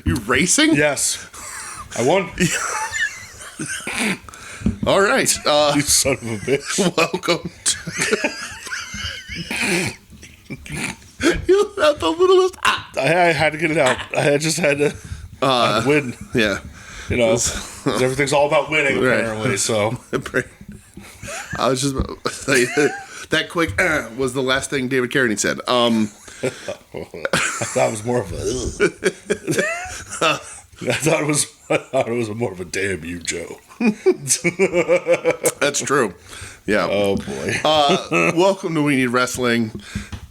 You racing? Yes. I won. All right. You son of a bitch. Welcome to... You have the littlest... I had to get it out. I just had to win. Yeah. You know, everything's all about winning, apparently, right. So... I was just... that quick was the last thing David Carradine said. I thought it was more of a... I thought it was more of a damn you, Joe. That's true. Yeah. Oh, boy. Welcome to We Need Wrestling,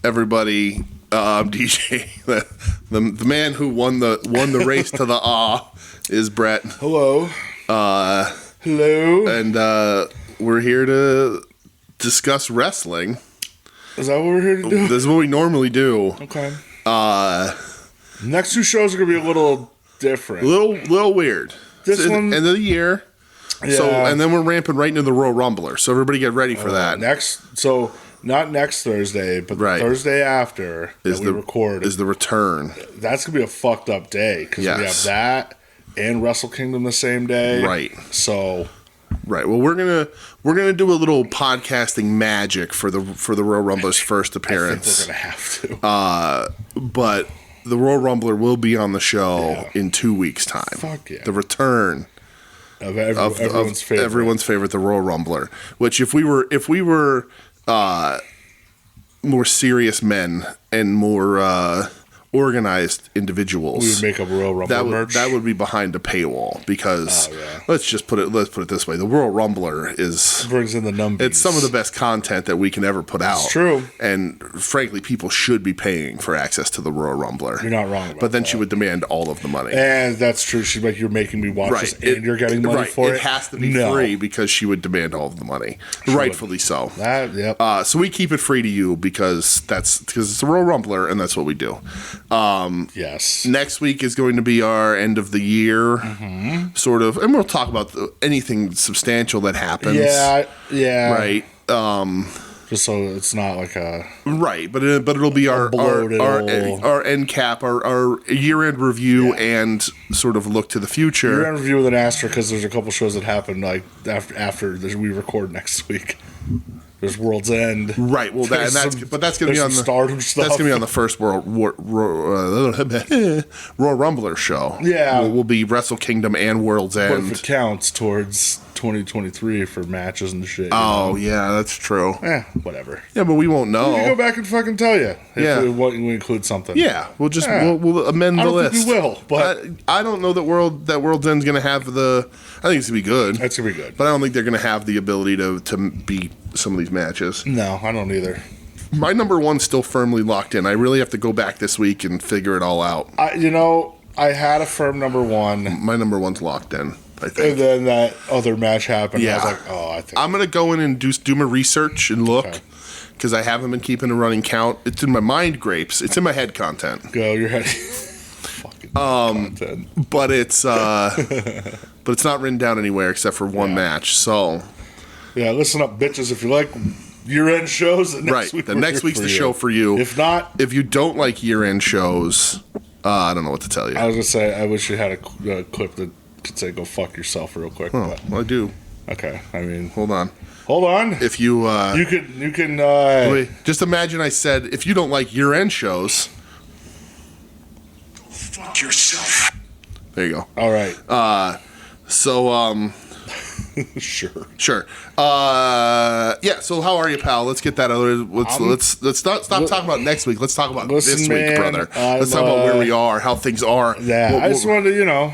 everybody. DJ, the man who won the race to the is Brett. Hello. Hello. And we're here to discuss wrestling. Is that what we're here to do? This is what we normally do. Okay. Next two shows are gonna be a little different. Little weird. This one, end of the year. Yeah. So, and then we're ramping right into the Royal Rumbler. So everybody get ready for that. Not next Thursday, but the Thursday after we record is the return. That's gonna be a fucked up day because we have that and Wrestle Kingdom the same day. Right. So. Right. Well, we're gonna do a little podcasting magic for the Royal Rumbler's first appearance. I think we're gonna have to. But the Royal Rumbler will be on the show in 2 weeks' time. Fuck yeah. The return of everyone's favorite. Everyone's favorite, the Royal Rumbler. Which if we were more serious men and more organized individuals, we would make up Royal Rumble merch. That would be behind a paywall because let's put it this way: the Royal Rumbler brings in the numbers. It's some of the best content that we can ever put out. It's true, and frankly, people should be paying for access to the Royal Rumbler. You're not wrong about that. But then she would demand all of the money, and that's true. She's like, "You're making me watch this, and you're getting money for it." It has to be free because she would demand all of the money, rightfully so. So we keep it free to you because it's the Royal Rumbler, and that's what we do. Yes. Next week is going to be our end of the year, sort of, and we'll talk about anything substantial that happens. Yeah. Right. Just so it's not like a but it'll be our end cap, our year end review, and sort of look to the future. Year end review with an asterisk because there's a couple shows that happen like after we record next week. There's World's End, right? Well, that's going to be on the Stardom stuff. That's going to be on the first Royal Rumbler show. Yeah, will be Wrestle Kingdom and World's End. But if it counts towards 2023 for matches and shit. Yeah, that's true. Whatever. Yeah, but we won't know. We can go back and fucking tell you if we include something. Yeah, we'll just we'll amend the list. I don't think we will, but I don't know that World's End's going to have the. I think it's going to be good. That's going to be good, but I don't think they're going to have the ability to beat some of these matches. No, I don't either. My number one's still firmly locked in. I really have to go back this week and figure it all out. I had a firm number one. My number one's locked in, I think. And then that other match happened. Yeah. I was like, I think I'm going to go in and do my research and look because I haven't been keeping a running count. It's in my mind grapes. It's in my head content. Go your head. Fucking content. But it's not written down anywhere except for one match. So yeah, listen up, bitches. If you like year-end shows, the next week's the show for you. If not, if you don't like year-end shows, I don't know what to tell you. I was gonna say I wish you had a clip that could say "Go fuck yourself" real quick. Oh, well, I do. Okay, I mean, hold on. If you you can wait, just imagine I said if you don't like year-end shows, go fuck yourself. There you go. All right. Sure. So how are you, pal? Let's get that other. Let's stop talking about next week. Let's talk about this week, brother. Let's talk about where we are, how things are. Yeah, I just wanted to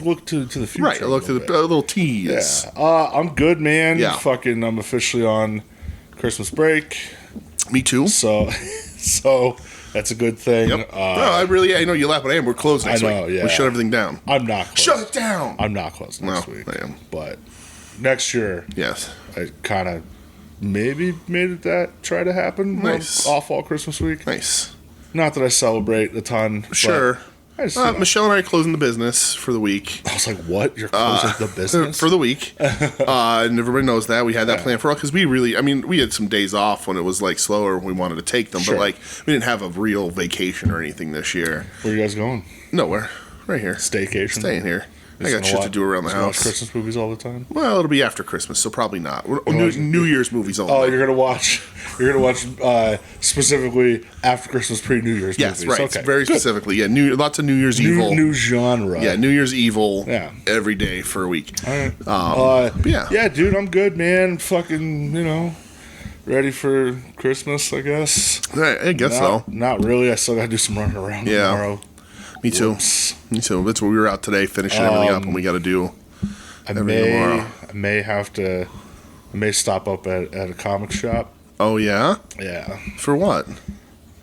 look to the future. Right. Look to a little tease. Yeah. I'm good, man. Yeah. I'm officially on Christmas break. Me too. So that's a good thing. Yep. I know you laugh, but I am. We're closed next week. Yeah. We shut everything down. I'm not closed. Shut it down. I'm not closed next week. I am. But next year, yes, I kind of maybe made that try to happen. Nice. Off all Christmas week. Nice. Not that I celebrate a ton. Sure. Nice. Michelle and I are closing the business for the week. I was like, what? You're closing the business? For the week. And everybody knows that. We had that plan for all, because we had some days off when it was like slower and we wanted to take them, Sure. but like we didn't have a real vacation or anything this year. Where are you guys going? Nowhere. Right here. Staycation? Staying here. I Just got gonna shit to do around the just gonna watch house. Christmas movies all the time? Well, it'll be after Christmas, so probably not. New Year's movies only. Oh, you're gonna watch specifically after Christmas pre-New Year's Yes, movies. right. Okay. Very Good. specifically. Yeah, lots of New Year's Evil. New genre. Yeah, New Year's Evil. Yeah. Every day for a week. All right. But yeah. Yeah, dude, I'm good, man. Fucking, ready for Christmas, I guess. Right, I guess so. Not really. I still gotta do some running around tomorrow. Me too. Whoops. Me too. That's what we were out today finishing everything up, and we got to do everything tomorrow. I may stop up at a comic shop. Oh yeah? Yeah. For what?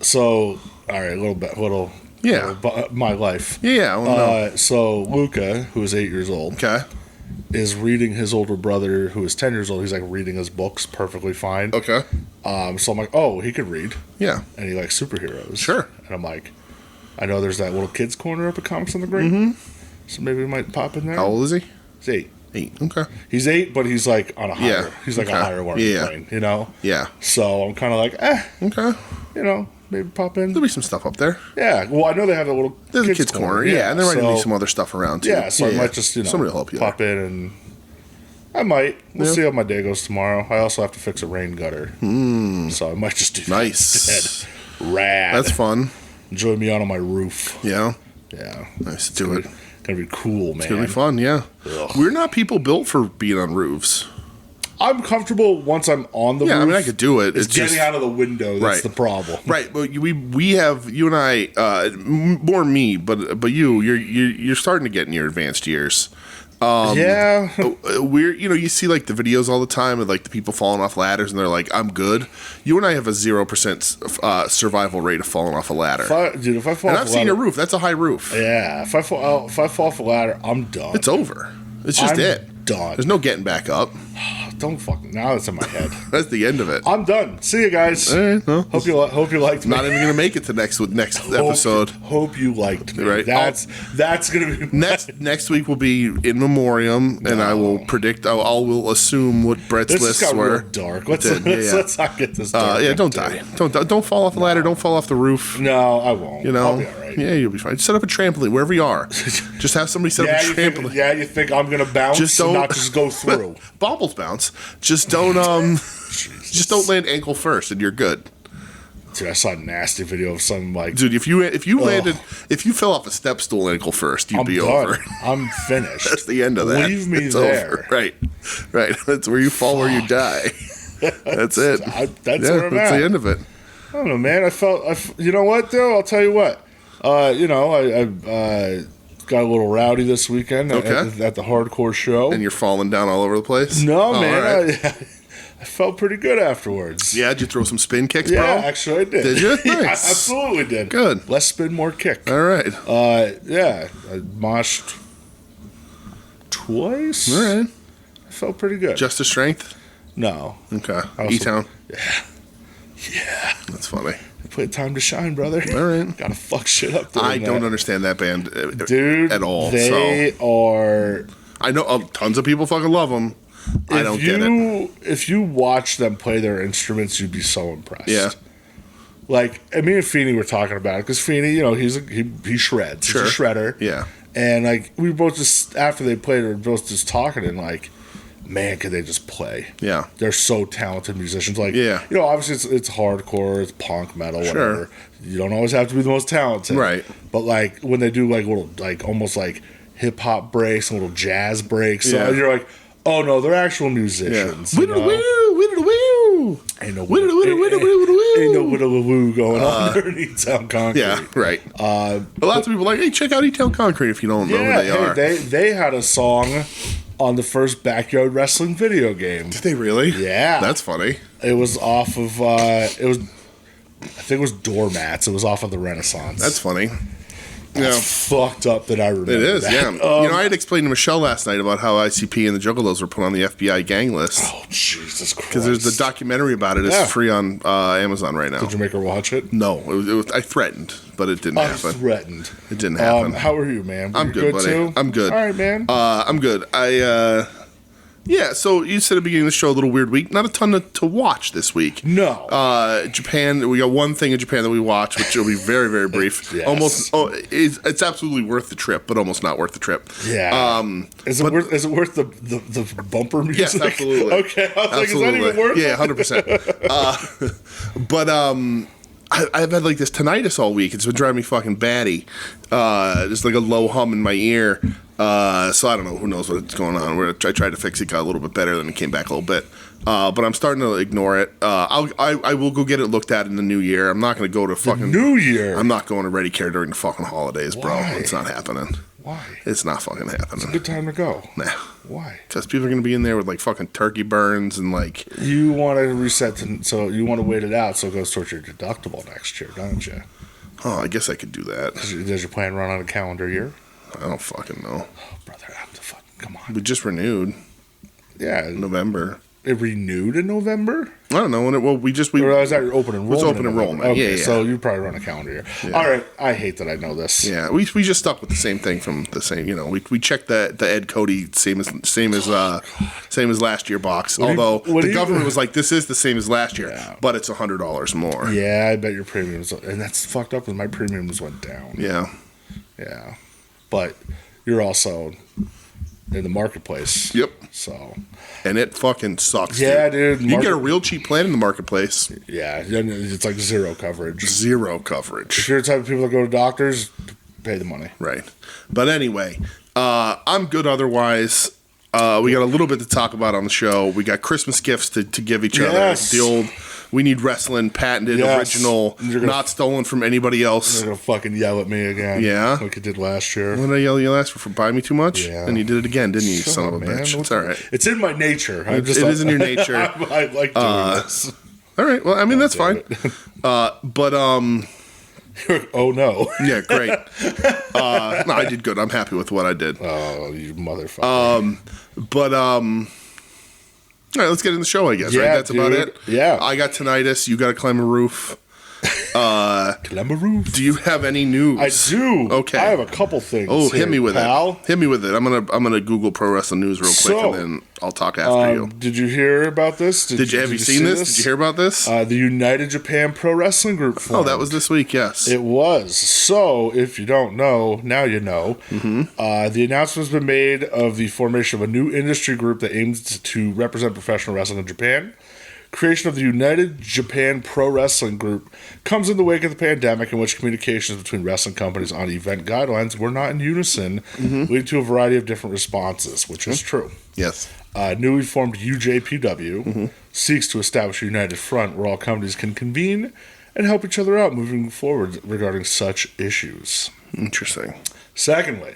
So, all right, my life. Yeah. I wanna know. So Luca, who is 8 years old, Okay. is reading his older brother, who is 10 years old. He's like reading his books perfectly fine. Okay. So I'm like, oh, he could read, Yeah. and he likes superheroes. Sure. And I'm like, I know there's that little kids corner up at Comics on the Green, so maybe we might pop in there. How old is he? He's 8. 8. Okay. He's 8, but he's like on a higher. Yeah, He's like okay. a higher water plane, Yeah. So I'm kind of like, Okay. maybe pop in. There'll be some stuff up there. Yeah. Well, I know they have a little There's a kids corner. Yeah, and there might so, be some other stuff around too. Yeah, so I might just somebody will help you. pop in, and I might. We'll Yeah. see how my day goes tomorrow. I also have to fix a rain gutter, so I might just do that Nice. instead. Rad. That's fun. Enjoy me out on my roof. Yeah. Yeah, Nice. Do it. gonna be cool, man. It's gonna be fun. Yeah. Ugh. We're not people built for being on roofs. I'm comfortable once I'm on the Yeah, roof. I mean, I could do it. It's It's getting just out of the window that's Right. the problem. right. But we have you and I more me, but you're starting to get in your advanced years. Yeah. We're you see like the videos all the time of like the people falling off ladders and they're like, I'm good. You and I have a 0% survival rate of falling off a ladder. If I fall And off I've a seen ladder, a roof. That's a high roof. yeah. If I fall off a ladder, I'm done. It's over. It's just I'm it. done. There's no getting back up. Don't fucking. Now that's in my head. That's the end of it. I'm done. See you guys. All right, well, Hope you liked me. not even gonna make it to next episode. Hope you liked me. Right. That's gonna be Next week will be in memoriam, and I will predict. I will assume what Brett's This lists just got were. real dark. Let's Yeah. not get this dark. Yeah, don't die. Don't fall off the ladder. Don't fall off the roof. No, I won't. I'll be all right. Yeah, you'll be fine. Set up a trampoline wherever you are. Just have somebody set up a trampoline. You think I'm gonna bounce Just and don't- not just go through? Bobbles bounce. Just don't just don't land ankle first, and you're good. Dude, I saw a nasty video of some like. Dude, if you fell off a step stool ankle first, you'd I'm be done. over. I'm finished. That's the end of that. Leave me It's there. over. Right. That's where you fall where you die. That's it. That's where I'm that's at. the end of it. I don't know, man. You know what, though? I'll tell you what. I got a little rowdy this weekend at the hardcore show. And you're falling down all over the place? No, Oh, man. all right. I felt pretty good afterwards. Yeah, did you throw some spin kicks, Yeah, bro? actually I did. Did you? Yeah, Nice. absolutely did. Good. Less spin, more kick. All right. Yeah, I moshed twice. All right. I felt pretty good. Just a strength? No. Okay. also- E-Town? Yeah. That's funny. Put time to shine, brother. All right. Gotta fuck shit up doing I don't that. understand that band Dude, at all. They are... I know tons of people fucking love them. I don't get it. If you watch them play their instruments, you'd be so impressed. Yeah. Like, me and Feeney were talking about it, because Feeney, he shreds. Sure. He's a shredder. Yeah. And, like, we both just, after they played, we were both just talking, and, like, man, could they just play. Yeah. They're so talented musicians. Like, Yeah. obviously it's hardcore, it's punk metal, Sure. whatever. You don't always have to be the most talented. Right. But, like, when they do, like, little, like, almost like hip-hop breaks and little jazz breaks, Yeah. so you're like, oh, no, they're actual Yeah. musicians. you know? Whittle-woo! Ain't no Whittle-woo! going on underneath Town Concrete. Yeah, right. Lots of people are like, hey, check out E-Town Concrete if you don't know who they are. They had a song on the first Backyard Wrestling video game. Did they really? Yeah. That's funny. It was off of, I think it was Doormats. It was off of the Renaissance. That's funny. That's fucked up that I remember. It is, that. yeah. I had explained to Michelle last night about how ICP and the Juggalos were put on the FBI gang list. Oh, Jesus Christ. Because there's the documentary about it. It's free on Amazon right now. Did you make her watch it? No. It was, I threatened, but it didn't happen. Threatened. It didn't happen. How are you, man? I'm good, buddy. Too? I'm good. All right, man. I'm good. Yeah, so you said at the beginning of the show, a little weird week. Not a ton to watch this week. No. Japan, we got one thing in Japan that we watched, which will be very, very brief. Yes. It's absolutely worth the trip, but almost not worth the trip. Yeah. Is it worth the bumper music? Yes, absolutely. Okay. I was like, is that even worth it? Yeah, 100%. But I've had like this tinnitus all week. It's been driving me fucking batty. Just like a low hum in my ear. So I don't know. Who knows what's going on? I tried to fix it, got a little bit better, then it came back a little bit. But I'm starting to ignore it. I will go get it looked at in the new year. I'm not going to go to fucking New Year. I'm not going to Ready Care during the fucking holidays, bro. Why? It's not happening. Why? It's not fucking happening. It's a good time to go. Nah. Why? Because people are going to be in there with like fucking turkey burns and like. You want to reset, so you want to wait it out so it goes towards your deductible next year, don't you? Oh, I guess I could do that. Does your plan run on a calendar year? I don't fucking know. Oh, brother, come on. We just renewed. Yeah. November. It renewed in November? I don't know. Or is that your open enrollment? It's open enrollment. Okay, yeah. so you probably run a calendar year. Yeah. All right. I hate that I know this. Yeah, we just stuck with the same thing from the same. We checked the Ed Cody same as last year box. Although the government was like, this is the same as last year, but it's $100 more. Yeah, I bet your premiums, and that's fucked up. Because my premiums went down. Yeah. Yeah, but you're also in the marketplace. Yep. So. And it fucking sucks. Yeah, dude. You can get a real cheap plan in the marketplace. Yeah, it's like zero coverage. Zero coverage. If you're the type of people that go to doctors, pay the money. Right. But anyway, I'm good otherwise. We got a little bit to talk about on the show. We got Christmas gifts to give each other. The old WeNeedWrestling patented, original, not stolen from anybody else. They're going to fucking yell at me again. Yeah? Like you did last year. When did I yell at you last for buying me too much? Yeah. And you did it again, didn't you, son of a bitch? It's all right. It's in my nature. It is in your nature. I like doing this. All right. Well, I mean, that's fine. Oh, no. Yeah, great. No, I did good. I'm happy with what I did. Oh, you motherfucker. All right, let's get in the show, I guess, right? That's about it? Yeah. I got tinnitus. You got to climb a roof. Climb a roof. Do you have any news? I do. Okay. I have a couple things. Oh, hit me with pal. it. Hit me with it. I'm gonna Google pro wrestling news real quick, and then I'll talk after you. Did you hear about this? Have you seen this? Did you hear about this? The United Japan Pro Wrestling Group formed. Oh, that was this week. Yes, it was. So, if you don't know, now you know. Mm-hmm. The announcement has been made of the formation of a new industry group that aims to represent professional wrestling in Japan. Creation of the United Japan Pro Wrestling Group comes in the wake of the pandemic, in which communications between wrestling companies on event guidelines were not in unison, leading to a variety of different responses, which is true. Yes. Newly formed UJPW seeks to establish a united front where all companies can convene and help each other out moving forward regarding such issues. Interesting. Secondly,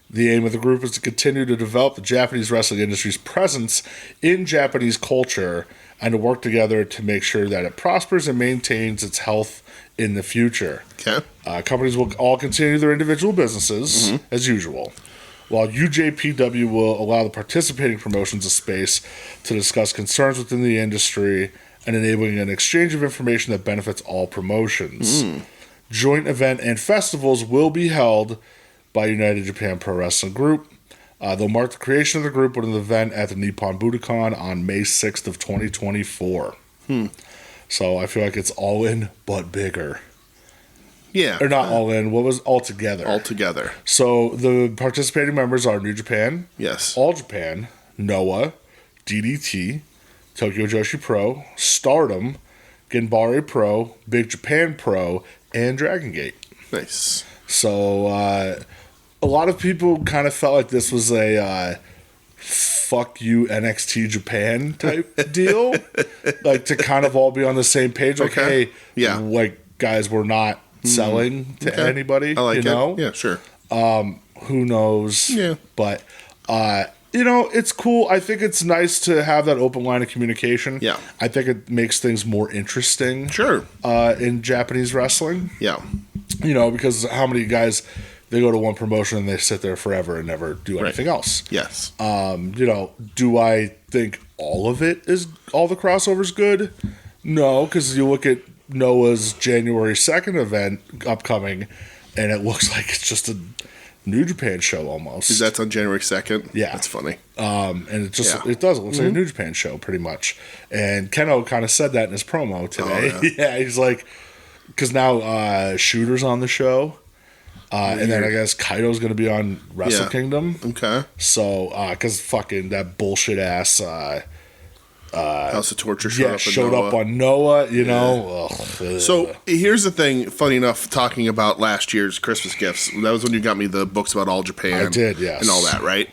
the aim of the group is to continue to develop the Japanese wrestling industry's presence in Japanese culture and to work together to make sure that it prospers and maintains its health in the future. Okay. Companies will all continue their individual businesses as usual, while UJPW will allow the participating promotions a space to discuss concerns within the industry and enabling an exchange of information that benefits all promotions. Joint event and festivals will be held by United Japan Pro Wrestling Group. They'll mark the creation of the group with an event at the Nippon Budokan on May 6th of 2024. So I feel like it's all in, but bigger. Yeah. Or not all in. What was all together? All together. So the participating members are New Japan, Yes. All Japan, Noah, DDT, Tokyo Joshi Pro, Stardom, Ganbare Pro, Big Japan Pro, and Dragon Gate. Nice. So a lot of people kind of felt like this was a fuck you NXT Japan type deal. Like to kind of all be on the same page. Like, hey, like guys, we're not selling to anybody. I like you know? it. Yeah, sure. Who knows? Yeah. But it's cool. I think it's nice to have that open line of communication. Yeah. I think it makes things more interesting. Sure. In Japanese wrestling. Yeah. Because how many guys, they go to one promotion and they sit there forever and never do anything else. Yes. Do I think all the crossovers good? No, because you look at Noah's January 2nd event upcoming, and it looks like it's just a New Japan show almost. Is that on January 2nd? Yeah. That's funny. And it does. It looks like a New Japan show pretty much. And Keno kind of said that in his promo today. Oh, yeah. He's like, because now Shooter's on the show. And then I guess Kaito's going to be on Wrestle Kingdom. Okay. So, because fucking that bullshit ass House of Torture showed up on Noah, Ugh. So here's the thing, funny enough, talking about last year's Christmas gifts, that was when you got me the books about All Japan. I did, yes. And all that, right?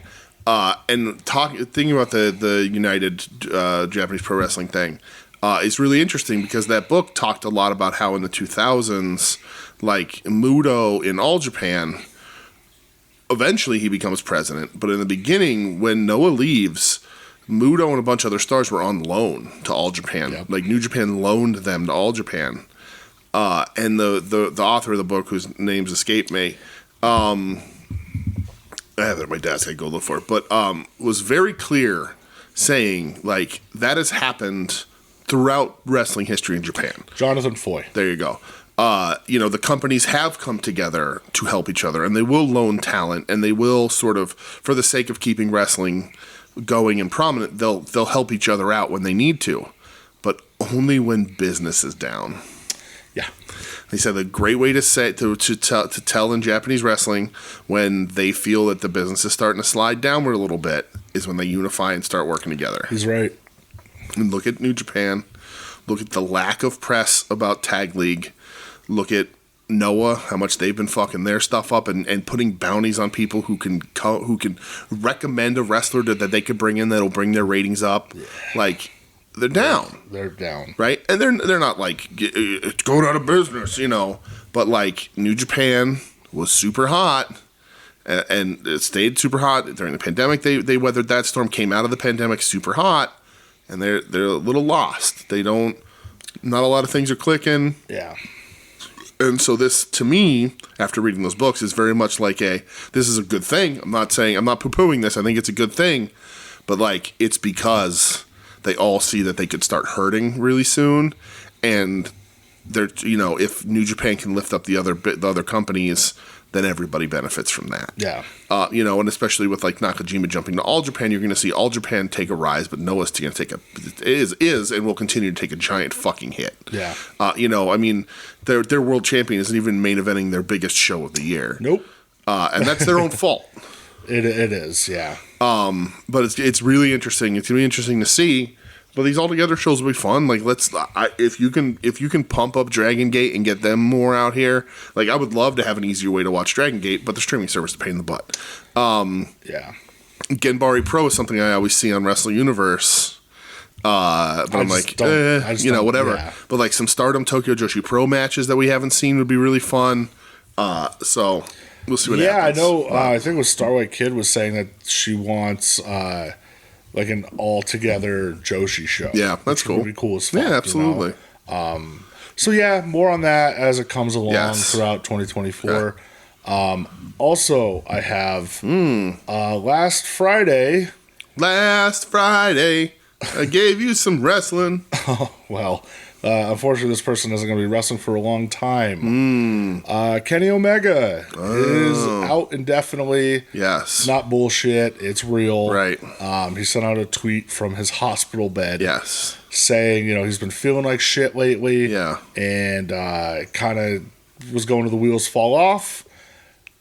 And thinking about the United Japanese Pro Wrestling thing is really interesting because that book talked a lot about how in the 2000s, like Muto in All Japan, eventually he becomes president, but in the beginning, when Noah leaves, Muto and a bunch of other stars were on loan to All Japan. Yep. Like New Japan loaned them to All Japan. And the author of the book, whose names escape me, I have it at my desk, I go look for it, but was very clear saying, like, that has happened throughout wrestling history in Japan. Jonathan Foy. There you go. The companies have come together to help each other, and they will loan talent, and they will sort of, for the sake of keeping wrestling going and prominent, they'll help each other out when they need to, but only when business is down. Yeah. They said a great way to say to tell in Japanese wrestling when they feel that the business is starting to slide downward a little bit is when they unify and start working together. He's right. And look at New Japan. Look at the lack of press about Tag League. Look at Noah, how much they've been fucking their stuff up and putting bounties on people who can recommend a wrestler that they could bring in that'll bring their ratings up. Yeah. Like, they're down. They're down. Right? And they're not like, it's going out of business, But like, New Japan was super hot. And it stayed super hot during the pandemic. They weathered that storm, came out of the pandemic super hot, and they're a little lost. Not a lot of things are clicking. Yeah. And so this, to me, after reading those books, is very much like this is a good thing. I'm not poo-pooing this. I think it's a good thing. But, like, it's because they all see that they could start hurting really soon. And, if New Japan can lift up the other companies, then everybody benefits from that. Yeah. And especially with, like, Nakajima jumping to All Japan, you're going to see All Japan take a rise, but Noah's going to take is and will continue to take a giant fucking hit. Yeah. Their world champion isn't even main eventing their biggest show of the year. Nope. And that's their own fault. It is, yeah. But it's really interesting. It's going to be interesting to see. But these all together shows will be fun. Like, if you can pump up Dragon Gate and get them more out here. Like, I would love to have an easier way to watch Dragon Gate, but the streaming service is a pain in the butt. Yeah. Genbari Pro is something I always see on Wrestle Universe. But I'm like, whatever. Yeah. But like some Stardom Tokyo Joshi Pro matches that we haven't seen would be really fun. So we'll see what happens. Yeah, I know. I think it was Starlight Kid was saying that she wants like an all-together Joshi show. Yeah, that's cool. Would be cool as fuck. Yeah, absolutely. So yeah, more on that as it comes along throughout 2024. Yeah. Also, I have last Friday, I gave you some wrestling. Oh, well, unfortunately, this person isn't going to be wrestling for a long time. Kenny Omega is out indefinitely. Yes. It's not bullshit. It's real. Right. He sent out a tweet from his hospital bed. Yes. Saying, he's been feeling like shit lately. Yeah. And kind of was going to the wheels fall off.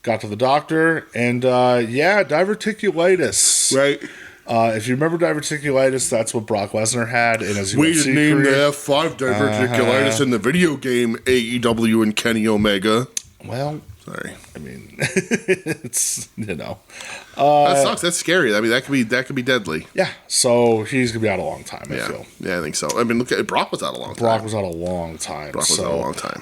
Got to the doctor. And, diverticulitis. Right. If you remember diverticulitis, that's what Brock Lesnar had in his We UFC named career. the F5 diverticulitis in the video game AEW and Kenny Omega. Well, sorry. I mean, it's that sucks. That's scary. I mean, that could be deadly. Yeah. So he's gonna be out a long time. I feel. Yeah, I think so. I mean, look at Brock was out a long time. Brock was out a long time.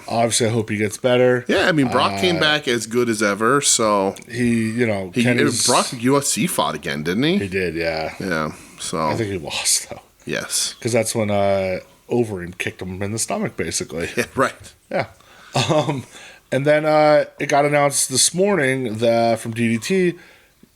Obviously, I hope he gets better. Yeah, I mean, Brock came back as good as ever. So Brock UFC fought again, didn't he? He did. Yeah. Yeah. So I think he lost though. Yes. Because that's when Overeem kicked him in the stomach, basically. Yeah. Right. Yeah. And then it got announced this morning that from DDT,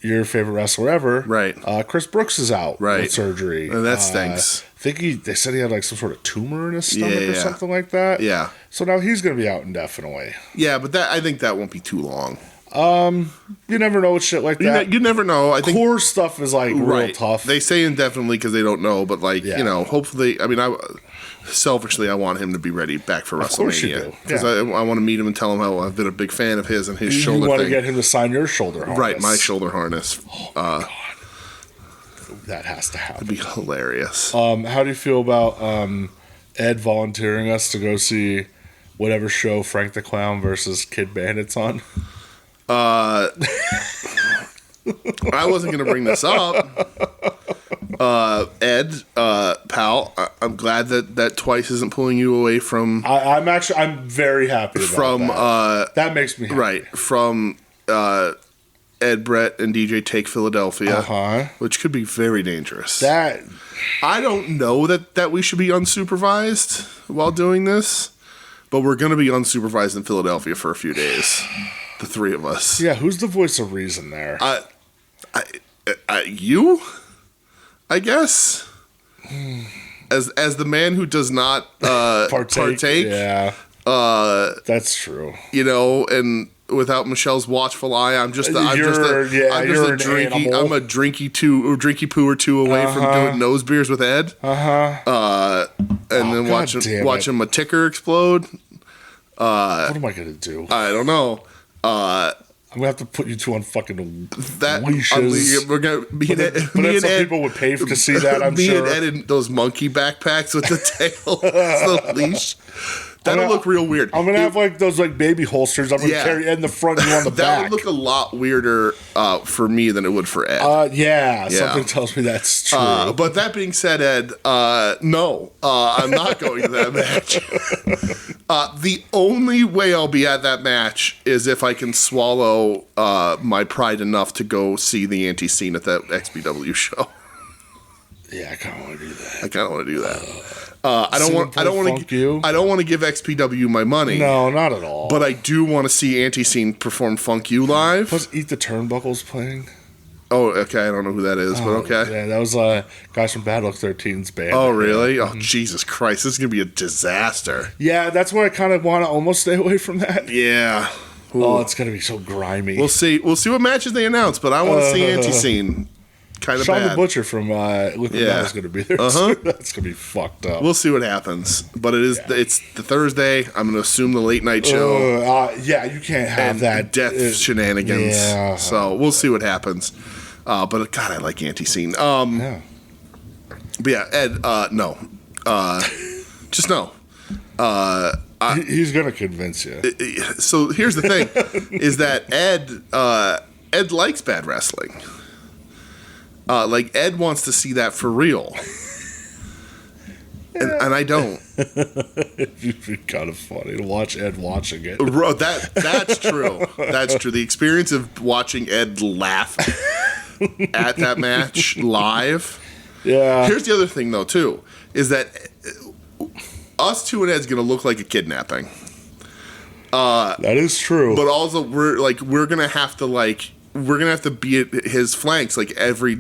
your favorite wrestler ever, Right. Chris Brooks is out with surgery. And that stinks. I think they said he had like some sort of tumor in his stomach or Yeah. something like that. Yeah. So now he's going to be out indefinitely. Yeah, but I think that won't be too long. You never know with shit like that. You never know. I think Core stuff is like real tough. They say indefinitely because they don't know, but like hopefully. I mean, selfishly, I want him to be ready back for Of course you WrestleMania do. because I want to meet him and tell him how I've been a big fan of his and his you shoulder want thing. to get him to sign your shoulder harness. Right, my shoulder harness. God. That has to happen. It'd be hilarious. How do you feel about Ed volunteering us to go see whatever show Frank the Clown versus Kid Bandit's on? I wasn't going to bring this up. Ed, pal, I'm glad that Twice isn't pulling you away from... I'm very happy about that. That makes me happy. Right, from Ed, Brett, and DJ Take Philadelphia, which could be very dangerous. I don't know that we should be unsupervised while doing this, but we're going to be unsupervised in Philadelphia for a few days. The three of us. Yeah, who's the voice of reason there? You, I guess, as the man who does not partake. Yeah, that's true. You know, and without Michelle's watchful eye, I'm a drinky poo or two away from doing nose beers with Ed. And then watching my ticker explode. What am I gonna do? I don't know. I'm gonna have to put you two on fucking that leashes. We're gonna me and Ed, people would pay to see that. I'm sure. Me and Ed in those monkey backpacks with the tail, the leash. That'll look real weird. I'm gonna have like those like baby holsters. I'm gonna carry Ed in the front, you on the back. That would look a lot weirder for me than it would for Ed. Something tells me that's true. But that being said, Ed, no, I'm not going to that match. The only way I'll be at that match is if I can swallow my pride enough to go see the anti-scene at that XPW show. Yeah, I kind of want to do that. I don't want to give XPW my money. No, not at all. But I do want to see Anti-Scene perform Funk You live. Plus, Eat the Turnbuckles playing. Oh, okay. I don't know who that is, but okay. Yeah, that was guys from Bad Luck 13's band. Oh, really? Oh, Jesus Christ! This is gonna be a disaster. Yeah, that's why I kind of want to almost stay away from that. Yeah. Ooh. Oh, it's gonna be so grimy. We'll see what matches they announce, but I want to see Anti-Scene. Kind of Sean bad. the Butcher from Liquid Metal's going to be there. So that's going to be fucked up. We'll see what happens. But it's the Thursday. I'm going to assume the late night show. Yeah, you can't have that. Death shenanigans. Yeah. So we'll see what happens. But God, I like Anti-Scene. Yeah. But yeah, Ed, no. Just no. He's going to convince you. So here's the thing, is that Ed likes bad wrestling. Like, Ed wants to see that for real. And I don't. It'd be kind of funny to watch Ed watching it. That's true. That's true. The experience of watching Ed laugh at that match live. Yeah. Here's the other thing, though, too, is that us two and Ed's going to look like a kidnapping. That is true. But also, we're going to have to be at his flanks at every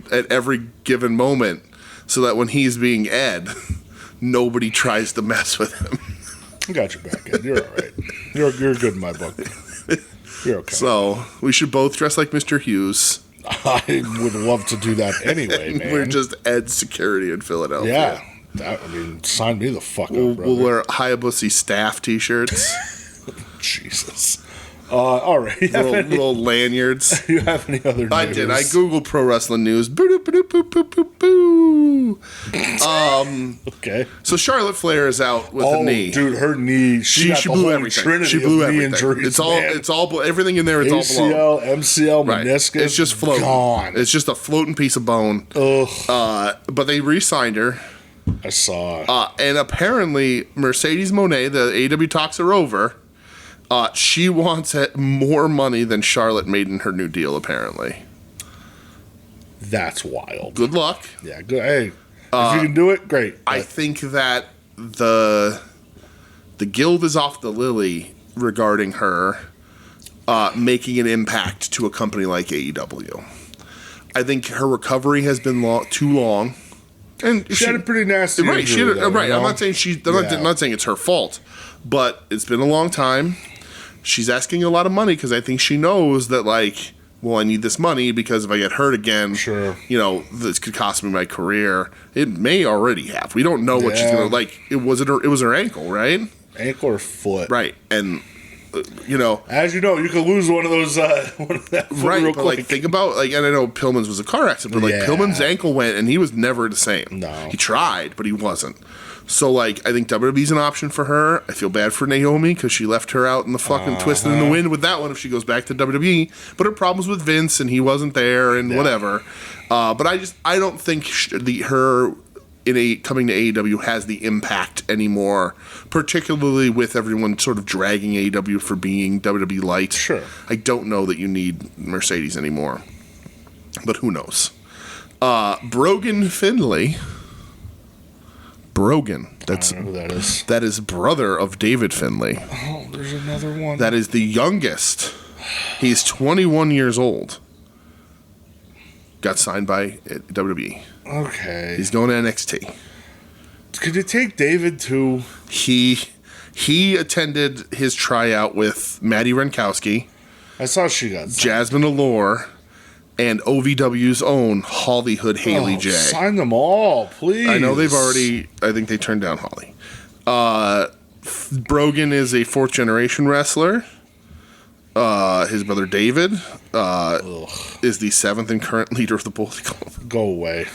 given moment, so that when he's being Ed, nobody tries to mess with him. I got your back, Ed. You're all right. You're good in my book. You're okay. So we should both dress like Mr. Hughes. I would love to do that anyway, man. We're just Ed's security in Philadelphia. Yeah. Sign me the fuck up, brother. We'll wear Hayabusa staff T-shirts. Jesus. All right. Little lanyards. Do you have any other news? I did. I Googled pro wrestling news. Okay. So Charlotte Flair is out with a knee. Dude, her knee. She blew everything. Trinity She blew of knee everything. injuries, It's all everything in there. It's all blown. ACL, MCL, Right. meniscus. It's just floating. Gone. It's just a floating piece of bone. Ugh. But they re-signed her. I saw. And apparently Mercedes Moné, the AEW talks are over. She wants more money than Charlotte made in her new deal, apparently. That's wild. Good luck. Yeah, good. Hey, if you can do it, great. I think that the guild is off the lily regarding her. making an impact to a company like AEW. I think her recovery has been too long. And she had a pretty nasty injury, though, right. You know? I'm not saying it's her fault, but it's been a long time. She's asking a lot of money because I think she knows that, like, well, I need this money because if I get hurt again, sure, this could cost me my career. It may already have. We don't know what she's gonna like. It was her ankle, right? Ankle or foot, right? And as you know, you could lose one of those. Right, real but quick. like think about and I know Pillman's was a car accident, but like Pillman's ankle went and he was never the same. No, he tried, but he wasn't. So like I think WWE's an option for her. I feel bad for Naomi because she left her out in the fucking twisting in the wind with that one. If she goes back to WWE, but her problems with Vince and he wasn't there and whatever. But I don't think her coming to AEW has the impact anymore, particularly with everyone sort of dragging AEW for being WWE light. Sure. I don't know that you need Mercedes anymore, but who knows? Brogan Finlay. Brogan. I don't know who that is. That is brother of David Finlay. Oh, there's another one. That is the youngest. He's 21 years old. Got signed by WWE. Okay. He's going to NXT. Could you take David too? He attended his tryout with Maddie Renkowski. I saw she got signed. Jasmine Allure, and OVW's own Hollywood Haley J. Sign them all, please. I know they've already. I think they turned down Holly. Brogan is a fourth generation wrestler. His brother David is the seventh and current leader of the Bullet Club. Go away.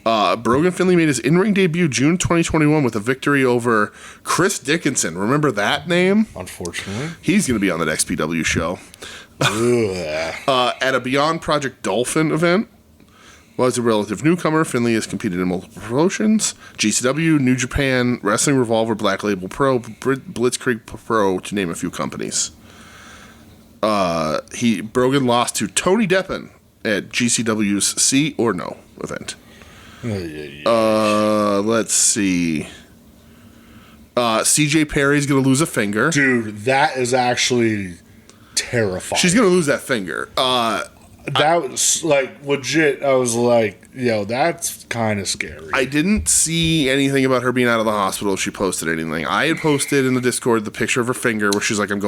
Brogan Finlay made his in-ring debut June 2021 with a victory over Chris Dickinson. Remember that name? Unfortunately. He's going to be on the next PW show. At a Beyond Project Dolphin event. Was a relative newcomer. Finlay has competed in multiple promotions. GCW, New Japan, Wrestling Revolver, Black Label Pro, Blitzkrieg Pro, to name a few companies. Brogan lost to Tony Deppen at GCW's See or No event. Let's see. CJ Perry's going to lose a finger. Dude, that is actually terrifying. She's going to lose that finger. That was like legit. I was like, yo, that's kind of scary. I didn't see anything about her being out of the hospital if she posted anything. I had posted in the Discord the picture of her finger where she's like, I've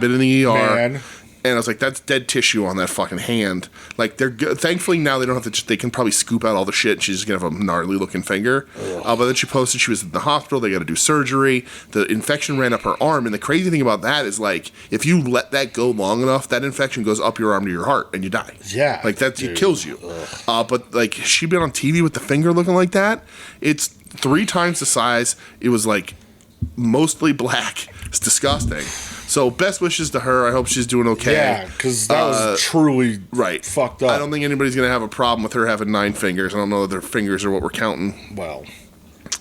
been in the ER. Man. And I was like, that's dead tissue on that fucking hand. Like, they're good. Thankfully, now they don't have to, they can probably scoop out all the shit and she's just going to have a gnarly looking finger. But then she posted she was in the hospital. They got to do surgery. The infection ran up her arm. And the crazy thing about that is, like, if you let that go long enough, that infection goes up your arm to your heart and you die. Yeah. Like, it kills you. But, like, she'd been on TV with the finger looking like that. It's 3 times the size. It was, like, mostly black. It's disgusting. So best wishes to her. I hope she's doing okay. Yeah, because that was truly fucked up. I don't think anybody's going to have a problem with her having 9 fingers. I don't know that their fingers are what we're counting. Well,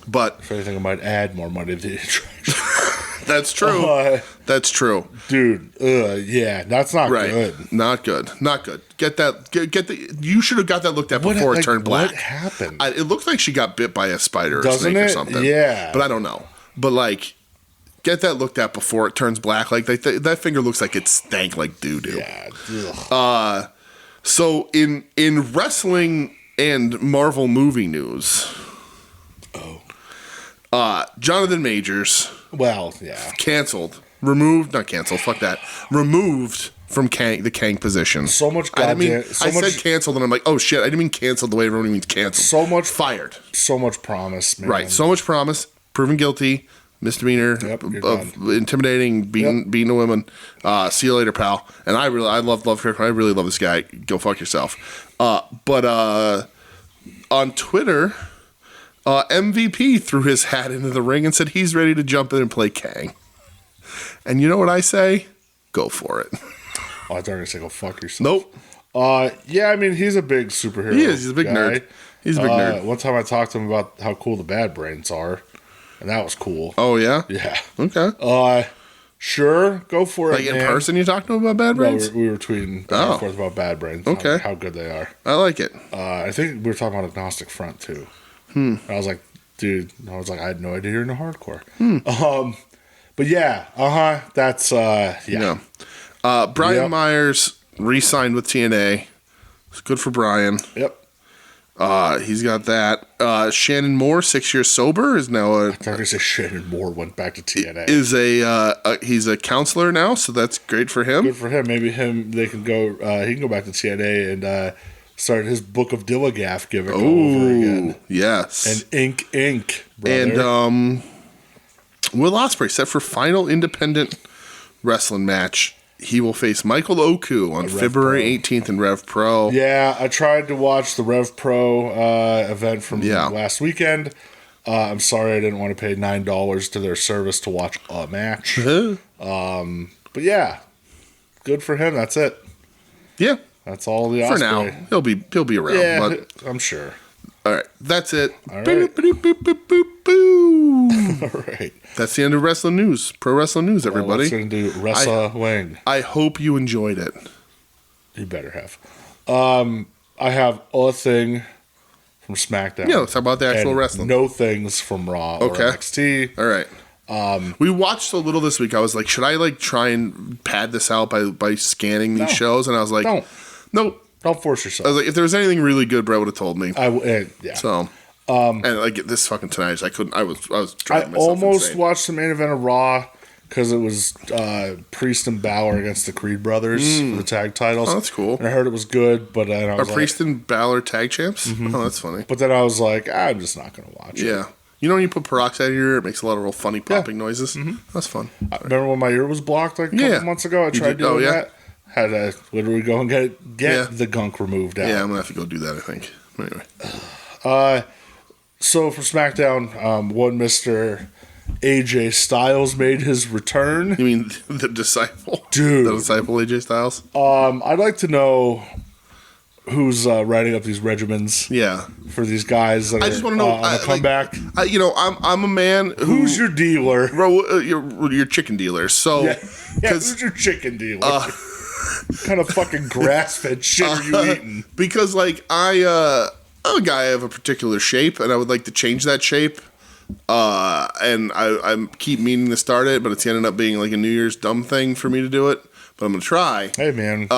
but if anything, I might add more money to the attraction. That's true. That's true. Dude, yeah, that's not good. Not good. Not good. Get the. You should have got that looked at before it turned black. What happened? It looks like she got bit by a spider or Doesn't snake it? or something. Yeah. But I don't know. But, like, get that looked at before it turns black. Like, that finger looks like it stank like doo-doo. Yeah. So, in wrestling and Marvel movie news... Jonathan Majors... Well, yeah. Not canceled, fuck that. Removed from the Kang position. So much I said canceled, and I'm like, oh shit, I didn't mean canceled the way everyone means canceled. So much... Fired. So much promise, man. Right, so much promise. Proven guilty. Misdemeanor of intimidating, beating a woman. See you later, pal. And I love her. I really love this guy. Go fuck yourself. But on Twitter, MVP threw his hat into the ring and said he's ready to jump in and play Kang. And you know what I say? Go for it. Oh, I thought you were going to say go fuck yourself. Nope. Yeah, I mean, he's a big superhero. He is. He's a big nerd. He's a big nerd. One time I talked to him about how cool the Bad Brains are. And that was cool. Oh, yeah? Yeah. Okay. Sure, go for it, Like, in person you talked to him about Bad Brains? No, we were tweeting back and forth about Bad Brains. Okay. How good they are. I like it. I think we were talking about Agnostic Front, too. And I was like, dude, I had no idea you're into hardcore. But yeah, that's, yeah. Brian Yep. Myers re-signed with TNA. It's good for Brian. Yep. He's got that. Shannon Moore, 6 years sober, is now I thought you were gonna say Shannon Moore went back to TNA. he's a counselor now, so that's great for him. Good for him. Maybe they can go. He can go back to TNA and start his Book of Dilligaff gimmick all over again. Yes. And Ink, brother. And Will Ospreay set for final independent wrestling match. He will face Michael Oku on February 18th in Rev Pro. Yeah, I tried to watch the Rev Pro event from last weekend. I'm sorry I didn't want to pay $9 to their service to watch a match. But yeah, good for him. That's it. Yeah. That's all the Ospreay. For now. He'll be around. Yeah, But, I'm sure. all right. That's it. All right. Boop, boop, boop, boop, boop, boop. All right. That's the end of wrestling news. Pro wrestling news, everybody. Let's going to do wrestling. I hope you enjoyed it. You better have. I have a thing from SmackDown. Yeah, let's talk about the actual and wrestling. no things from Raw Okay. or NXT. All right. We watched so little this week. I was like, should I try and pad this out by scanning these shows? And I was like, nope. Don't force I yourself. was like, if there was anything really good, Brett would have told me. Yeah. So, and this fucking tonight, I couldn't. I was I driving myself almost insane. watched the main event of Raw because it was Priest and Balor against the Creed brothers for the tag titles. Oh, that's cool. And I heard it was good, but then I Are was like, Priest and Balor tag champs? Oh, that's funny. but then I was like, I'm just not going to watch it. Yeah. You know when you put peroxide in your ear, it makes a lot of real funny popping noises? That's fun. I remember when my ear was blocked like a couple months ago? I tried doing that. Had to literally go and get the gunk removed out. Yeah, I'm going to have to go do that, I think. Anyway. So for SmackDown, one Mr. AJ Styles made his return. You mean the disciple? Dude. The disciple AJ Styles? I'd like to know who's writing up these regimens Yeah. for these guys that I just want to know. on a comeback. I'm a man who... Who's your dealer? Bro, your chicken dealer. So... Yeah, who's your chicken dealer? What kind of fucking grass-fed shit are you eating? Because, I'm a guy of a particular shape, and I would like to change that shape. And I keep meaning to start it, but it's ended up being like a New Year's dumb thing for me to do it. But I'm gonna try. Hey, man.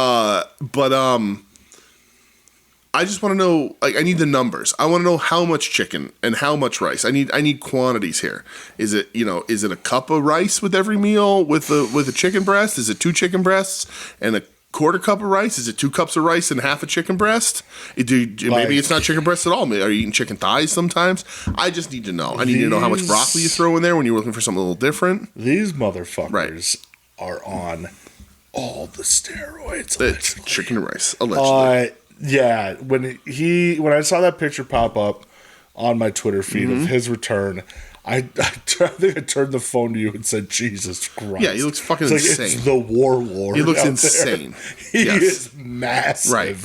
I just want to know. I need the numbers. I want to know how much chicken and how much rice. I need quantities here. Is it a cup of rice with every meal with a chicken breast? Is it 2 chicken breasts and a quarter cup of rice? Is it 2 cups of rice and half a chicken breast? Maybe it's not chicken breast at all. Are you eating chicken thighs sometimes? I just need to know. I need to know how much broccoli you throw in there when you're looking for something a little different. These motherfuckers are on all the steroids. It's chicken and rice, allegedly. Yeah, when I saw that picture pop up on my Twitter feed of his return, I think I turned the phone to you and said, "Jesus Christ!" Yeah, he looks fucking it's insane. It's the warlord. He looks out insane. There. He Yes. is massive. Right.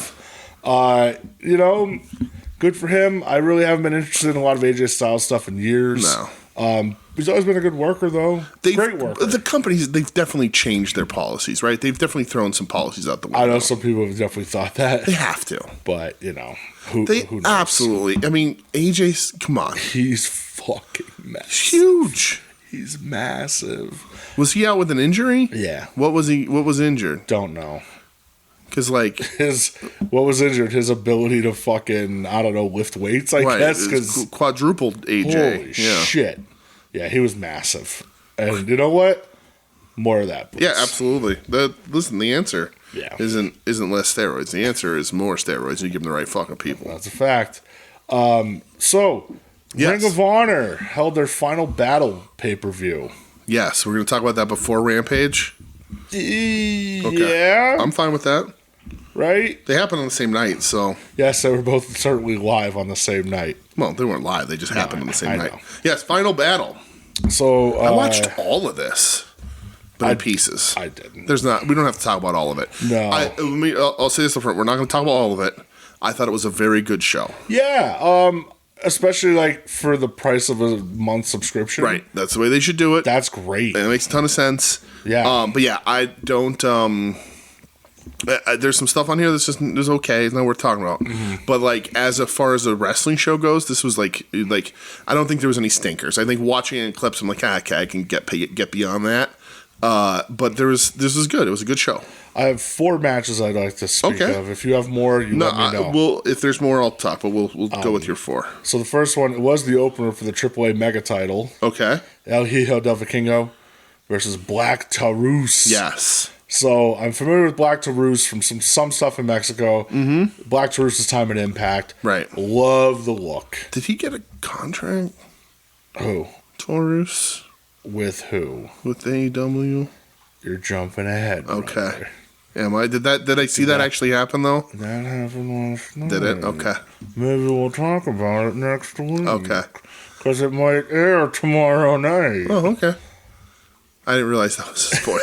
Good for him. I really haven't been interested in a lot of AJ Styles stuff in years. No. He's always been a good worker, though. Great worker. The companies, they've definitely changed their policies, right? They've definitely thrown some policies out the window. I know some people have definitely thought that. They have to. But, who knows? Absolutely. I mean, AJ's, come on. He's fucking massive. Huge. He's massive. Was he out with an injury? Yeah. What was injured? Don't know. Because, what was injured? His ability to fucking, I don't know, lift weights, I guess. Because quadrupled AJ. holy shit. Yeah, he was massive. And you know what? More of that, please. Yeah, absolutely. Listen, the answer Yeah. isn't less steroids. The answer is more steroids, and you give them the right fucking people. That's a fact. So, Yes. Ring of Honor held their final battle pay-per-view. Yes, we're going to talk about that before Rampage. Yeah. I'm fine with that. Right? They happen on the same night, so... Yes, they were both certainly live on the same night. Well, they weren't live. They just happened on the same I night. know. Yes, Final Battle. So, I watched all of this, but in pieces. I didn't. We don't have to talk about all of it. No. I'll say this up front. We're not going to talk about all of it. I thought it was a very good show. Yeah, especially for the price of a month subscription. Right. That's the way they should do it. That's great. And it makes a ton of sense. Yeah. But yeah, I don't. There's some stuff on here that's okay. It's not worth talking about. Mm-hmm. But as far as a wrestling show goes, this was like I don't think there was any stinkers. I think watching it in clips, I'm like, okay, I can get beyond that. But this was good. It was a good show. I have 4 matches I'd like to speak of. If you have more, let me know. If there's more, I'll talk, but we'll go with your 4. So the first one, it was the opener for the AAA Mega title. Okay. El Hijo del Vikingo versus Black Taurus. Yes. So I'm familiar with Black Taurus from some stuff in Mexico. Mm-hmm. Black Taurus' time at Impact. Right. Love the look. Did he get a contract? Who? Taurus. With who? With AEW. You're jumping ahead. Okay. Brother. Am I? Did I see that actually happen though? That happened last night. Did it? Okay. Maybe we'll talk about it next week. Okay. Because it might air tomorrow night. Oh, okay. I didn't realize that was a spoiler.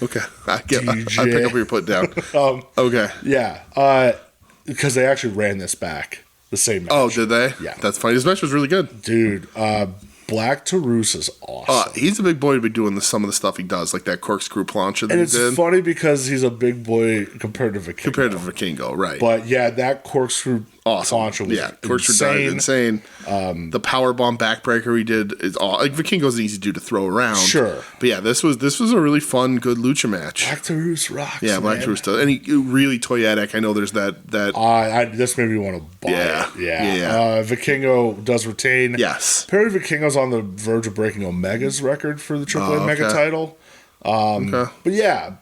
Okay. I pick up what you're putting down. Okay. Yeah. Because they actually ran this back. The same match. Oh, did they? Yeah. That's funny. This match was really good. Dude, Black Taurus is awesome. He's a big boy to be doing some of the stuff he does, like that corkscrew plancha that and he it's did. funny because he's a big boy compared to Vikingo, right. But yeah, that corkscrew plancha was corkscrew dive, insane. The powerbomb backbreaker he did is all like Vikingo's an easy dude to throw around. Sure. But yeah, this was a really fun, good lucha match. Black Taurus rocks. Yeah, Black Taurus does. And he really toyetic. I know there's that this made me want to buy it. Yeah. Vikingo does retain. Yes. Apparently Vikingo's on the verge of breaking Omega's record for the AAA Mega title. But yeah,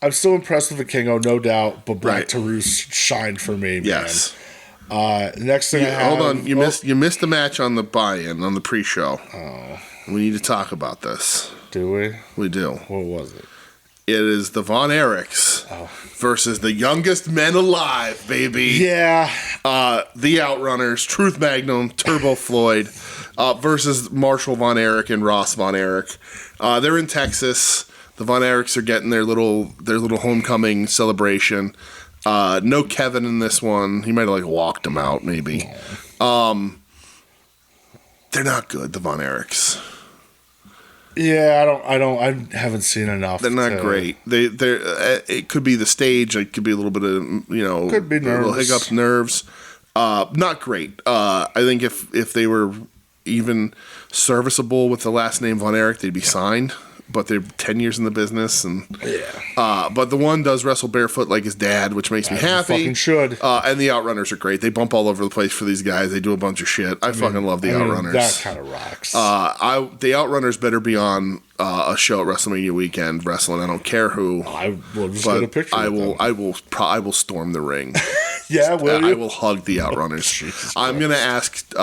I'm still impressed with Vikingo, no doubt, but Black Taurus shined for me, man. Yes. Next thing I have... Hold on, you missed the match on the buy-in, on the pre-show. Oh. We need to talk about this. Do we? We do. What was it? It is the Von Erichs versus the youngest men alive, baby. Yeah. The Outrunners, Truth Magnum, Turbo Floyd, versus Marshall Von Erich and Ross Von Erich. They're in Texas. The Von Erichs are getting their little homecoming celebration. No Kevin in this one. He might have walked him out, maybe. They're not good, the Von Erichs. Yeah, I haven't seen enough. They're not great. It could be the stage. It could be a little bit of could be nerves. Little hiccups, nerves. Not great. I think if they were even serviceable with the last name Von Erich, they'd be signed. But they're 10 years in the business, and but the one does wrestle barefoot like his dad, which makes me happy. Fucking should. And the Outrunners are great. They bump all over the place for these guys. They do a bunch of shit. I fucking love the Outrunners. That kind of rocks. The Outrunners better be on a show at WrestleMania weekend wrestling. I don't care who. I will just get a picture. I will storm the ring. Yeah, will you? I will hug the Outrunners. I'm gonna ask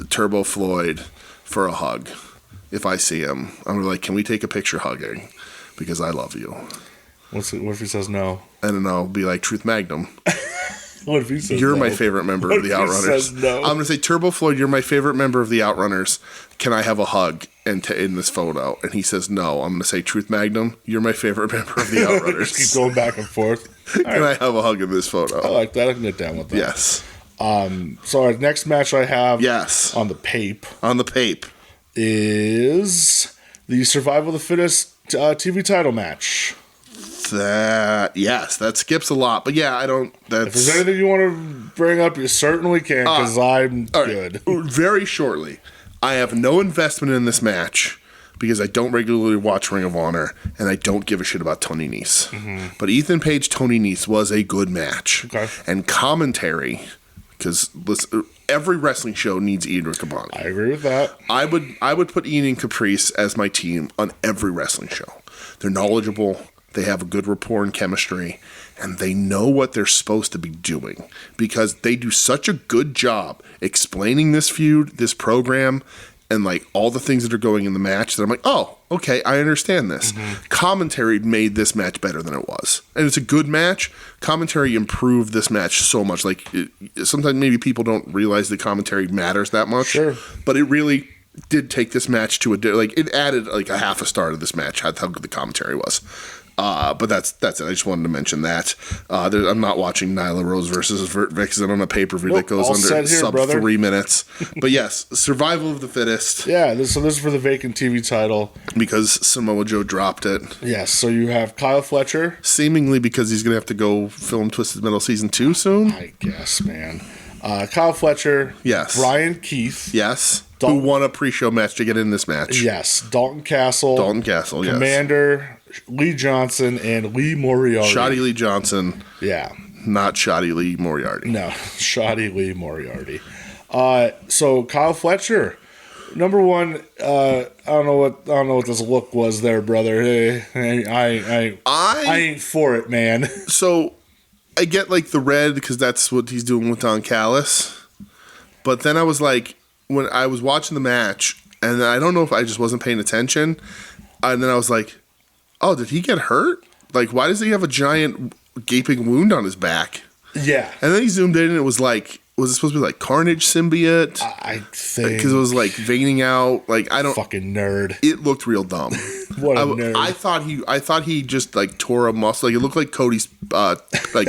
Turbo Floyd for a hug. If I see him, I'm gonna be like, can we take a picture hugging? Because I love you. What if he says no? I don't know. Be like, Truth Magnum. What if he says You're no? my favorite member of the Outrunners. He says no? I'm gonna say, Turbo Floyd, you're my favorite member of the Outrunners. Can I have a hug in this photo? And he says no. I'm gonna say, Truth Magnum, you're my favorite member of the Outrunners. Just keep going back and forth. Can I have a hug in this photo? I like that. I can get down with that. Yes. So our next match I have on the Pape is the Survival of the Fittest TV title match. That skips a lot, but yeah, I don't. If there's anything you want to bring up, you certainly can, because I'm good. Very shortly, I have no investment in this match because I don't regularly watch Ring of Honor and I don't give a shit about Tony Nese. Mm-hmm. But Ethan Page Tony Nese was a good match, and commentary. Because every wrestling show needs Ian Riccaboni. I agree with that. I would put Ian and Caprice as my team on every wrestling show. They're knowledgeable. They have a good rapport and chemistry, and they know what they're supposed to be doing because they do such a good job explaining this feud, this program, and all the things that are going in the match that I'm like, oh, okay, I understand this. Mm-hmm. Commentary made this match better than it was. And it's a good match. Commentary improved this match so much. Sometimes maybe people don't realize that commentary matters that much. Sure. But it really did take this match to it added a half a star to this match, how good the commentary was. But that's it. I just wanted to mention that. I'm not watching Nyla Rose versus Vixen on a pay-per-view that goes under sub 3 minutes. But yes, Survival of the Fittest. Yeah, so this is for the vacant TV title. Because Samoa Joe dropped it. Yes, so you have Kyle Fletcher. Seemingly because he's going to have to go film Twisted Metal Season 2 soon. I guess, man. Kyle Fletcher. Yes. Brian Keith. Yes. who won a pre-show match to get in this match. Yes, Dalton Castle. Yes. Commander, Lee Johnson, and Lee Moriarty. Shoddy Lee Johnson. Yeah. Not Shoddy Lee Moriarty. No, Shoddy Lee Moriarty. So Kyle Fletcher, number one. I don't know what this look was there, brother. Hey, I ain't for it, man. So I get like the red because that's what he's doing with Don Callis. But then I was like, when I was watching the match, and I don't know if I just wasn't paying attention, and then I was like, oh, did he get hurt? Like, why does he have a giant gaping wound on his back? Yeah. And then he zoomed in, and it was like, was it supposed to be like Carnage symbiote? I think because it was like veining out. Like I don't fucking nerd. It looked real dumb. What a nerd! I thought he just like tore a muscle. Like it looked like Cody's like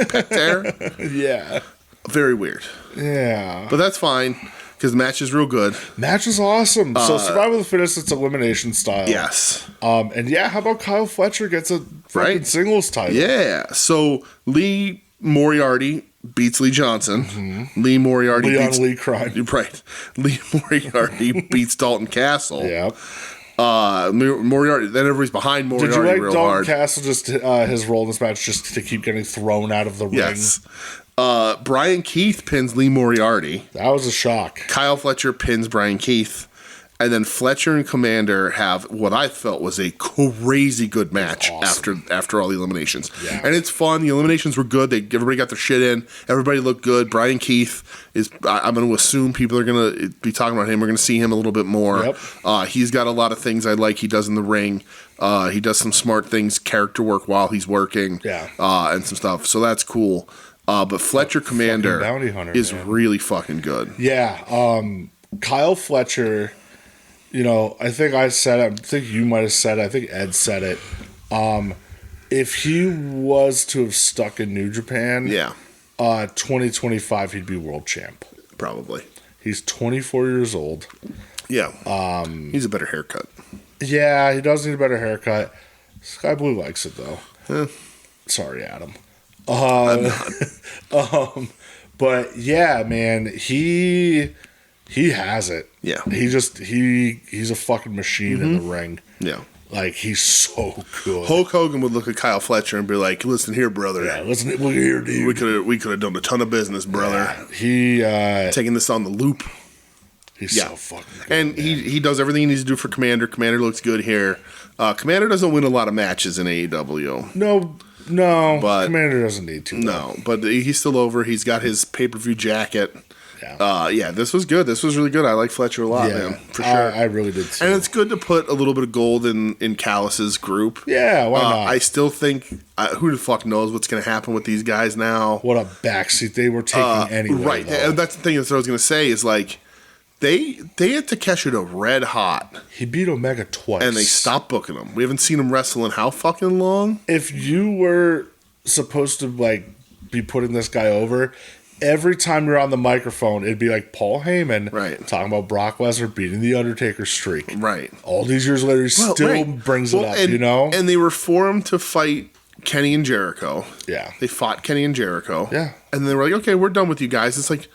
pec tear. Yeah. Very weird. Yeah. But that's fine because the match is real good. Match is awesome. So survival of the fittest, it's elimination style. Yes. And yeah, how about Kyle Fletcher gets a fucking singles title? Yeah. So Lee Moriarty beats Lee Johnson. Mm-hmm. Lee Moriarty Leon beats Lee crime. Right. Lee Moriarty beats Dalton Castle. Yep. Moriarty. Then everybody's behind Moriarty. Did you like real Dalton hard. Castle just his role in this match just to keep getting thrown out of the ring? Yes. Brian Keith pins Lee Moriarty. That was a shock. Kyle Fletcher pins Brian Keith. And then Fletcher and Commander have what I felt was a crazy good match after all the eliminations. Yeah. And it's fun. The eliminations were good. Everybody got their shit in. Everybody looked good. Brian Keith is, I'm going to assume people are going to be talking about him. We're going to see him a little bit more. Yep. He's got a lot of things I like he does in the ring. He does some smart things, character work while he's working. Yeah. And some stuff. So that's cool. But Fletcher Commander bounty hunter, is man. really fucking good. Yeah. Kyle Fletcher, you know, I think I said it. I think you might have said it. I think Ed said it. If he was to have stuck in New Japan, 2025, he'd be world champ. Probably. He's 24 years old. Yeah. He's a better haircut. Yeah, he does need a better haircut. Sky Blue likes it, though. Sorry, Adam. I'm not. But yeah, man, he has it. Yeah. He's a fucking machine in the ring. Yeah. Like, he's so good. Hulk Hogan would look at Kyle Fletcher and be like, "Listen here, brother. Yeah, listen, look here, dude. We could have done a ton of business, brother. Yeah, Taking this on the loop." he's so fucking good. And he does everything he needs to do for Commander. Commander looks good here. Commander doesn't win a lot of matches in AEW. No, But Commander doesn't need to. No, but he's still over. He's got his pay-per-view jacket. Yeah. This was good. This was really good. I like Fletcher a lot, man. For sure. I really did too. And it's good to put a little bit of gold in Callis's group. Yeah, why not? I still think, who the fuck knows what's going to happen with these guys now. What a backseat they were taking anyway. Right. Though. And that's the thing that I was going to say is like, they had Takeshi to red hot. He beat Omega twice. And they stopped booking him. We haven't seen him wrestle in how fucking long? If you were supposed to like be putting this guy over, every time you're on the microphone, it'd be like Paul Heyman talking about Brock Lesnar beating the Undertaker streak. Right. All these years later, he still brings it up, and, you know? And they were formed to fight Kenny and Jericho. Yeah. They fought Kenny and Jericho. Yeah. And they were like, okay, we're done with you guys. It's like,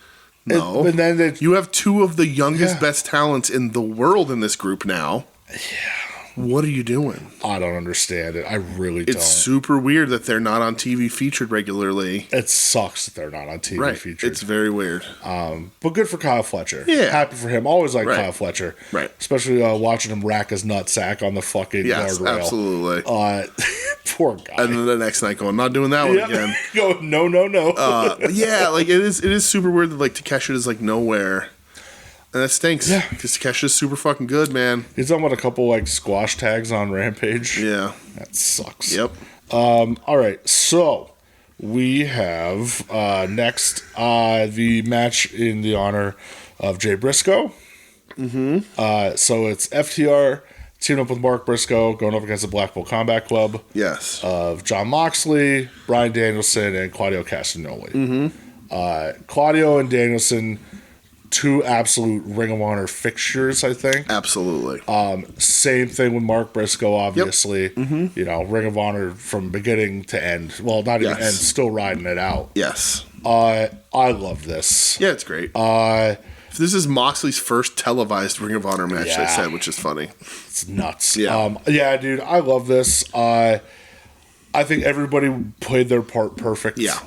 no. And then you have two of the youngest, best talents in the world in this group now. Yeah. What are you doing? I don't understand it. I really don't. It's super weird that they're not on TV featured regularly. It sucks that they're not on TV featured. It's very weird. But good for Kyle Fletcher. Yeah. Happy for him. Always like Kyle Fletcher. Right. Especially watching him rack his nutsack on the fucking guardrail. Absolutely. Poor guy. And then the next night going, not doing that one again. Go, no. Yeah, like it is super weird that like Takeshi is like nowhere. And that stinks. Yeah. Because Takeshi's super fucking good, man. He's done with a couple like squash tags on Rampage. Yeah. That sucks. Yep. All right. So we have next the match in the honor of Jay Briscoe. Mm-hmm. So it's FTR teaming up with Mark Briscoe going up against the Blackpool Combat Club. Yes. Of John Moxley, Bryan Danielson, and Claudio Castagnoli. Mm-hmm. Claudio and Danielson, two absolute Ring of Honor fixtures, I think. Absolutely. Same thing with Mark Briscoe, obviously. Yep. Mm-hmm. You know, Ring of Honor from beginning to end. Well, not even end, still riding it out. Yes. I love this. Yeah, it's great. This is Moxley's first televised Ring of Honor match, Yeah. they said, which is funny. It's nuts. Yeah. Yeah, dude, I love this. I think everybody played their part perfect. Yeah.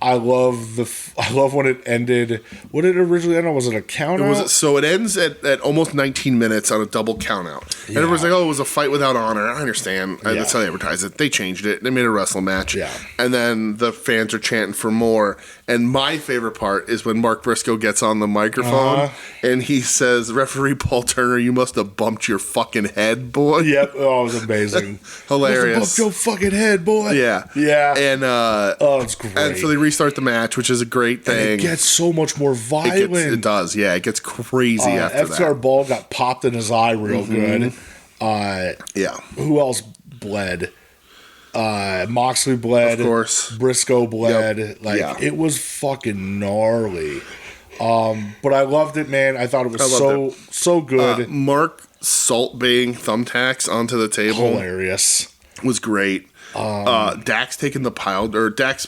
I love when it ended. What did it originally end on? Was it a count out? So it ends at almost 19 minutes on a double count out. And everyone's like, oh, it was a fight without honor. I understand. That's how they advertised it. They changed it. They made a wrestle match. Yeah. And then the fans are chanting for more. And my favorite part is when Mark Briscoe gets on the microphone and he says, referee Paul Turner, you must have bumped your fucking head, boy. Yep. Oh, it was amazing. Hilarious. Must have bumped your fucking head, boy. Yeah. Yeah. And it's great. and so they restart the match, which is a great thing. And it gets so much more violent. It does, yeah. It gets crazy after FTR that. Ball got popped in his eye real good. Yeah. Who else bled? Moxley bled. Of course. Briscoe bled. Yep. It was fucking gnarly. But I loved it, man. I thought it was so good. Mark Salt Baying thumbtacks onto the table Hilarious. was great. Dax taking the Dax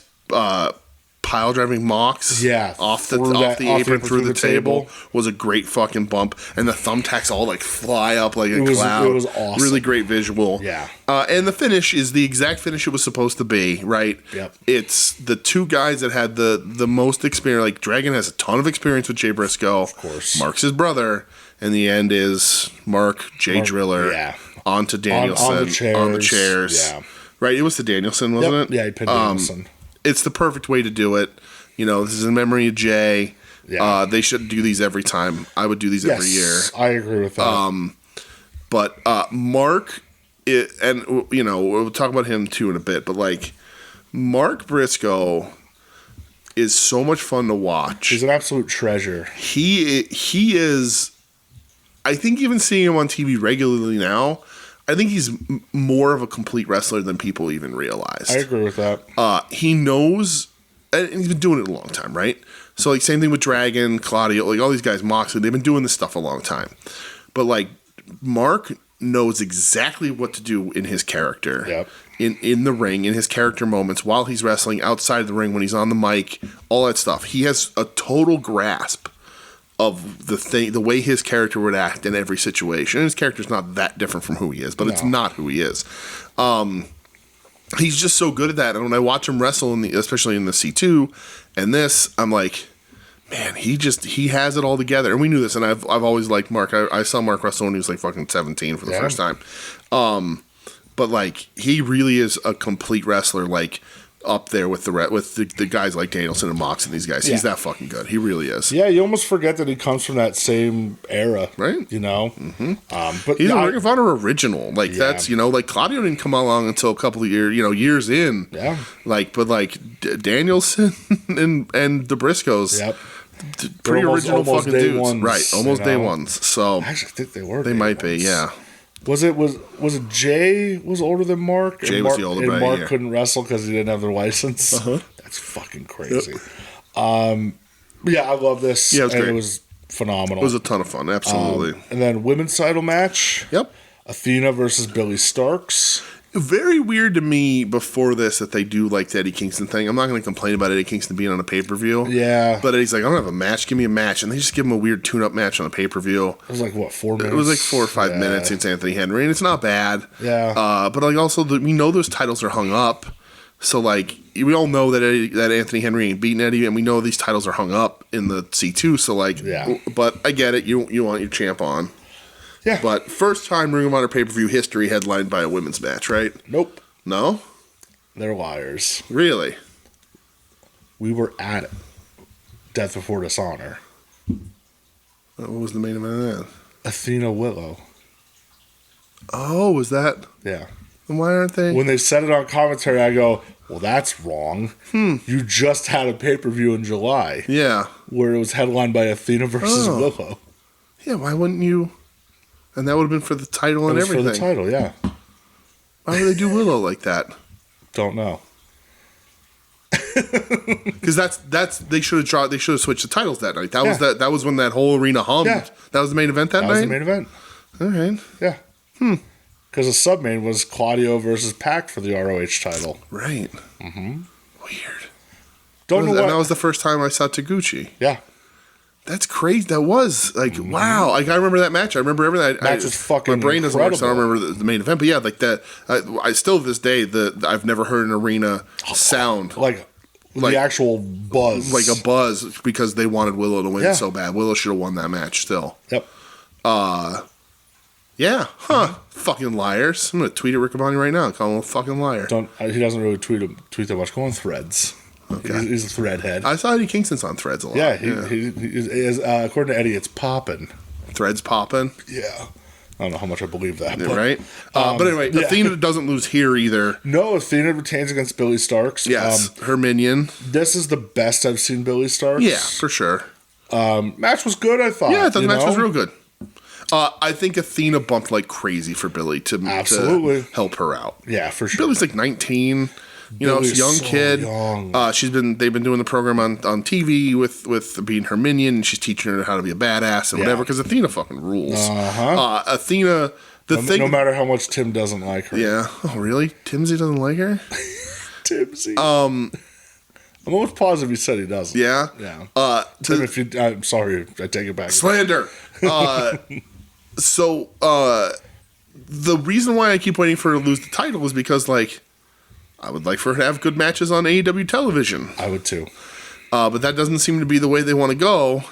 pile driving Mox off the apron through the table was a great fucking bump, and the thumbtacks all like fly up like a cloud. It was awesome. Really great visual. Yeah. And the finish is the exact finish it was supposed to be, right? Yep. It's the two guys that had the most experience. Like Dragon has a ton of experience with Jay Briscoe. Of course. Mark's his brother, and the end is Mark, Driller, onto Danielson on the chairs. Yeah. Right, it was to Danielson, wasn't it? Yeah, he pinned Danielson. It's the perfect way to do it. You know, this is in memory of Jay. Yeah. They should do these every time. I would do these every year. I agree with that. But Mark, and you know, we'll talk about him too in a bit. But like, Mark Briscoe is so much fun to watch. He's an absolute treasure. He is. I think even seeing him on TV regularly now, I think he's more of a complete wrestler than people even realized. I agree with that. He knows, and he's been doing it a long time, right? So, like, same thing with Dragon, Claudio, like all these guys, Moxley, they've been doing this stuff a long time. But, like, Mark knows exactly what to do in his character, in the ring, in his character moments, while he's wrestling, outside the ring, when he's on the mic, all that stuff. He has a total grasp of the way his character would act in every situation. And his character's not that different from who he is, but it's not who he is. He's just so good at that. And when I watch him wrestle, especially in the C2 and this, I'm like, man, he has it all together. And we knew this, and I've always liked Mark. I saw Mark wrestle when he was like fucking 17 for the first time. But like, he really is a complete wrestler, like up there with the guys like Danielson and Mox and these guys. He's that fucking good. He really is. Yeah, you almost forget that he comes from that same era, right? You know, but he's a Ring of Honor original. Like that's, you know, like Claudio didn't come along until a couple of years in. Yeah. Like, but like Danielson and the Briscoes. Yep. Pretty original fucking dudes, ones, right? Almost day ones. So I actually think they were. They might be, yeah. Was it Jay was older than Mark? Jay was the older, and Mark yeah. couldn't wrestle because he didn't have their license. That's fucking crazy. Yep. Yeah, I love this. Yeah, it was great. It was phenomenal. It was a ton of fun, absolutely. And then women's title match. Yep. Athena versus Billy Starks. Very weird to me before this that they do like the Eddie Kingston thing. I'm not going to complain about Eddie Kingston being on a pay-per-view. Yeah. But Eddie's like, I don't have a match. Give me a match. And they just give him a weird tune-up match on a pay-per-view. It was like, what, 4 minutes? It was like 4 or 5 minutes against Anthony Henry. And it's not bad. Yeah. But like also, we know those titles are hung up. So like, we all know that Anthony Henry ain't beating Eddie. And we know these titles are hung up in the C2. So like, but I get it. You want your champ on. Yeah. But first time Ring of Honor pay-per-view history headlined by a women's match, right? Nope. No? They're liars. Really? We were at it. Death Before Dishonor. What was the main event of that? Athena Willow. Oh, was that? Yeah. Then why aren't they? When they said it on commentary, I go, well, that's wrong. You just had a pay-per-view in July. Yeah. Where it was headlined by Athena versus Willow. Yeah, why wouldn't you? And that would have been for the title and everything. For the title, yeah. Why would they do Willow like that? Don't know. Because they should have switched the titles that night. That was when that whole arena hummed. Yeah. That was the main event that night. That was the main event. All right. Yeah. Because the sub-main was Claudio versus Pac for the ROH title. Right. Mm-hmm. Weird. Don't know And what. that was the first time I saw Taguchi. Yeah. That's crazy. That was like wow. Like I remember that match. I remember everything. Match was fucking my brain doesn't work, so I don't incredible. remember the main event. But yeah, like that. I still to this day I've never heard an arena sound Like Like- the actual buzz. like a buzz because they wanted Willow to win Yeah. so bad. Willow should have won that match still. Yep. Yeah. Huh. Fucking liars. I'm gonna tweet at Riccaboni right now and call him a fucking liar. He doesn't really tweet that much. Go on Threads. Okay. He's a thread head. I saw Eddie Kingston's on Threads a lot. Yeah, he is. According to Eddie, it's popping. Threads popping. Yeah. I don't know how much I believe that. But, Right? But anyway, yeah. Athena doesn't lose here either. No, Athena retains against Billy Starks. Yes. Her minion. This is the best I've seen Billy Starks. Yeah, for sure. Match was good, I thought. Yeah, I thought the you match was know? real good. I think Athena bumped like crazy for Billy to Absolutely. help her out. Yeah, for sure. Billy's like 19. You know, she's a young Billy's so kid. young. They've been doing the program on TV with being her minion, and she's teaching her how to be a badass and Yeah. whatever. Because Athena fucking rules. Uh-huh. Athena, No matter how much Tim doesn't like her. yeah. Oh, really? Timsy doesn't like her. Timsy. I'm almost positive he said he doesn't. Yeah. Yeah. Tim, I'm sorry, I take it back. Slander. So the reason why I keep waiting for her to lose the title is because like I would like for her to have good matches on AEW television. I would too. But that doesn't seem to be the way they want to go.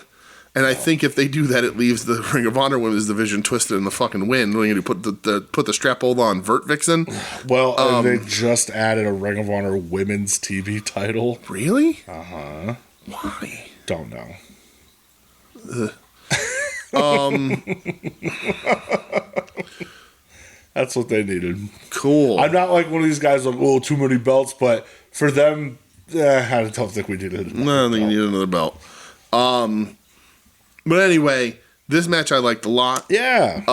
And I think if they do that, it leaves the Ring of Honor Women's Division twisted in the fucking wind. When you put the strap hold on Vert Vixen. Well, they just added a Ring of Honor Women's TV title. Really? Uh-huh. Why? Don't know. That's what they needed. Cool. I'm not like one of these guys like, oh, too many belts, but for them, I don't think we needed it. No, I don't think you need another belt. But anyway, this match I liked a lot. Yeah.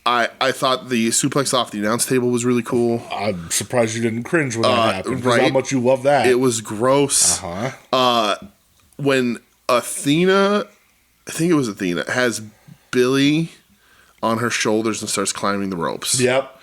I thought the suplex off the announce table was really cool. I'm surprised you didn't cringe when that happened. Because right. how much you love that. It was gross. Uh-huh. When Athena, I think it was Athena, has Billy on her shoulders and starts climbing the ropes. Yep.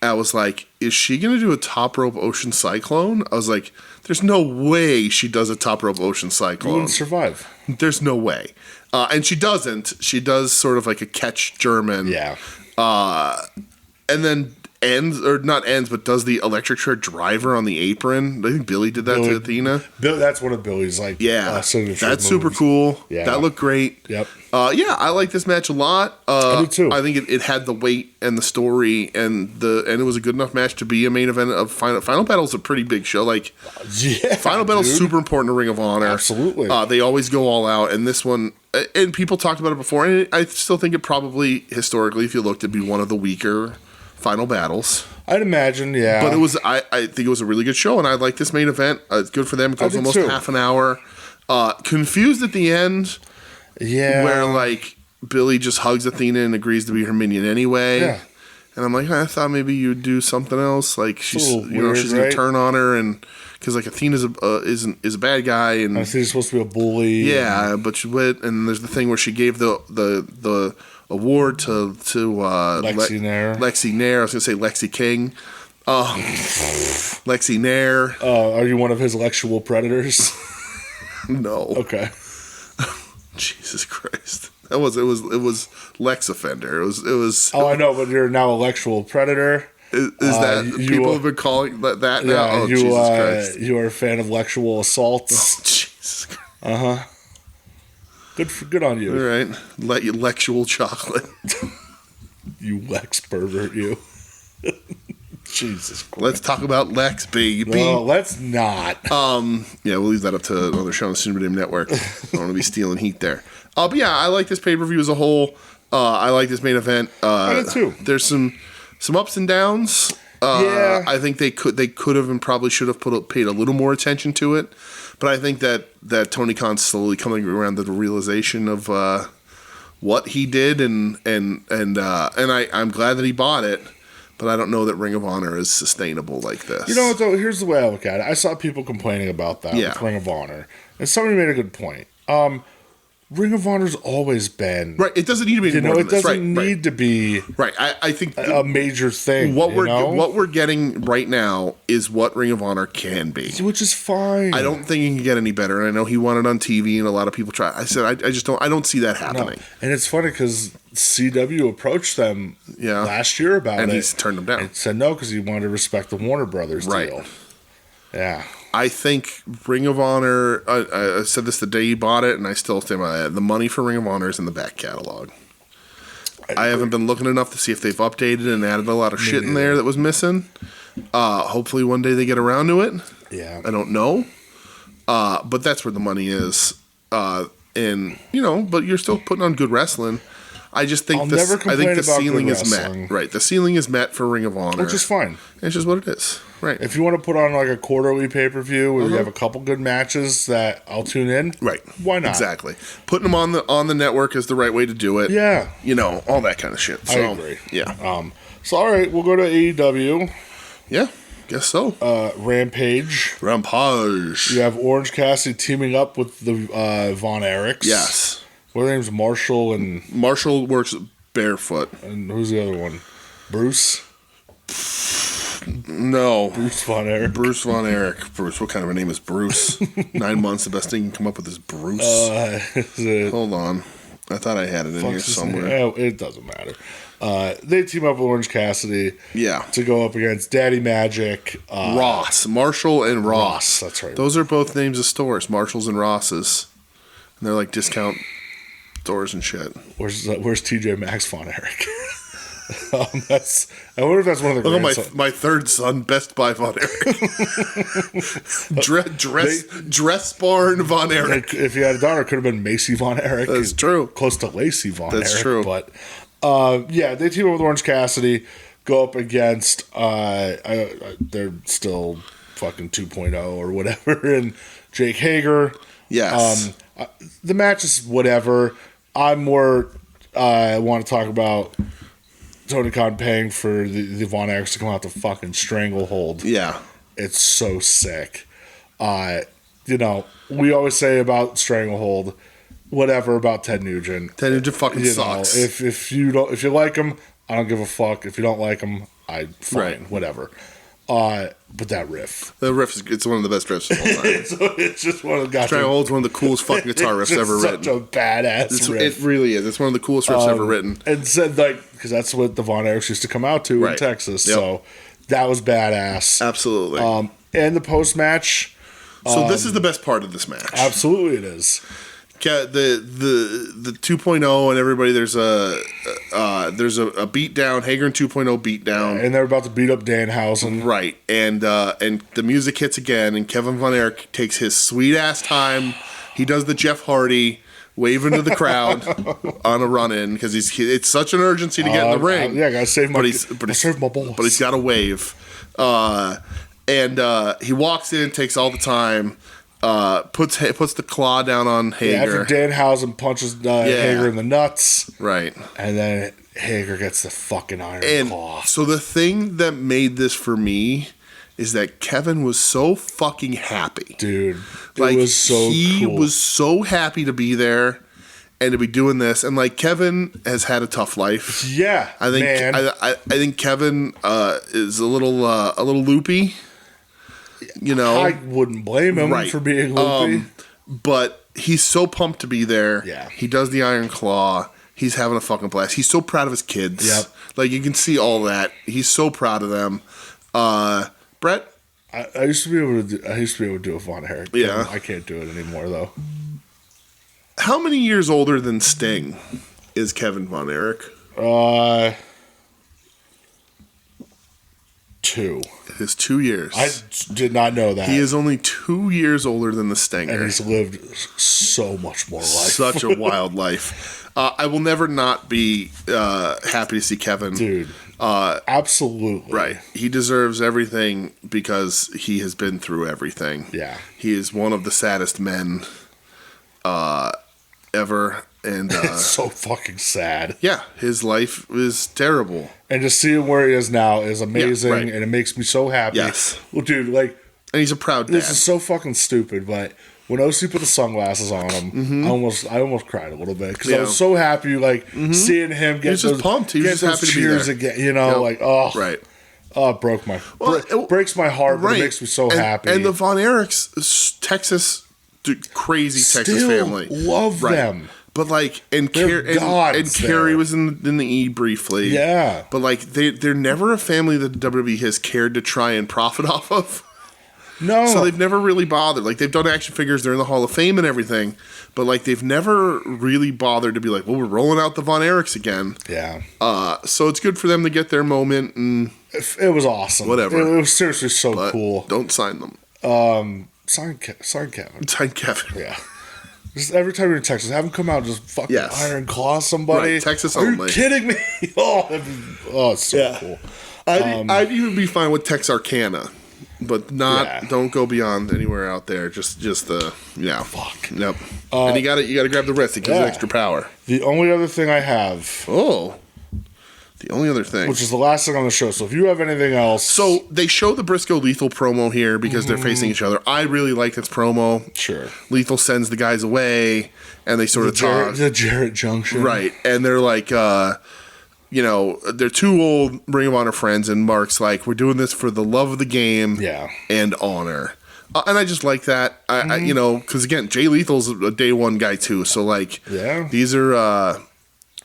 I was like, is she going to do a top rope ocean cyclone? I was like, there's no way she does a top rope ocean You cyclone. wouldn't survive. There's no way. And she doesn't. She does sort of like a catch German. Yeah. And then but does the electric chair driver on the apron. I think Billy did that to Athena. That's one of Billy's like Yeah. signature That's moves. super cool. Yeah. That looked great. Yep. Yeah, I like this match a lot. I do too. I think it had the weight and the story and it was a good enough match to be a main event of Final Battle's a pretty big show. Like Yeah. Final Battle's dude. super important to Ring of Honor. Absolutely. They always go all out, and this one, and people talked about it before, and I still think it probably historically, if you looked, it'd be one of the weaker Final Battles. I'd imagine, yeah. But it was, I think it was a really good show, and I like this main event. It's good for them. It goes did almost too. half an hour. Confused at the end, yeah. where like Billy just hugs Athena and agrees to be her minion anyway. Yeah. And I'm like, I thought maybe you'd do something else. Like she's, a little weird, she's gonna right? turn on her, and because like Athena's is a bad guy, and I think he's supposed to be a bully. yeah, but she went, and there's the thing where she gave the award to Lexi Nair. Lexi Nair. I was gonna say Lexi King. Lexi Nair. Are you one of his intellectual predators? No. Okay. Jesus Christ. It was Lex Offender. It was. Oh, I know, but you're now a intellectual predator. Is that you- people have been calling that now? Yeah, Oh, Jesus Christ. you are a fan of intellectual assaults. Jesus Christ. Good on All you, right. Lectual chocolate. you Lex pervert, you. Jesus Christ. Let's talk about Lex, baby. No, let's not. Yeah, we'll leave that up to another show on the Super Name Network. I don't want to be stealing heat there. But yeah, I like this pay-per-view as a whole. I like this main event. I did too. There's some ups and downs. Yeah. I think they could have and probably should have paid a little more attention to it. But I think that Tony Khan's slowly coming around to the realization of what he did, and I'm glad that he bought it. But I don't know that Ring of Honor is sustainable like this. You know what, though? Here's the way I look at it. I saw people complaining about that Yeah. with Ring of Honor. And somebody made a good point. Ring of Honor's always been Right. It doesn't need to be any more than it this. doesn't need to be Right. I think a major thing. what we're getting right now is what Ring of Honor can be, which is fine. I don't think it can get any better. And I know he won it on TV, and a lot of people try. I said I just don't. I don't see that happening. No. And it's funny because CW approached them last year about it, and he's turned them down. And said no because he wanted to respect the Warner Brothers deal. Yeah. I think Ring of Honor, I said this the day he bought it, and I still stand by it. The money for Ring of Honor is in the back catalog. I haven't been looking enough to see if they've updated and added a lot of shit in there that was missing. Hopefully one day they get around to it. Yeah. I don't know. But that's where the money is. And, but you're still putting on good wrestling. I just think the ceiling is met. Right. The ceiling is met for Ring of Honor. Which is fine. It's just what it is. Right. If you want to put on like a quarterly pay-per-view where you have a couple good matches that I'll tune in. Right. Why not? Exactly. Putting them on the network is the right way to do it. Yeah. All that kind of shit. So, I agree. Yeah. So all right, we'll go to AEW. Yeah. Guess so. Rampage. You have Orange Cassidy teaming up with the Von Erichs. Yes. What are their names? Marshall works barefoot. And who's the other one? Bruce? No. Bruce Von Erich. Bruce Von Erich. Bruce. What kind of a name is Bruce? 9 months. The best thing you can come up with is Bruce. Hold on. I thought I had it in here somewhere. It doesn't matter. They team up with Orange Cassidy. Yeah. To go up against Daddy Magic. Ross. Marshall and Ross. That's right. Those are both names of stores. Marshall's and Ross's. And they're like discount stores and shit. Where's TJ Maxx Von Erich? I wonder if that's one of the. Look at my third son, Best Buy Von Erich. Dress Barn Von Erich. If you had a daughter, it could have been Macy Von Erich. That's true. Close to Lacey Von Erich. That's true. But they team up with Orange Cassidy, go up against. They're still fucking 2.0 or whatever, and Jake Hager. Yes. The match is whatever. I'm more. I want to talk about Tony Khan paying for the Von Erichs to come out to fucking Stranglehold. Yeah. It's so sick. We always say about Stranglehold, whatever about Ted Nugent. Ted Nugent fucking sucks. If you like him, I don't give a fuck. If you don't like him, fine, whatever. But that riff. The riff it's one of the best riffs of all time. it's just one of the guys. Stranglehold's one of the coolest fucking guitar riffs ever written. Such a badass riff. It really is. It's one of the coolest riffs ever written. And said because that's what the Von Erichs used to come out to in Texas. Yep. So that was badass. Absolutely. And the post match. So this is the best part of this match. Absolutely, it is. The 2.0 and everybody there's a beatdown, Hager and 2.0 beatdown, and they're about to beat up Danhausen, right? And the music hits again, and Kevin Von Erich takes his sweet ass time. He does the Jeff Hardy waving to the crowd on a run in because it's such an urgency to get in the ring. I gotta save my balls. But he's got to wave, and he walks in, takes all the time. Puts the claw down on Hager. After Danhausen punches Hager in the nuts. Right. And then Hager gets the fucking iron claw. So the thing that made this for me is that Kevin was so fucking happy. Dude. It was so cool. He was so happy to be there and to be doing this. And Kevin has had a tough life. Yeah. I think Kevin is a little loopy. I wouldn't blame him for being loopy. But he's so pumped to be there. Yeah. He does the Iron Claw. He's having a fucking blast. He's so proud of his kids. Yep. You can see all that. He's so proud of them. Brett? I used to be able to do a Von Erich. Yeah. I can't do it anymore though. How many years older than Sting is Kevin Von Erich? 2. It is 2 years. I did not know that. He is only 2 years older than the Stinger. And he's lived so much more life. Such a wild life. I will never not be happy to see Kevin. Dude. Absolutely. Right. He deserves everything because he has been through everything. Yeah. He is one of the saddest men ever. And it's so fucking sad. Yeah, his life is terrible. And to see him where he is now is amazing, and it makes me so happy. Yes. Well, dude, and he's a proud dad. This is so fucking stupid, but when OC put the sunglasses on him, I almost cried a little bit because I Yeah. was so happy, like seeing him get was just those, pumped. He was get just those happy to be cheers there. again. You know, Yep. like oh, Right. oh, it broke my breaks my heart, but it makes me so happy. And the Von Erichs, Texas, crazy Texas Still family, love them. But like, and They're gods Carrie there. was in the E briefly. Yeah. But like, they're never a family that the WWE has cared to try and profit off of. No, So they've never really bothered. Like, they've done action figures, they're in the Hall of Fame and everything, but like, they've never really bothered to be like, well, we're rolling out the Von Erichs again. yeah. So it's good for them to get their moment, and It was awesome. Whatever. It was seriously so but cool. don't sign them. Sign Kevin. Sign Kevin. Yeah. Just every time you're in Texas, have him come out and just fucking Yes. iron claw somebody. Right, Texas Are only. you kidding me? It's so cool. I'd even be fine with Texarkana, but not. Yeah. Don't go beyond anywhere out there. Just the Fuck. Yep. And you got to grab the wrist. It gives it yeah. extra power. The only other thing I have, Oh, the only other thing. which is the last thing on the show, so if you have anything else. So they show the Briscoe Lethal promo here because they're facing each other. I really like this promo. Sure. Lethal sends the guys away, and they sort of talk. The Jarrett Junction. Right. And they're like, they're two old Ring of Honor friends, and Mark's like, we're doing this for the love of the game Yeah. and honor. And I just like that. I because again, Jay Lethal's a day one guy too. So like, Yeah. these are,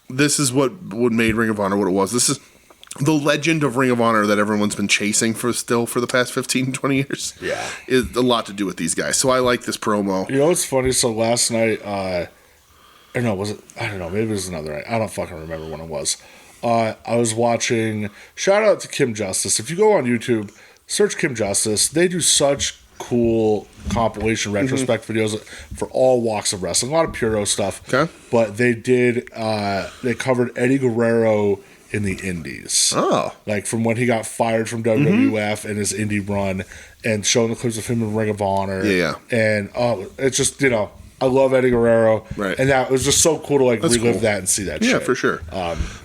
this is what made Ring of Honor what it was. This is the legend of Ring of Honor that everyone's been chasing for the past 15, 20 years. Yeah. Is a lot to do with these guys. So I like this promo. You know what's funny? So last night, or no, was it? I don't know. Maybe it was another night. I don't fucking remember when it was. I was watching. Shout out to Kim Justice. If you go on YouTube, search Kim Justice. They do such cool compilation retrospect videos for all walks of wrestling. A lot of Puro stuff. Okay. But they did. They covered Eddie Guerrero in the Indies. Oh. Like from when he got fired from WWF and his indie run, and showing the clips of him in Ring of Honor. Yeah. And it's just, I love Eddie Guerrero. Right. And that was just so cool to relive cool. that and see that Yeah, shit. for sure.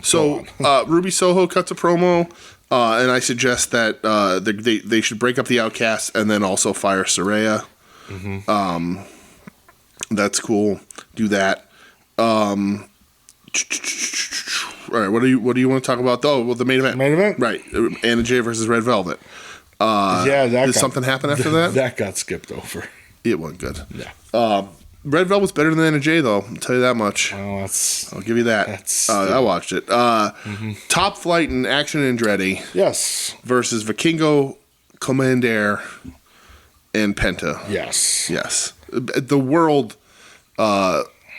So, Ruby Soho cuts a promo, and I suggest that they should break up the Outcasts and then also fire Saraya. That's cool. Do that. All right, what do you want to talk about though? Well, the main event. Main event? Right. Anna Jay versus Red Velvet. Did something happen after that? That got skipped over. It wasn't good. Yeah. Red Velvet's better than Anna Jay though. I'll tell you that much. Well, that's. I'll give you that. That's I watched it. Top Flight and Action Andretti Yes. versus Vikingo, Commander, and Penta. Yes. Yes. The world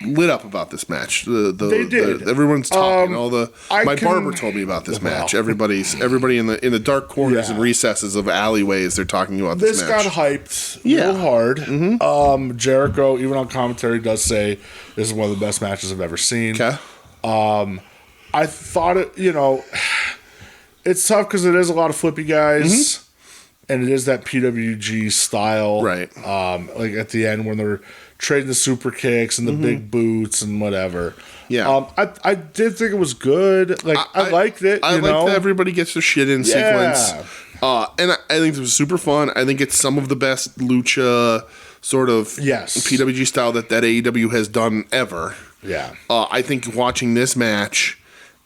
lit up about this match. They did. Everyone's talking. My can- barber told me about this match. Wow. Everybody in the dark corners Yeah. and recesses of alleyways, they're talking about this This match. got hyped Yeah. real hard. Jericho, even on commentary, does say this is one of the best matches I've ever seen. Okay. I thought it, it's tough because it is a lot of flippy guys, and it is that PWG style. Right. Like at the end when they're trading the super kicks and the big boots and whatever. Yeah. I did think it was good. Like, I liked it. I like that everybody gets their shit in sequence. And I think it was super fun. I think it's some of the best lucha sort of Yes. PWG style that AEW has done ever. Yeah. I think watching this match,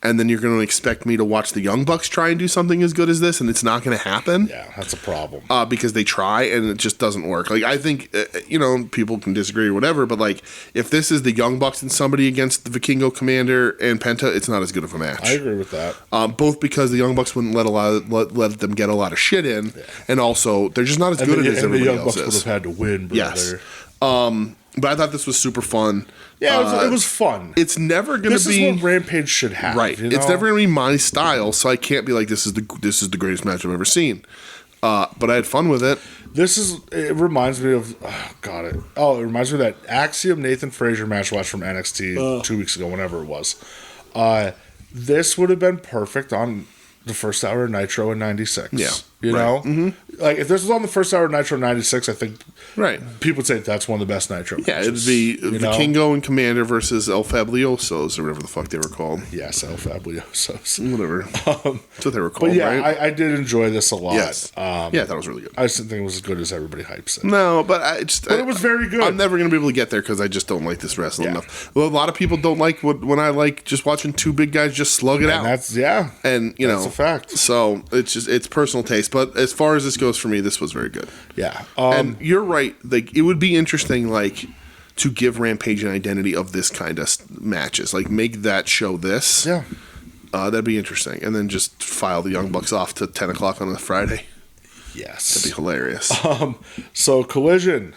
and then you're going to expect me to watch the Young Bucks try and do something as good as this, and it's not going to happen. Yeah, that's a problem. Because they try and it just doesn't work. Like, I think, people can disagree or whatever, but like, if this is the Young Bucks and somebody against the Vikingo Commander and Penta, it's not as good of a match. I agree with that. Both because the Young Bucks wouldn't let them get a lot of shit in, and also they're just not as good as the everybody Young else Bucks would is. have had to win, brother. Yes. But I thought this was super fun. Yeah, it was fun. It's never going This to is be what Rampage should have. right. It's never going to be my style, so I can't be like this is the greatest match I've ever seen. But I had fun with it. It reminds me of it reminds me of that Axiom Nathan Frazier match watch from NXT 2 weeks ago, whenever it was. This would have been perfect on the first hour of Nitro in '96. Yeah. You know? Like, if this was on the first hour of Nitro 96, I think people would say that's one of the best Nitro matches. Yeah, it'd be Vikingo and Commander versus El Fabulosos, or whatever the fuck they were called. Yes, El Fabulosos. Whatever. That's what they were called, But yeah, right? I did enjoy this a lot. Yes. Yeah, I thought it was really good. I just didn't think it was as good as everybody hypes it. No, but But it was very good. I'm never going to be able to get there because I just don't like this wrestling Yeah. enough. Well, a lot of people don't like when I like just watching two big guys just slug it out. That's And you that's know, a fact. So it's personal taste. But as far as this goes for me, this was very good. Yeah. And you're right. Like, it would be interesting, like, to give Rampage an identity of this kind of matches. Like, make that show this. Yeah. That'd be interesting. And then just file the Young Bucks off to 10 o'clock on a Friday. Yes. That'd be hilarious. So Collision.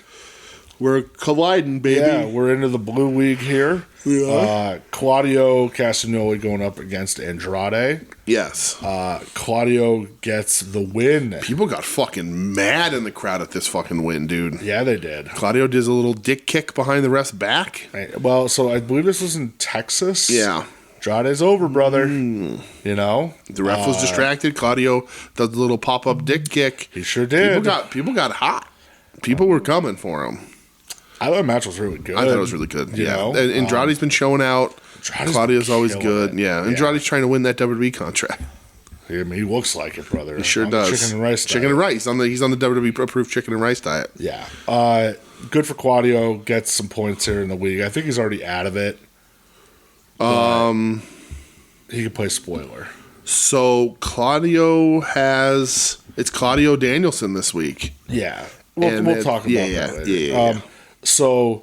We're colliding, baby. Yeah, we're into the Blue League here. Yeah. Claudio Castagnoli going up against Andrade. Yes. Claudio gets the win. People got fucking mad in the crowd at this fucking win, dude. Yeah, they did. Claudio does a little dick kick behind the ref's back. Well, so I believe this was in Texas. Yeah. Andrade's over, brother. You know? The ref was distracted. Claudio does the little pop-up dick kick. He sure did. People got hot. People were coming for him. I thought the match was really good. I thought it was really good. You Yeah. know? And Andrade's been showing out. Andrade's Claudio's always killing good. it. Yeah. Andrade's trying to win that WWE contract. I mean, he looks like it, brother. He sure On the does. Chicken and rice. Chicken diet. and rice. He's on the WWE approved chicken and rice diet. Yeah. Good for Claudio. Gets some points here in the league. I think he's already out of it. He could play spoiler. So it's Claudio Danielson this week. Yeah. We'll talk about that later. Yeah. So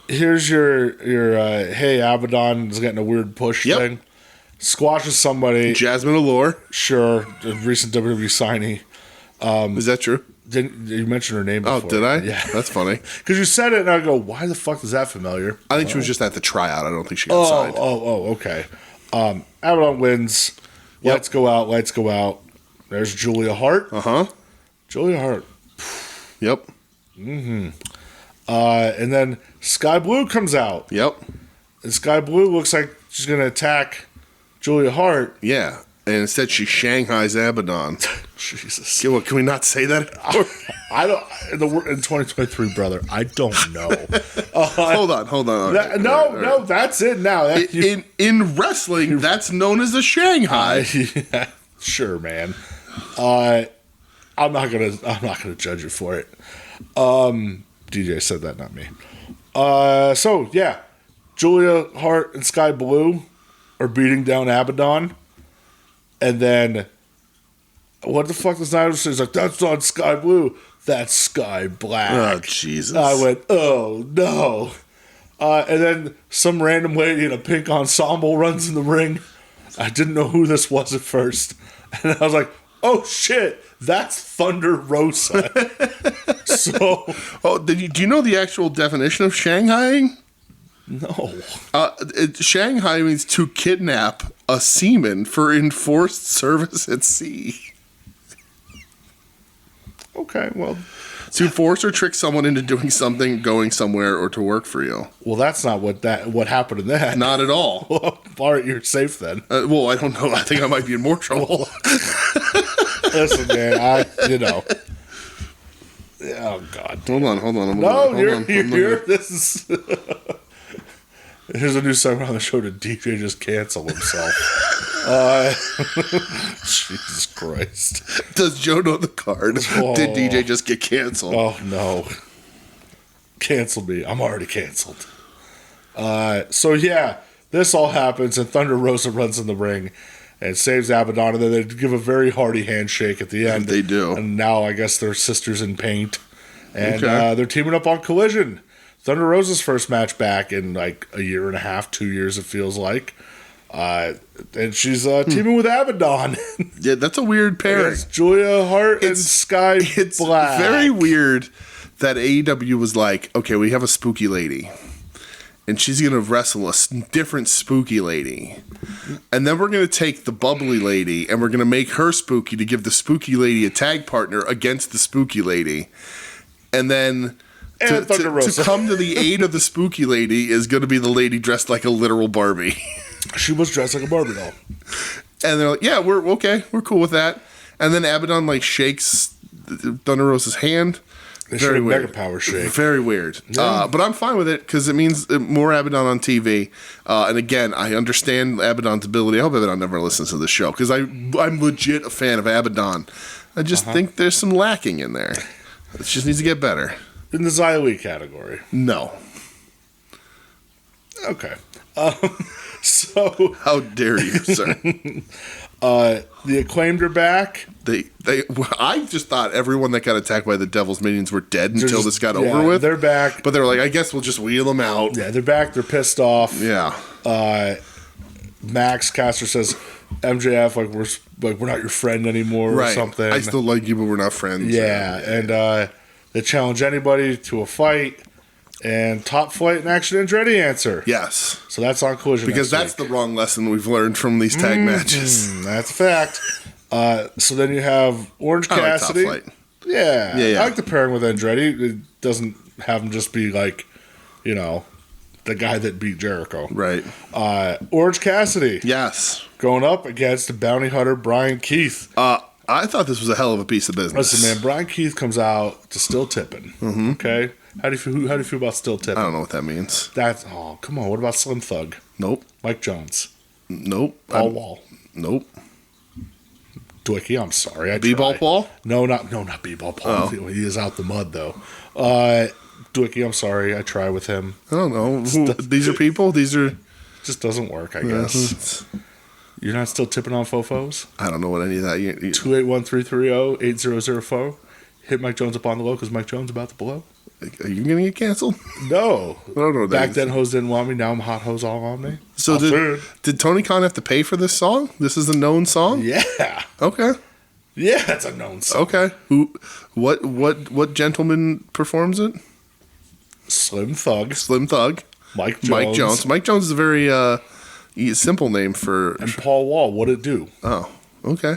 here's your hey, Abaddon is getting a weird push thing. Squashes somebody. Jasmine Allure. Sure. A recent WWE signee. Is that true? You mentioned her name before. Oh, did I? Yeah. That's funny. Because you said it and I go, why the fuck is that familiar? I think she was just at the tryout. I don't think she got signed. Okay. Abaddon wins. Yep. Lights go out. Lights go out. There's Julia Hart. Uh-huh. Julia Hart. Yep. And then Sky Blue comes out. Yep. And Sky Blue looks like she's going to attack Julia Hart. Yeah. And instead she Shanghai's Abaddon. Jesus. Yeah, what, can we not say that anymore? I don't. In 2023, brother, I don't know. Hold on. All right, No, that's it now. In wrestling, that's known as a Shanghai. Yeah, sure, man. I'm not gonna judge you for it. DJ said that, not me. So yeah, Julia Hart and Sky Blue are beating down Abaddon, and then what the fuck does Nigel say? He's like, that's not Sky Blue, that's Sky Black. Oh, Jesus. I went, oh no. And then some random lady in a pink ensemble runs in the ring. I didn't know who this was at first. And I was like, oh shit, that's Thunder Rosa. Do you know the actual definition of Shanghaiing? No. Shanghai means to kidnap a seaman for enforced service at sea. Okay, well. To force or trick someone into doing something, going somewhere, or to work for you. Well, that's not what happened in that. Not at all. Well, all right, you're safe then. Well, I don't know. I think I might be in more trouble. Listen, man, oh, God. Hold on. You're here. This is... Here's a new segment on the show. Did DJ just cancel himself? Jesus Christ. Does Joe know the card? Oh. Did DJ just get canceled? Oh, no. Cancel me. I'm already canceled. So, yeah, this all happens, and Thunder Rosa runs in the ring and saves Abaddon, and then they give a very hearty handshake at the end. They do. And now I guess they're sisters in paint. And they're teaming up on Collision. Thunder Rosa's first match back in like a year and a half, 2 years it feels like. And she's teaming with Abaddon. Yeah, that's a weird pairing. It's Julia Hart and Sky Black. It's very weird that AEW was like, okay, we have a spooky lady. And she's going to wrestle a different spooky lady. And then we're going to take the bubbly lady and we're going to make her spooky to give the spooky lady a tag partner against the spooky lady. And then... To come to the aid of the spooky lady is going to be the lady dressed like a literal Barbie. She was dressed like a Barbie doll. And they're like, yeah, we're okay. We're cool with that. And then Abaddon like shakes Thunder Rosa's hand. Very weird. Mega Power shake. Very weird. Yeah. But I'm fine with it because it means more Abaddon on TV. And again, I understand Abaddon's ability. I hope Abaddon never listens to this show because I'm legit a fan of Abaddon. I just think there's some lacking in there. It just needs to get better. In the Xylee category. No. Okay. So how dare you, sir? The Acclaimed are back. I just thought everyone that got attacked by the Devil's minions were dead until this got over with. They're back, but they were like, I guess we'll just wheel them out. Yeah, they're back. They're pissed off. Yeah. Max Caster says, MJF, we're not your friend anymore, or something. I still like you, but we're not friends. Yeah, and they challenge anybody to a fight. And Top Flight and Action Andretti answer. Yes. So that's on Collision because that's the wrong lesson we've learned from these tag matches. That's a fact. So then you have Orange Cassidy. Like Top Flight. Yeah. I like the pairing with Andretti. It doesn't have him just be like, the guy that beat Jericho. Right. Orange Cassidy. Yes. Going up against the bounty hunter Brian Keith. I thought this was a hell of a piece of business. Listen, man, Brian Keith comes out to Still Tipping. Mm-hmm. Okay? How do you feel about Still Tipping? I don't know what that means. Come on. What about Slim Thug? Nope. Mike Jones? Nope. Paul Wall? Nope. Dwicky, I'm sorry. B-Ball Paul? No, not B-Ball Paul. Oh. He is out the mud, though. Dwicky, I'm sorry. I try with him. I don't know. These are people? These are... Just doesn't work, I guess. You're not still tipping on fofos? I don't know what any of that... 281-330-8004. Hit Mike Jones up on the low because Mike Jones about to blow. Are you going to get canceled? No. I don't know. Back then, hoes didn't want me. Now I'm hot hoes all on me. So did Tony Khan have to pay for this song? This is a known song? Yeah. Okay. Yeah, it's a known song. Okay. What gentleman performs it? Slim Thug. Mike Jones. Mike Jones is a very simple name for... And Paul Wall, What'd It Do? Oh, okay.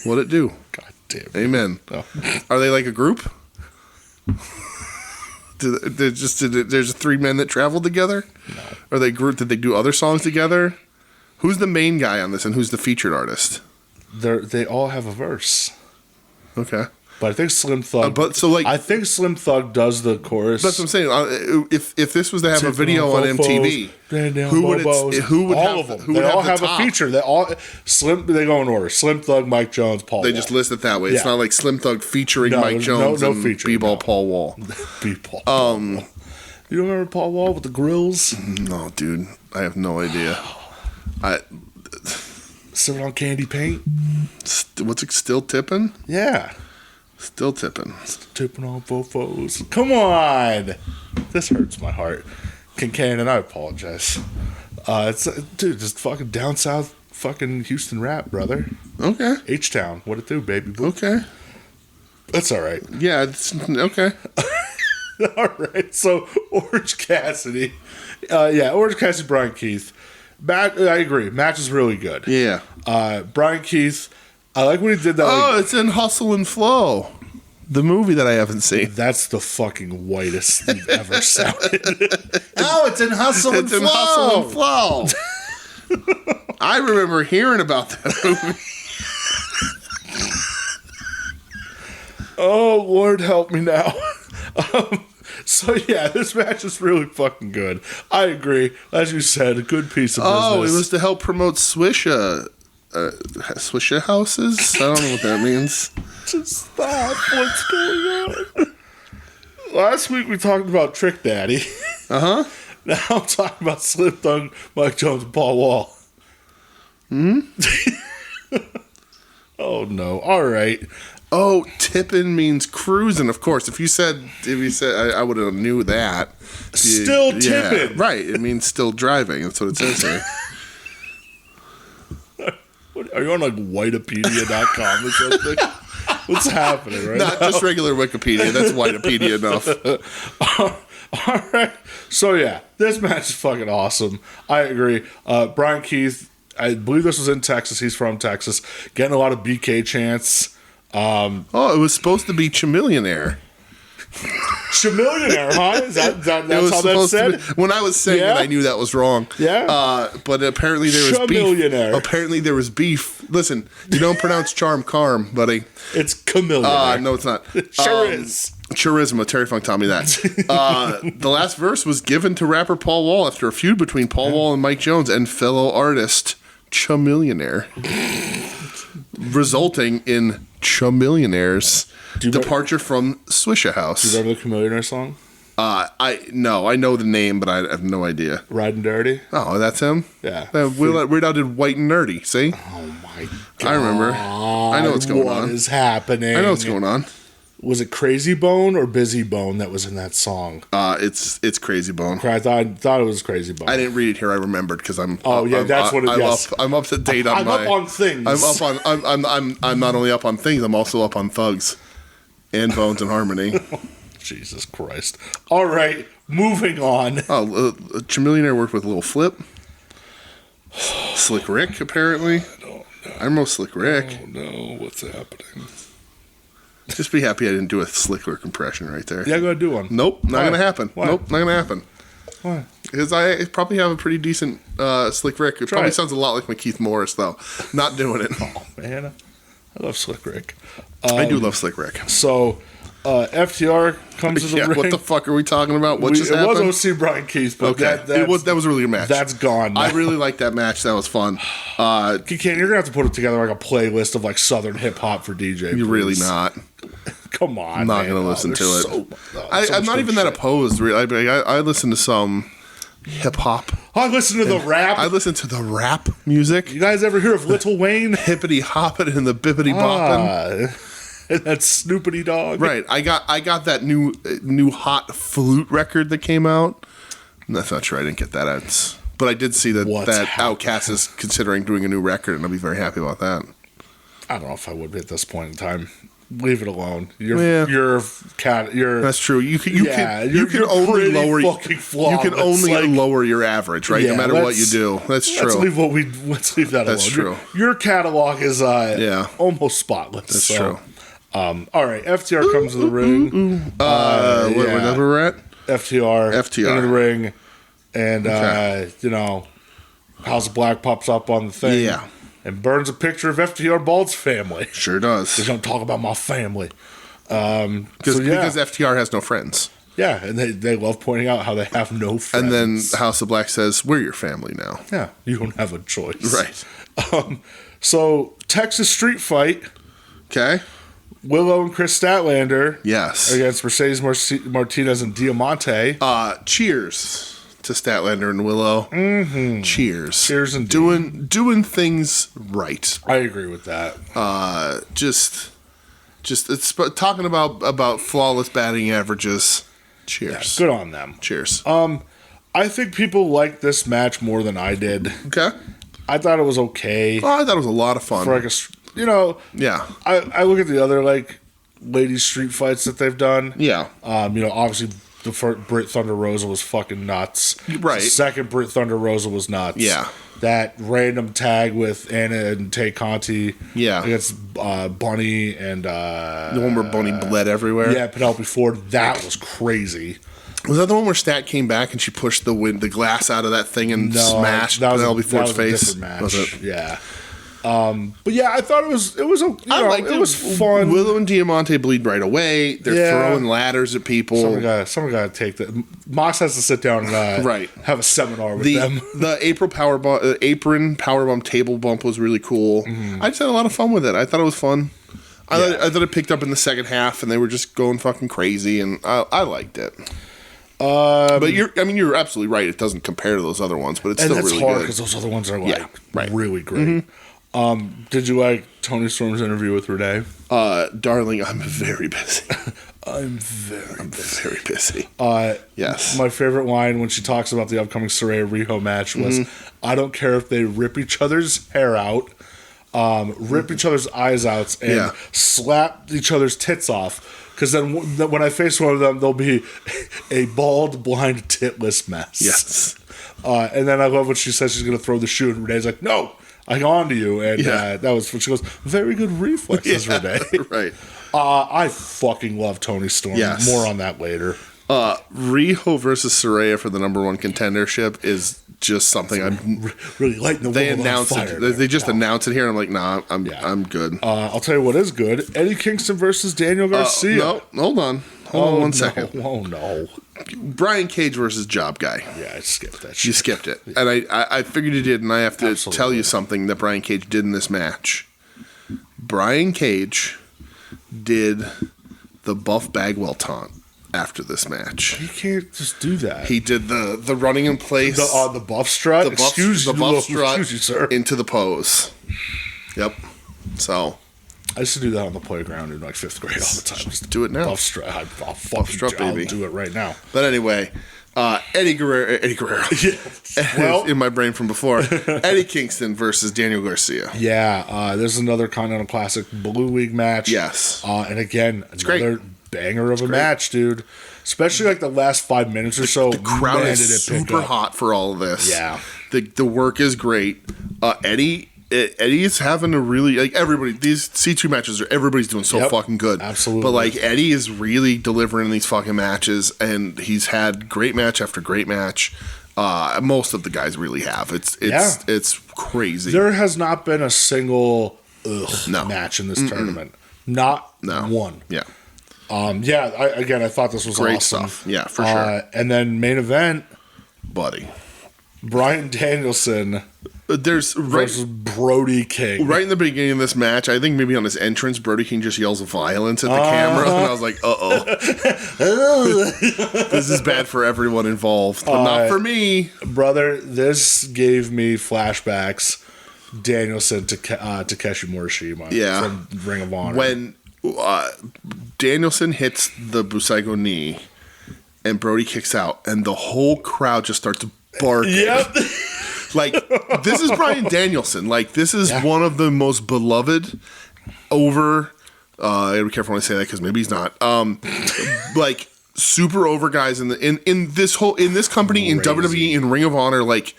What'd It Do? God damn it. Amen. Oh. Are they like a group? There's three men that traveled together? No. Are they group? Did they do other songs together? Who's the main guy on this and who's the featured artist? They all have a verse. Okay. But I think Slim Thug. I think Slim Thug does the chorus. That's what I'm saying. If this was to have a video on MTV, who would all of them? They all have a feature. They go in order. Slim Thug, Mike Jones, Paul. They just list it that way. It's not like Slim Thug featuring Mike Jones and B-Ball Paul Wall. B-Ball. You don't remember Paul Wall with the grills? No, dude. I have no idea. Sipping on candy paint. What's it? Still tipping? Yeah. Still tipping. Tipping on fofos. Come on. This hurts my heart. Kincaid, and I apologize. Just fucking down south fucking Houston rap, brother. Okay. H-Town. What it do, baby? Okay. That's all right. Yeah, it's okay. All right. So, Orange Cassidy. Orange Cassidy, Brian Keith. I agree. Match is really good. Yeah. Brian Keith... I like when he did that. It's in Hustle and Flow, the movie that I haven't seen. That's the fucking whitest you've ever sounded. It's in Hustle and Flow. It's in Hustle and Flow. I remember hearing about that movie. Oh, Lord help me now. This match is really fucking good. I agree. As you said, a good piece of business. Oh, it was to help promote Swisha houses? I don't know what that means. Just stop. What's going on? Last week we talked about Trick Daddy. Uh-huh. Now I'm talking about Slim Thug, Mike Jones, and Paul Wall. Oh, no. All right. Oh, tipping means cruising. Of course, if you said, I would have knew that. Still tipping. Right. It means still driving. That's what it says here. Are you on like Whitepedia.com or something? What's happening right Not now? just regular Wikipedia. That's Whitepedia enough. All right. So, this match is fucking awesome. I agree. Brian Keith, I believe this was in Texas. He's from Texas. Getting a lot of BK chants. It was supposed to be Chamillionaire. Chamillionaire, huh? That's It how was that's supposed said? to be, when I was saying Yeah? it, I knew that was wrong. Yeah? But apparently there was beef. Chamillionaire. Apparently there was beef. Listen, you don't pronounce charm carm, buddy. It's chamillionaire. No, it's not. Sure is. Charisma. Terry Funk taught me that. The last verse was given to rapper Paul Wall after a feud between Paul Wall and Mike Jones and fellow artist Chamillionaire, resulting in Chamillionaire's departure from Swisha House. Do you remember the Chamillionaire song? I know the name, but I have no idea. Riding Dirty? Oh, that's him? Yeah. Weird Al did White and Nerdy, see? Oh my god. I remember. I know what's going on. What is happening? I know what's going on. Was it Crazy Bone or Busy Bone that was in that song? It's Crazy Bone. I thought it was Crazy Bone. I didn't read it here. I remembered because I'm. Oh, yeah, that's what it is. I'm up to date on I'm up on things. I'm up on. I'm not only up on things. I'm also up on thugs, and Bones and Harmony. Jesus Christ. All right, moving on. Oh, Chamillionaire worked with Lil Flip, Slick Rick. Apparently, I don't know. I remember Slick Rick. I don't know what's happening. Just be happy I didn't do a Slick Rick impression right there. Yeah, go ahead, do one. Nope, not Why? gonna happen. Why? Nope, not gonna happen. Why? Because I probably have a pretty decent Slick Rick. It Try probably it. sounds a lot like my Keith Morris, though. Not doing it. Oh, man. I love Slick Rick. I do love Slick Rick. So, FTR comes to the Yeah, ring. what the fuck are we talking about? What just it happened? was OC Brian Keith, but Okay, that was a really good match. That's gone. I now. really liked that match. That was fun. You can't. You're gonna have to put it together like a playlist of like Southern hip hop for DJ. You're really please. not. Come on, I'm not man. going to listen to there's it. so I'm much not good even that shit. opposed. Really. I listen to some hip hop. I listen to the rap. I listen to the rap music. You guys ever hear of Little Wayne? Hippity hopping and the bippity bopping. That Snoopity dog. Right. I got that new hot flute record that came out. That's not true. I didn't get that. But I did see that What's Outkast is considering doing a new record, and I'll be very happy about that. I don't know if I would be at this point in time. Leave it alone. You're Yeah. You're That's true. You can you're only pretty lower fucking flawed. you can It's only like- lower your average, right? Yeah, no matter what you let's- do. That's Let's true. leave that That's alone. true. Your catalog is almost spotless. That's so, true. All right, FTR comes to the ring. What number we're at? FTR FTR. into the ring, and Okay. House of Black pops up on the thing, Yeah. and burns a picture of FTR Bald's family. Sure does. They don't talk about my family. Because FTR has no friends. Yeah, and they love pointing out how they have no friends. And then House of Black says, "We're your family now." yeah, you don't have a choice. Right. So Texas Street Fight, Okay. Willow and Chris Statlander Yes. against Mercedes Martinez and Diamante. Cheers to Statlander and Willow. Mm-hmm. Cheers. Cheers indeed. Doing things right. I agree with that. Just it's talking about flawless batting averages. Cheers. Good on them. Cheers. I think people liked this match more than I did. Okay. I thought it was okay. Oh, I thought it was a lot of fun. For like Yeah. I look at the other like ladies street fights that they've done. Yeah. Obviously the first Britt Thunder Rosa was fucking nuts. Right. The second Britt Thunder Rosa was nuts. Yeah. That random tag with Anna and Tay Conti. Yeah. Against Bunny and The one where Boney bled everywhere. yeah, Penelope Ford. That was crazy. Was that the one where Stat came back and she pushed the glass out of that thing and smashed Penelope Ford's face? A different match. Was it? Yeah. But yeah, I thought it was it was fun. Willow and Diamante bleed right away. They're Yeah. throwing ladders at people. Someone got to take that. Mox has to sit down and Right. have a seminar with them. The apron powerbomb table bump was really cool. Mm-hmm. I just had a lot of fun with it. I thought it was fun. I thought it picked up in the second half, and they were just going fucking crazy, and I liked it. But you're absolutely right. It doesn't compare to those other ones, but it's And still that's really hard good. because those other ones are Yeah, right. really great. Did you like Tony Storm's interview with Renee? Darling, I'm very busy. I'm very Very busy. Yes. My favorite line when she talks about the upcoming Saraya Riho match was, I don't care if they rip each other's hair out, rip each other's eyes out, and Yeah. slap each other's tits off. Because then when I face one of them, they'll be a bald, blind, titless mess. Yes. And then I love when she says she's going to throw the shoe, and Renee's like, no, I go on to you. And Yeah. that was when she goes, very good reflexes, Renee. Right. I fucking love Tony Storm. Yes. More on that later. Riho versus Saraya for the number one contendership is just something I'm Really lighting the they world on announced fire. it. They just announced it here. And I'm like, nah, I'm good. I'll tell you what is good. Eddie Kingston versus Daniel Garcia. No, hold on. Hold on one second. Oh, no. Brian Cage versus Job Guy. Yeah, I skipped that shit. You skipped it. And I figured you did, and I have to Absolutely. tell you something that Brian Cage did in this match. Brian Cage did the Buff Bagwell taunt after this match. You can't just do that. He did the running in place. The buff strut? Excuse you, sir. into the pose. Yep. So I used to do that on the playground in like 5th grade all the time. Just do it now. Buff strut. I'll fucking strut, baby. I'll do it right now. But anyway, Eddie Guerrero. Well, in my brain from before. Eddie Kingston versus Daniel Garcia. yeah, there's another Continental Classic Blue League match. Yes. And again, great. another banger of a match, dude. Especially like the last 5 minutes or so. The crowd man, is did it pick super up. hot for all of this. Yeah. The work is great. Eddie is having a really, like, everybody, these C2 matches everybody's doing so Yep. fucking good. Absolutely. But like Eddie is really delivering in these fucking matches, and he's had great match after great match. Most of the guys really have. It's crazy. There has not been a single No. match in this tournament. Not one. Yeah. I thought this was Great awesome. stuff. Yeah, for sure. And then main event, Buddy. Brian Danielson There's versus Brody King. right in the beginning of this match, I think maybe on his entrance, Brody King just yells violence at the camera, and I was like, this is bad for everyone involved, but not for me. Brother, this gave me flashbacks. Danielson to Takeshi Morishima from Ring of Honor. When Danielson hits the Busaigo knee and Brody kicks out, and the whole crowd just starts barking. Yep. Like, this is Bryan Danielson. Like, this is one of the most beloved over. I gotta be careful when I say that because maybe he's not. Like, super over guys in this company, in WWE, in Ring of Honor. Like,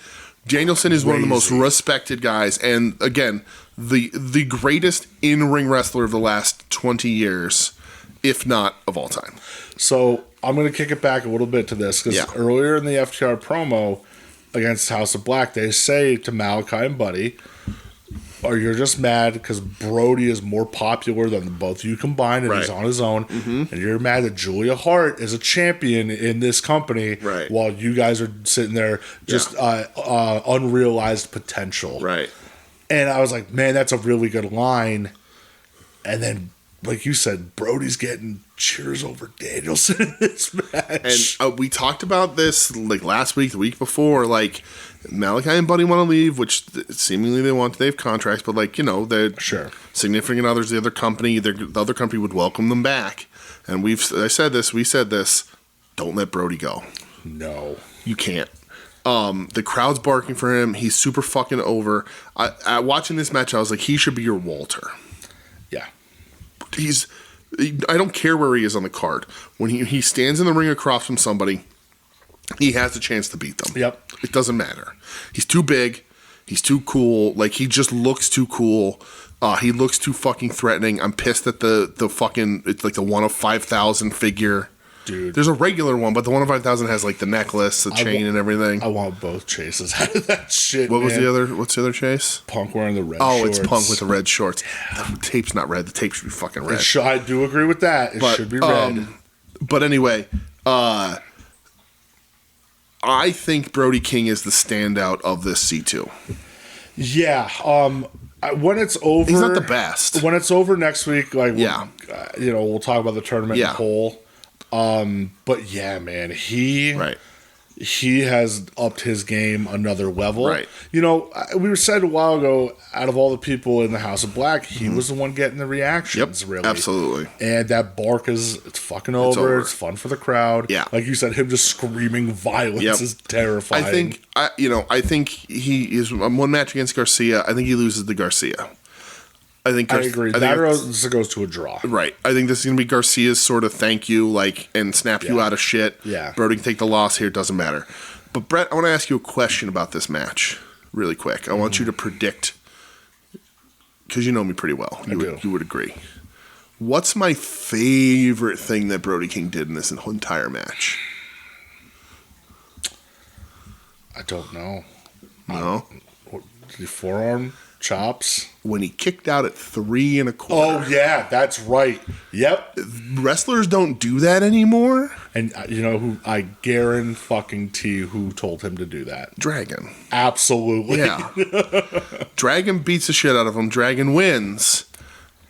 Danielson is one of the most respected guys, and again, the greatest in-ring wrestler of the last 20 years, if not of all time. So I'm going to kick it back a little bit to this because earlier in the FTR promo against House of Black, they say to Malachi and Buddy, or you're just mad because Brody is more popular than both of you combined and he's on his own, and you're mad that Julia Hart is a champion in this company while you guys are sitting there just unrealized potential. Right. And I was like, man, that's a really good line. And then, like you said, Brody's getting cheers over Danielson in this match. And we talked about this like last week, the week before. Like, Malachi and Buddy want to leave, which seemingly they want. They have contracts, but like, you know, they're significant others. The other company, the other company would welcome them back. And we said this. Don't let Brody go. No, you can't. The crowd's barking for him. He's super fucking over. I watching this match, I was like, he should be your Walter. Yeah. I don't care where he is on the card. When he stands in the ring across from somebody, he has a chance to beat them. Yep. It doesn't matter. He's too big. He's too cool. Like, he just looks too cool. He looks too fucking threatening. I'm pissed at the fucking, it's like the 1 of 5,000 figure. Dude. There's a regular one, but the 1 of 5,000 has like the necklace, the chain, and everything. I want both chases out of that shit. What's the other chase? Punk wearing the red shorts. It's Punk with the red shorts. The tape's not red. The tape should be fucking red. I do agree with that. It should be red. But anyway, I think Brody King is the standout of this C2. Yeah. When it's over, he's not the best. When it's over next week, like we'll talk about the tournament in whole. But yeah, man, he has upped his game another level. Right. You know, we said a while ago, out of all the people in the House of Black, he was the one getting the reactions, really. Absolutely. And that bark it's fucking over. It's fun for the crowd. Yeah. Like you said, him just screaming violence is terrifying. I think he is one match against Garcia. I think he loses to Garcia. I agree. That goes to a draw. Right. I think this is going to be Garcia's sort of thank you, and snap you out of shit. Yeah. Brody can take the loss here. It doesn't matter. But, Brett, I want to ask you a question about this match really quick. I want you to predict, because you know me pretty well. You would agree. What's my favorite thing that Brody King did in this entire match? I don't know. No? The forearm chops? When he kicked out at 3 1/4. Oh, yeah, that's right. Yep. Wrestlers don't do that anymore. And you know who? I guarantee who told him to do that. Dragon. Absolutely. Yeah. Dragon beats the shit out of him. Dragon wins.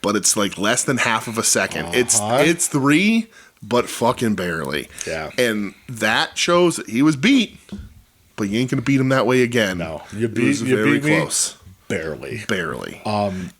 But it's like less than half of a second. It's 3, but fucking barely. Yeah. And that shows that he was beat, but you ain't gonna beat him that way again. No. It was very close. Barely.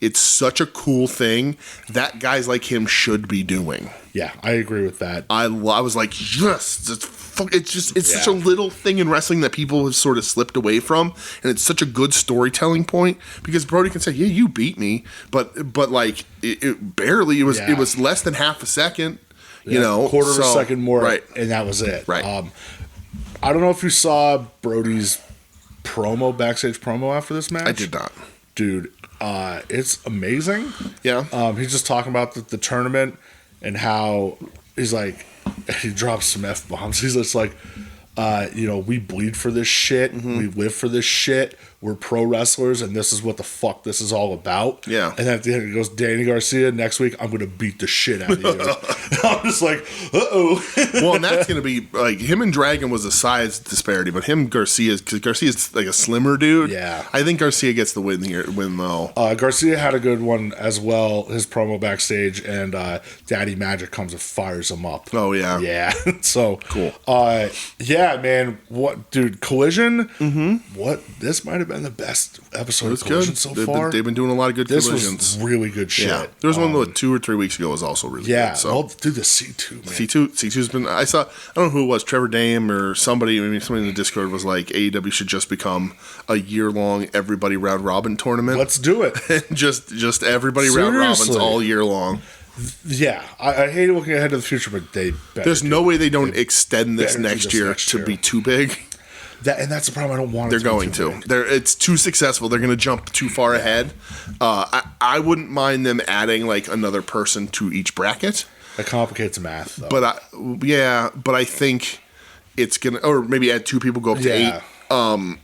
It's such a cool thing that guys like him should be doing. Yeah, I agree with that. I was like, yes, it's such a little thing in wrestling that people have sort of slipped away from, and it's such a good storytelling point because Brody can say, yeah, you beat me, but like it barely. It was less than half a second. You know, quarter of a second more, right? And that was it. Right. I don't know if you saw Brody's backstage promo after this match. I did not, dude. It's amazing. Yeah. He's just talking about the tournament and how he's like, he drops some F-bombs. He's just like, we bleed for this shit. Mm-hmm. We live for this shit. We're pro wrestlers, and this is what the fuck this is all about. Yeah. And then at the end, he goes, Danny Garcia, next week, I'm going to beat the shit out of you. I'm just like, uh-oh. Well, and that's going to be, like, him and Dragon was a size disparity, but because Garcia's like a slimmer dude. Yeah. I think Garcia gets the win though. Garcia had a good one as well, his promo backstage, and Daddy Magic comes and fires him up. Oh, yeah. Yeah. So cool. Yeah, man. What, dude? Collision. Mm-hmm. What? This might have been the best episode of Collision so far. They've been doing a lot of good collisions. Was really good shit. Yeah. There was one that 2 or 3 weeks ago was also really good. So. Well, dude, the C2, man. C2's been. I don't know who it was, Trevor Dame or somebody. Maybe somebody in the Discord was like, AEW should just become a year-long everybody round robin tournament. Let's do it. just everybody round robins all year long. Yeah, I hate looking ahead to the future, but they better. There's no way they don't extend this next year to be too big. And that's the problem. I don't want. They're going to. It's too successful. They're going to jump too far ahead. I wouldn't mind them adding like another person to each bracket. That complicates math, though. But I think it's gonna, or maybe add 2 people, go up to 8.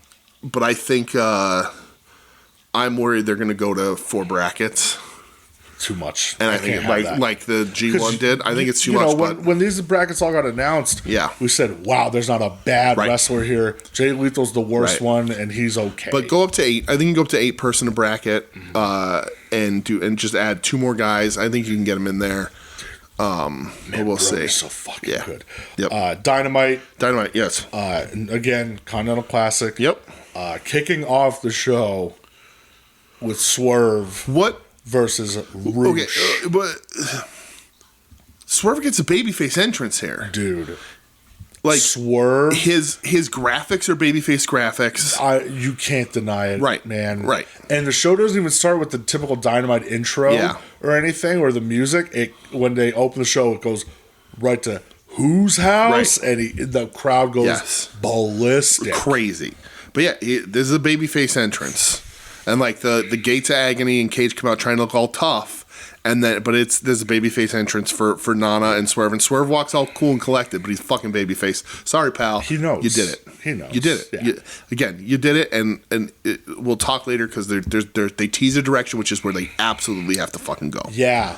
But I think I'm worried they're gonna go to 4 brackets. Too much. And I think like the G1 did. I think it's too much. When these brackets all got announced, we said, wow, there's not a bad wrestler here. Jay Lethal's the worst one, and he's okay. But go up to 8. I think you can go up to 8 person a bracket, and just add 2 more guys. I think you can get them in there. Man, we'll see. So fucking good. Yep. Dynamite, yes. Again, Continental Classic. Yep. Kicking off the show with Swerve. What? Versus Roosh. Okay, but Swerve gets a babyface entrance here, dude. Like Swerve, his graphics are babyface graphics. You can't deny it, right, man. Right. And the show doesn't even start with the typical Dynamite intro or anything, or the music. When they open the show, it goes right to whose house, and the crowd goes ballistic, crazy. But yeah, this is a babyface entrance. And like the Gates of Agony and Cage come out trying to look all tough, and then there's a babyface entrance for Nana and Swerve walks all cool and collected, but he's fucking babyface. Sorry, pal. He knows. You did it. He knows. You did it. Yeah. You did it, and we'll talk later because they tease a direction, which is where they absolutely have to fucking go. Yeah.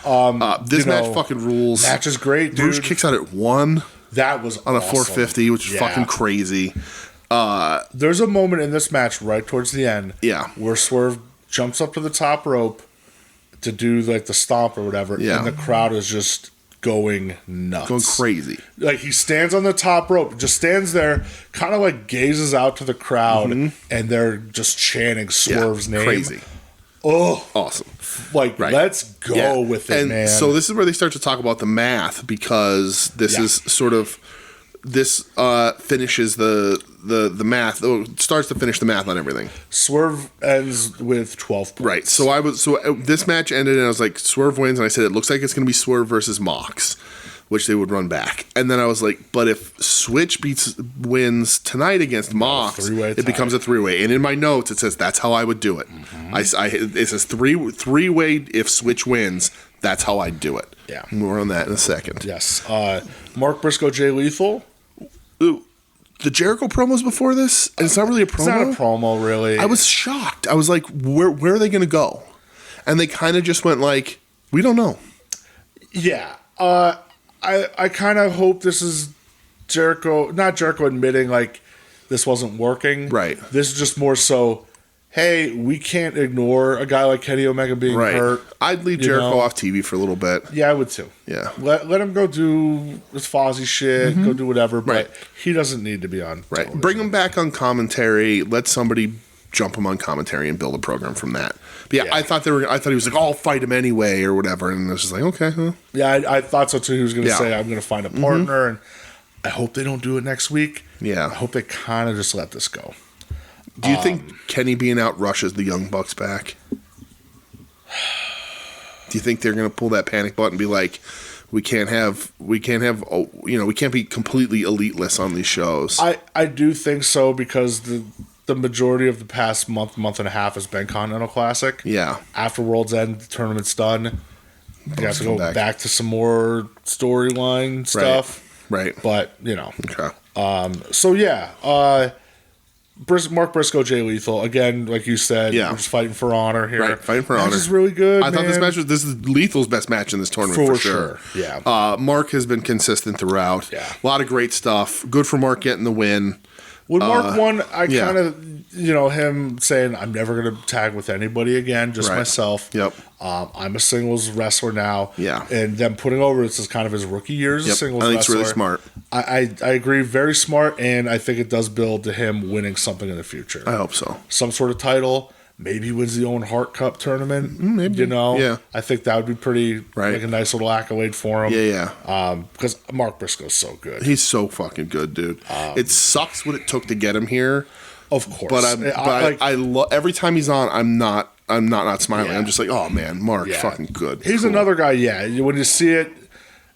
This match fucking rules. Match is great, dude. Roosh kicks out at 1. That was on awesome. A 450, which is fucking crazy. There's a moment in this match right towards the end where Swerve jumps up to the top rope to do like the stomp or whatever, and the crowd is just going nuts. Going crazy. Like he stands on the top rope, just stands there, kind of like gazes out to the crowd, and they're just chanting Swerve's name. Crazy. Oh, awesome. Like, let's go with it, man. So this is where they start to talk about the math, because this is sort of, this finishes the math. Oh, it starts to finish the math on everything. Swerve ends with 12 points. Right. So this match ended, and I was like, Swerve wins, and I said it looks like it's going to be Swerve versus Mox, which they would run back. And then I was like, but if Switch wins tonight against Mox, it becomes a 3-way. And in my notes, it says that's how I would do it. It says three-way if Switch wins. That's how I'd do it. Yeah. More on that in a second. Yes. Mark Briscoe, Jay Lethal. Ooh, the Jericho promos before this, and it's not really a promo. It's not a promo, really. I was shocked. I was like, where are they going to go? And they kind of just went like, we don't know. Yeah. I kind of hope this is not Jericho admitting like this wasn't working. Right. This is just more so, hey, we can't ignore a guy like Kenny Omega being hurt. I'd leave Jericho off TV for a little bit. Yeah, I would too. Yeah. Let him go do his Fozzy shit, go do whatever, but Right. he doesn't need to be on. Right. television. Bring him back on commentary. Let somebody jump him on commentary and build a program from that. But yeah, Yeah. I thought he was like, oh, I'll fight him anyway or whatever. And I was just like, okay, huh? Yeah, I thought so too. He was going to Yeah. say, I'm going to find a partner, and I hope they don't do it next week. Yeah. I hope they kind of just let this go. Do you think Kenny being out rushes the Young Bucks back? Do you think they're going to pull that panic button and be like, we can't be completely eliteless on these shows? I do think so because the majority of the past month and a half has been Continental Classic. Yeah. After World's End, the tournament's done. You have to go come back to some more storyline stuff. Right. But, Okay. So yeah, Mark Briscoe, Jay Lethal, again, like you said, Yeah. we're just fighting for honor here. Right, fighting for honor. This is really good. I thought this is Lethal's best match in this tournament for sure. Yeah. Mark has been consistent throughout. Yeah. A lot of great stuff. Good for Mark getting the win. When Mark won, I yeah. kind of, him saying, I'm never going to tag with anybody again, just Right. myself. Yep. I'm a singles wrestler now. Yeah. And them putting over this is kind of his rookie year as a Yep. singles I think wrestler. it's really smart. I agree. Very smart. And I think it does build to him winning something in the future. I hope so. Some sort of title. Maybe he wins the Owen Hart Cup tournament. Maybe. Yeah. I think that would be pretty, Right. like a nice little accolade for him. Yeah. Because Mark Briscoe's so good. He's so fucking good, dude. It sucks what it took to get him here. Of course. But I love every time he's on. I'm not smiling. Yeah. I'm just like, oh man, Mark, Yeah. fucking good. He's Cool. another guy, yeah. When you see it,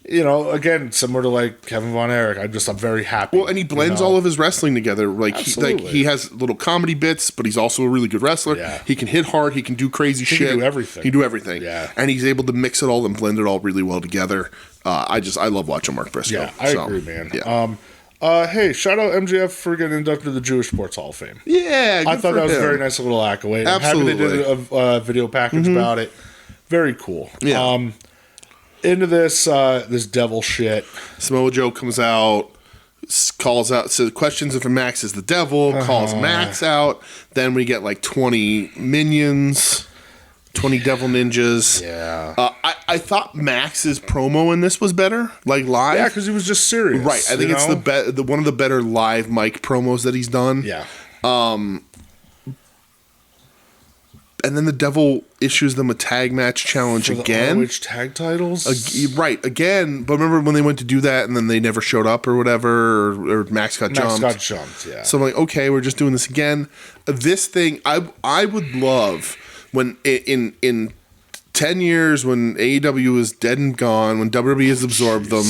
again, similar to like Kevin Von Erich, I'm very happy. Well, and he blends all of his wrestling together. Like Absolutely. he has little comedy bits, but he's also a really good wrestler. Yeah. He can hit hard. He can do crazy shit. can do everything. He can do everything. Yeah. And he's able to mix it all and blend it all really well together. I love watching Mark Briscoe. Yeah, I agree, man. Yeah. Hey, shout out MJF for getting inducted to the Jewish Sports Hall of Fame. Yeah, I good thought for that was a him. very nice little accolade. I'm happy Absolutely. they did a video package about it. Very cool. Yeah. Into this devil shit. Samoa Joe comes out, calls out, says questions if Max is the devil, calls Max out. Then we get like 20 minions, 20 devil ninjas. Yeah. I thought Max's promo in this was better, like live. Yeah, because he was just serious. Right. I think it's the one of the better live mic promos that he's done. Yeah. And then the devil issues them a tag match challenge For the again. ROH tag titles? Right, again. But remember when they went to do that and then they never showed up or whatever, or Max got jumped. Max got jumped, yeah. So I'm like, okay, we're just doing this again. This thing, I would love when in 10 years when AEW is dead and gone, when WWE has absorbed them,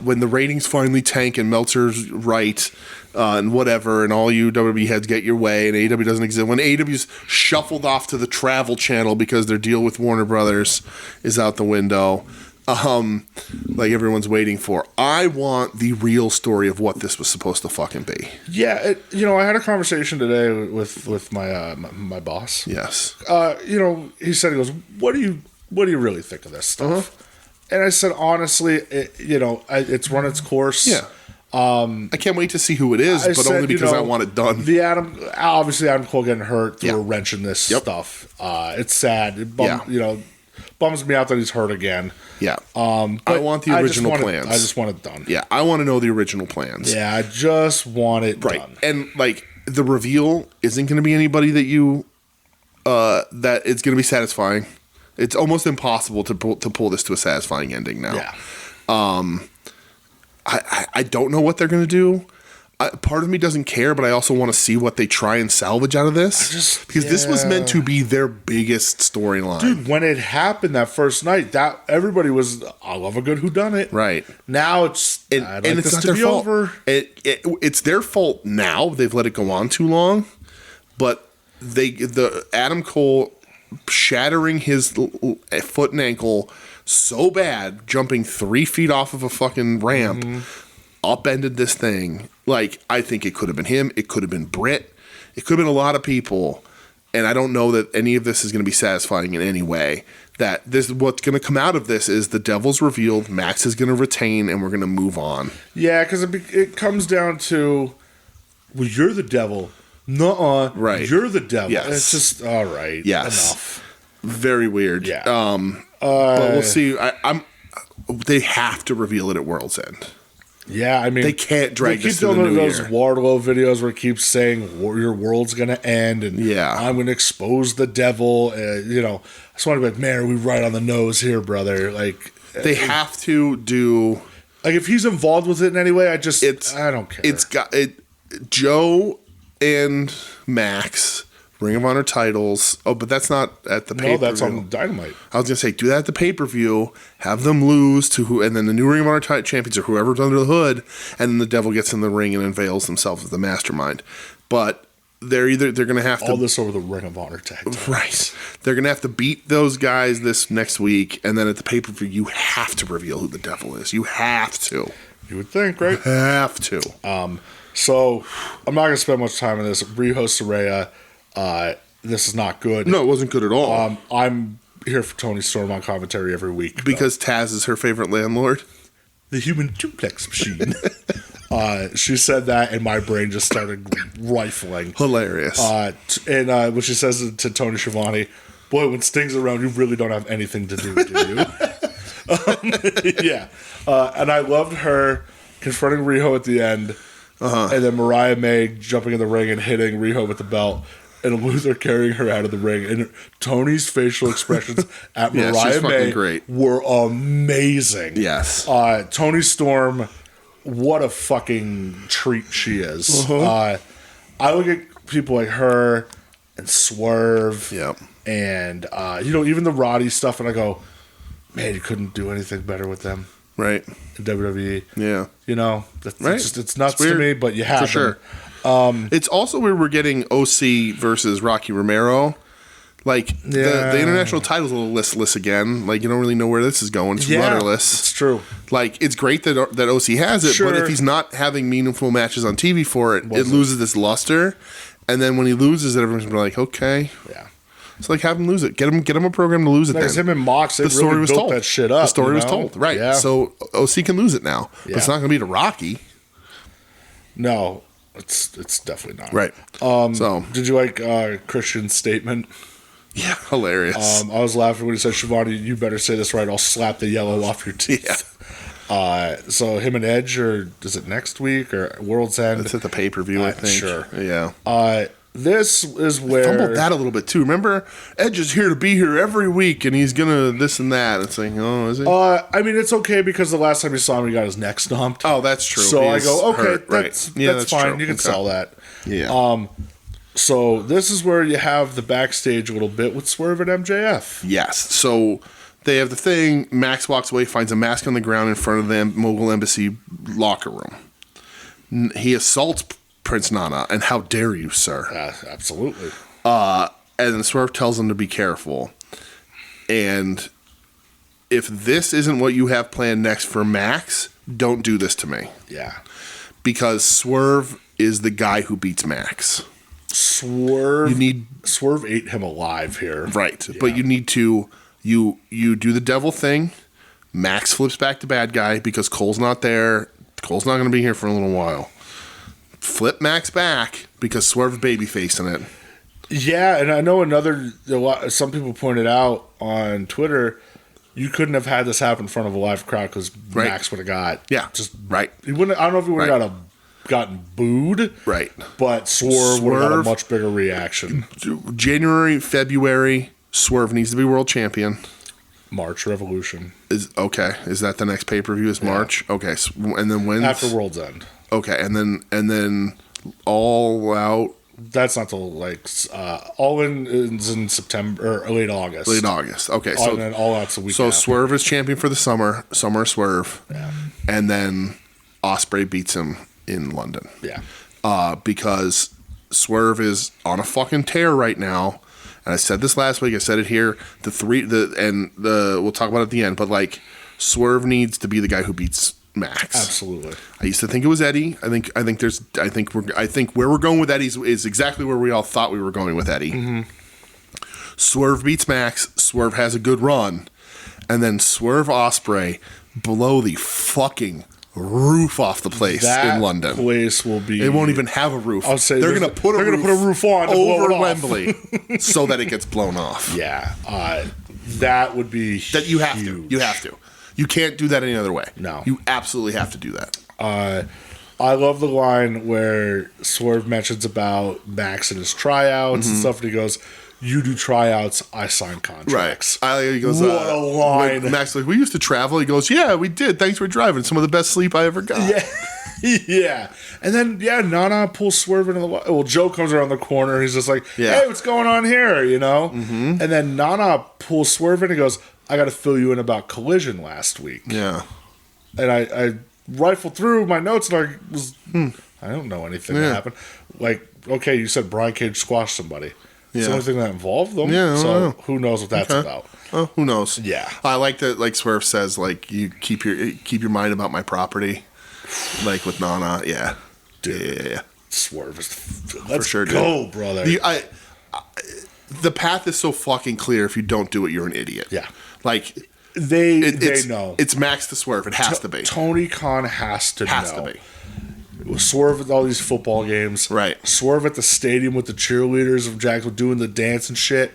when the ratings finally tank and Meltzer's right, and whatever, and all you WWE heads get your way, and AEW doesn't exist. When AEW's shuffled off to the travel channel because their deal with Warner Brothers is out the window, like everyone's waiting for. I want the real story of what this was supposed to fucking be. Yeah, I had a conversation today with my my boss. Yes. He said, he goes, what do you really think of this stuff? And I said, honestly, it's run its course. Yeah. I can't wait to see who it is, but only because I want it done. Obviously Adam Cole getting hurt threw Yeah. a wrench in this Yep. stuff. It's sad. It Yeah. bums me out that he's hurt again. Yeah. But I want the original plans. I just want it done. Yeah, I want to know the original plans. Yeah, I just want it Right. done. And like the reveal isn't going to be anybody that you that it's going to be satisfying. It's almost impossible to pull this to a satisfying ending now. Yeah. I don't know what they're going to do. Part of me doesn't care, but I also want to see what they try and salvage out of this. Because this was meant to be their biggest storyline. Dude, when it happened that first night, that everybody was, I love a good whoddunit. Right. Now it's, And I'd like it's this not to their be fault. over. It's their fault now. They've let it go on too long. But the Adam Cole shattering his foot and ankle so bad, jumping 3 feet off of a fucking ramp, upended this thing. Like, I think it could have been him. It could have been Britt. It could have been a lot of people. And I don't know that any of this is going to be satisfying in any way. That this, what's going to come out of this is the devil's revealed, Max is going to retain, and we're going to move on. Yeah, because it comes down to, well, you're the devil. Nuh-uh. Right. You're the devil. Yes. It's just, all right. Yes. Enough. Very weird. Yeah. But we'll see. They have to reveal it at World's End. Yeah, I mean, They can't drag this to keep the doing new those year. Wardlow videos where it keeps saying your world's gonna end, and I'm gonna expose the devil. I just want to be like, man, are we right on the nose here, brother? Like, They have to do. like if he's involved with it in any way, I don't care. It's got it. Joe and Max Ring of Honor titles. Oh, but that's not at the pay-per-view. no, that's on Dynamite. I was gonna say, do that at the pay-per-view. Have them lose to who, and then the new Ring of Honor champions or whoever's under the hood, and then the devil gets in the ring and unveils themselves as the mastermind. But they're gonna have to All this over the Ring of Honor tag title. right. They're gonna have to beat those guys this next week, and then at the pay-per-view, you have to reveal who the devil is. You have to. You would think, right? Have to. So I'm not gonna spend much time on this. Riho Soraya. This is not good. No, it wasn't good at all. I'm here for Tony Storm on commentary every week. Because Taz is her favorite landlord. The human duplex machine. She said that, and my brain just started rifling. Hilarious. And when she says it to Tony Schiavone, boy, when Sting's around, you really don't have anything to do you? Yeah. And I loved her confronting Riho at the end, and then Mariah May jumping in the ring and hitting Riho with the belt, and Luther carrying her out of the ring. And Tony's facial expressions at Yeah, she's Mariah fucking May great. were amazing. Yes. Tony Storm, what a fucking treat she is. I look at people like her and Swerve, Yep. and even the Roddy stuff, and I go, man, you couldn't do anything better with them Right. in WWE. Yeah. That's Right. it's nuts It's weird. to me, but you have For sure. It's also where we're getting OC versus Rocky Romero. Like, the international title's a little listless again. Like, you don't really know where this is going. It's rudderless. It's true. Like, it's great that OC has it, but Sure. if he's not having meaningful matches on TV for it, it loses its luster. And then when he loses it, everyone's like, okay. Yeah. It's like, have him lose it. Get him a program to lose it. Because then. him and Mox, they really built that shit up. The story was told, right? Yeah. So OC can lose it now, but it's Yeah. not going to be to Rocky, No, it's definitely not. right? So Did you like Christian's statement? yeah, hilarious. I was laughing when he said, Shivani, you better say this right. I'll slap the yellow off your teeth. So him and Edge, or is it next week or World's End? It's at the pay-per-view, I think. Sure. Yeah. This is where Fumbled that a little bit too. Remember, Edge is here to be here every week, and he's gonna this and that. It's like, oh, is he? I mean, it's okay because the last time you saw him, he got his neck stomped. Oh, that's true. So I He's go, okay, hurt, right. that's Yeah, that's fine. true. You can Okay. sell that. Yeah. So this is where you have the backstage a little bit with Swerve and MJF. Yes. So they have the thing. Max walks away, finds a mask on the ground in front of the Mogul Embassy locker room. He assaults Prince Nana, and how dare you, sir? Absolutely. And then Swerve tells him to be careful. And if this isn't what you have planned next for Max, don't do this to me. Yeah. Because Swerve is the guy who beats Max. Swerve. You Swerve ate him alive here. Right. But you need to you do the devil thing. Max flips back to bad guy because Cole's not there. Cole's not going to be here for a little while. Flip Max back because Swerve's babyfacing it. Yeah, and I know some people pointed out on Twitter, you couldn't have had this happen in front of a live crowd because Right. Max would have got Right. He wouldn't. I don't know if he would have gotten booed. Right. But Swerve would have got a much bigger reaction. January, February, Swerve needs to be world champion. March Revolution. Is that the next pay-per-view is March? Okay. So, and then when After World's End. Okay, and then All Out. That's not till All In is in September or late August. Late August. Okay, And then All Out's the week so after. Swerve is champion for the summer Swerve. Yeah. And then Ospreay beats him in London. Yeah. Because Swerve is on a fucking tear right now, and I said this last week, I said it here, we'll talk about it at the end, but like Swerve needs to be the guy who beats Max. Absolutely. I used to think it was Eddie. I think where we're going with Eddie is exactly where we all thought we were going with Eddie. Mm-hmm. Swerve beats Max. Swerve has a good run, and then Swerve Ospreay blow the fucking roof off the place in London. Place will be. It won't even have a roof. I'll say they're going to put a roof on over Wembley so that it gets blown off. Yeah, that would be that you have to. You have to. You can't do that any other way. No. You absolutely have to do that. I love the line where Swerve mentions about Max and his tryouts and stuff, and he goes, "You do tryouts, I sign contracts." Right. He goes, what a line. Max like, "We used to travel." He goes, "Yeah, we did. Thanks for driving. Some of the best sleep I ever got." Yeah. Yeah. And then, Nana pulls Swerve into the... Well, Joe comes around the corner. He's just like, hey, what's going on here, Mm-hmm. And then Nana pulls Swerve in and goes, I got to fill you in about Collision last week. Yeah. And I rifled through my notes and I was... I don't know anything that happened. Like, okay, you said Brian Cage squashed somebody. It's the only thing that involved them. Yeah, so who knows what that's about. Oh, who knows? Yeah. I like that, like Swerve says, like, you keep your mind about my property. Like with Nana, yeah. Dude, yeah. Swerve is... For sure, go, dude. brother. The path is so fucking clear. If you don't do it, you're an idiot. Yeah. Like... They know. It's Max to Swerve. It has to be. Tony Khan has to know. Has to be. Swerve at all these football games. Right. Swerve at the stadium with the cheerleaders of Jacksonville doing the dance and shit.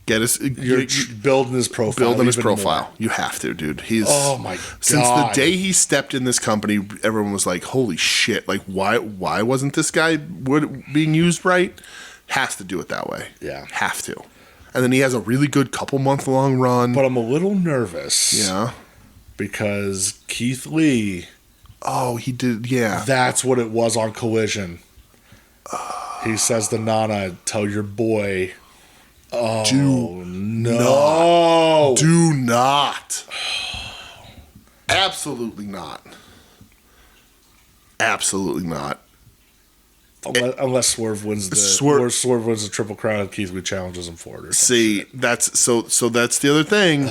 You're building his profile. Building his profile. More. You have to, dude. Oh my god. Since the day he stepped in this company, everyone was like, holy shit. Like, why wasn't this guy being used right? Has to do it that way. Yeah. Have to. And then he has a really good couple-month-long run. But I'm a little nervous. Yeah. Because Keith Lee... Oh, he did, yeah. That's what it was on Collision. He says to Nana, tell your boy... Oh, no. Do not. Absolutely not. Absolutely not. Unless Swerve wins Swerve wins the Triple Crown and Keith Lee challenges him for it. See, that's so that's the other thing.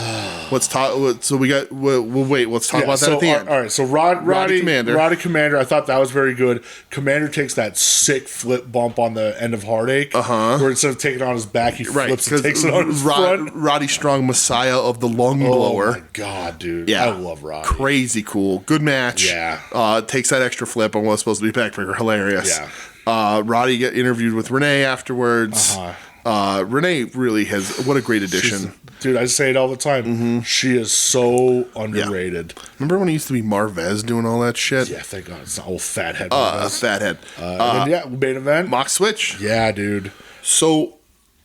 Let's talk. So we got. We'll wait. Let's talk about that at the end. All right. So Roddy Commander. I thought that was very good. Commander takes that sick flip bump on the end of Heartache. Where instead of taking it on his back, he flips and takes it on his front. Roddy Strong, Messiah of the Lung Blower. Oh my god, dude! Yeah, I love Roddy. Crazy cool. Good match. Yeah. Takes that extra flip on what's supposed to be backbreaker. Hilarious. Yeah. Roddy get interviewed with Renee afterwards. Renee really has what a great addition. Dude, I say it all the time. She is so underrated. Yeah. Remember when it used to be Marvez doing all that shit? Yeah, thank God. It's an old fathead. Fathead. Main event. Mox Switch. Yeah, dude. So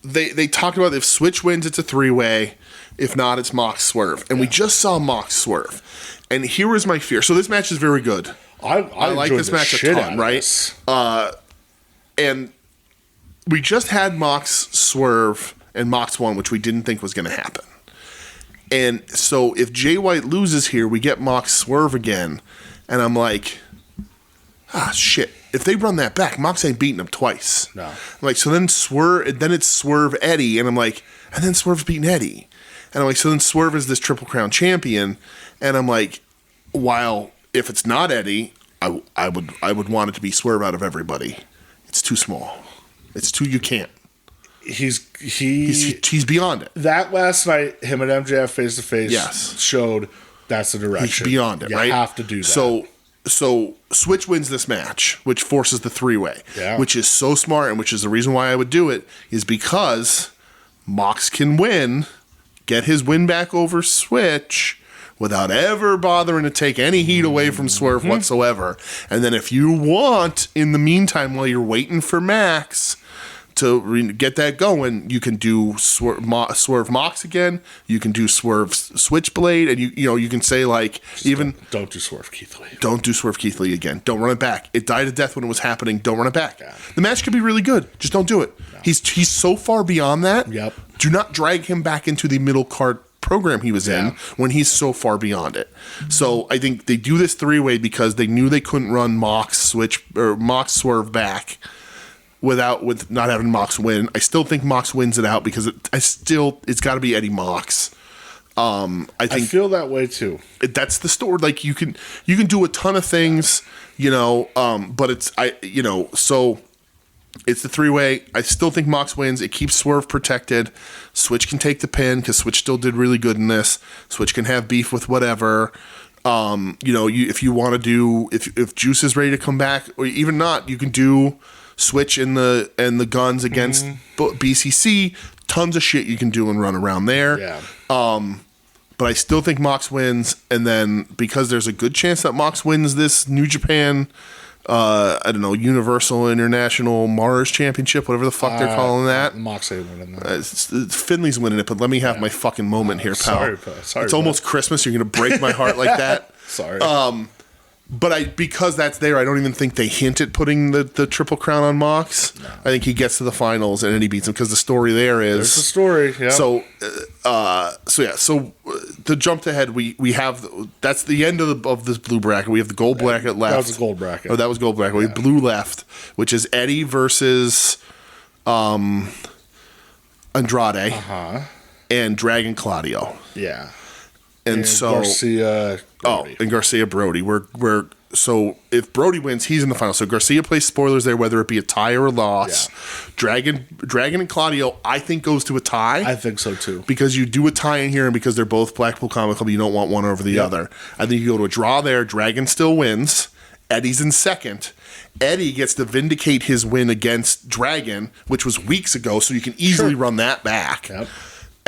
they talked about if Switch wins, it's a 3-way. If not, it's Mox Swerve. And we just saw Mox Swerve. And here was my fear. So this match is very good. I like this match a ton, right? And we just had Mox Swerve and Mox 1, which we didn't think was going to happen. And so if Jay White loses here, we get Mox Swerve again. And I'm like, shit. If they run that back, Mox ain't beating him twice. No. Like, so then it's Swerve Eddie. And I'm like, and then Swerve's beating Eddie. And I'm like, so then Swerve is this Triple Crown champion. And I'm like, while if it's not Eddie, I would want it to be Swerve out of everybody. It's too small. It's too, you can't. He's beyond it. That last night, him and MJF face to face showed that's the direction. He's beyond it, right? You have to do that. So Switch wins this match, which forces the 3-way, which is so smart, and which is the reason why I would do it, is because Mox can win, get his win back over Switch without ever bothering to take any heat away from Swerve whatsoever. And then if you want, in the meantime, while you're waiting for Max to get that going, you can do Swerve Mox again. You can do Swerve Switchblade, and you can say like don't do Swerve Keith Lee. Don't do Swerve Keith Lee again. Don't run it back. It died a death when it was happening. Don't run it back. Yeah. The match could be really good. Just don't do it. No. He's so far beyond that. Yep. Do not drag him back into the middle card program he was in when he's so far beyond it. So I think they do this 3-way because they knew they couldn't run Mox Swerve back. with not having Mox win. I still think Mox wins it out because it's got to be Eddie Mox. I feel that way too. That's the story. Like you can do a ton of things, but so it's the 3-way. I still think Mox wins. It keeps Swerve protected. Switch can take the pin because Switch still did really good in this. Switch can have beef with whatever. If you want to do, if Juice is ready to come back, or even not, you can do Switch and the Guns against BCC. Tons of shit you can do and run around there. Yeah. But I still think Mox wins, and then because there's a good chance that Mox wins this New Japan, Universal International Mars Championship, whatever the fuck they're calling that. Mox ain't winning that. Finley's winning it, but let me have my fucking moment here, pal. Sorry, it's almost Christmas. You're gonna break my heart like that. Sorry. But because that's there, I don't even think they hint at putting the Triple Crown on Mox. No. I think he gets to the finals and then he beats him because the story there is. There's the story, yeah. So the jump ahead, we have that's the end of this blue bracket. We have the gold bracket left. That was the gold bracket. Oh, that was gold bracket. Yeah. We have blue left, which is Eddie versus Andrade and Dragon Claudio. Yeah. And so Garcia Brody. and Garcia Brody. So if Brody wins, he's in the final. So Garcia plays spoilers there, whether it be a tie or a loss. Yeah. Dragon and Claudio, I think, goes to a tie. I think so too. Because you do a tie in here, and because they're both Blackpool Comic Club, you don't want one over the other. I think you go to a draw there. Dragon still wins. Eddie's in second. Eddie gets to vindicate his win against Dragon, which was weeks ago, so you can easily run that back. Yep.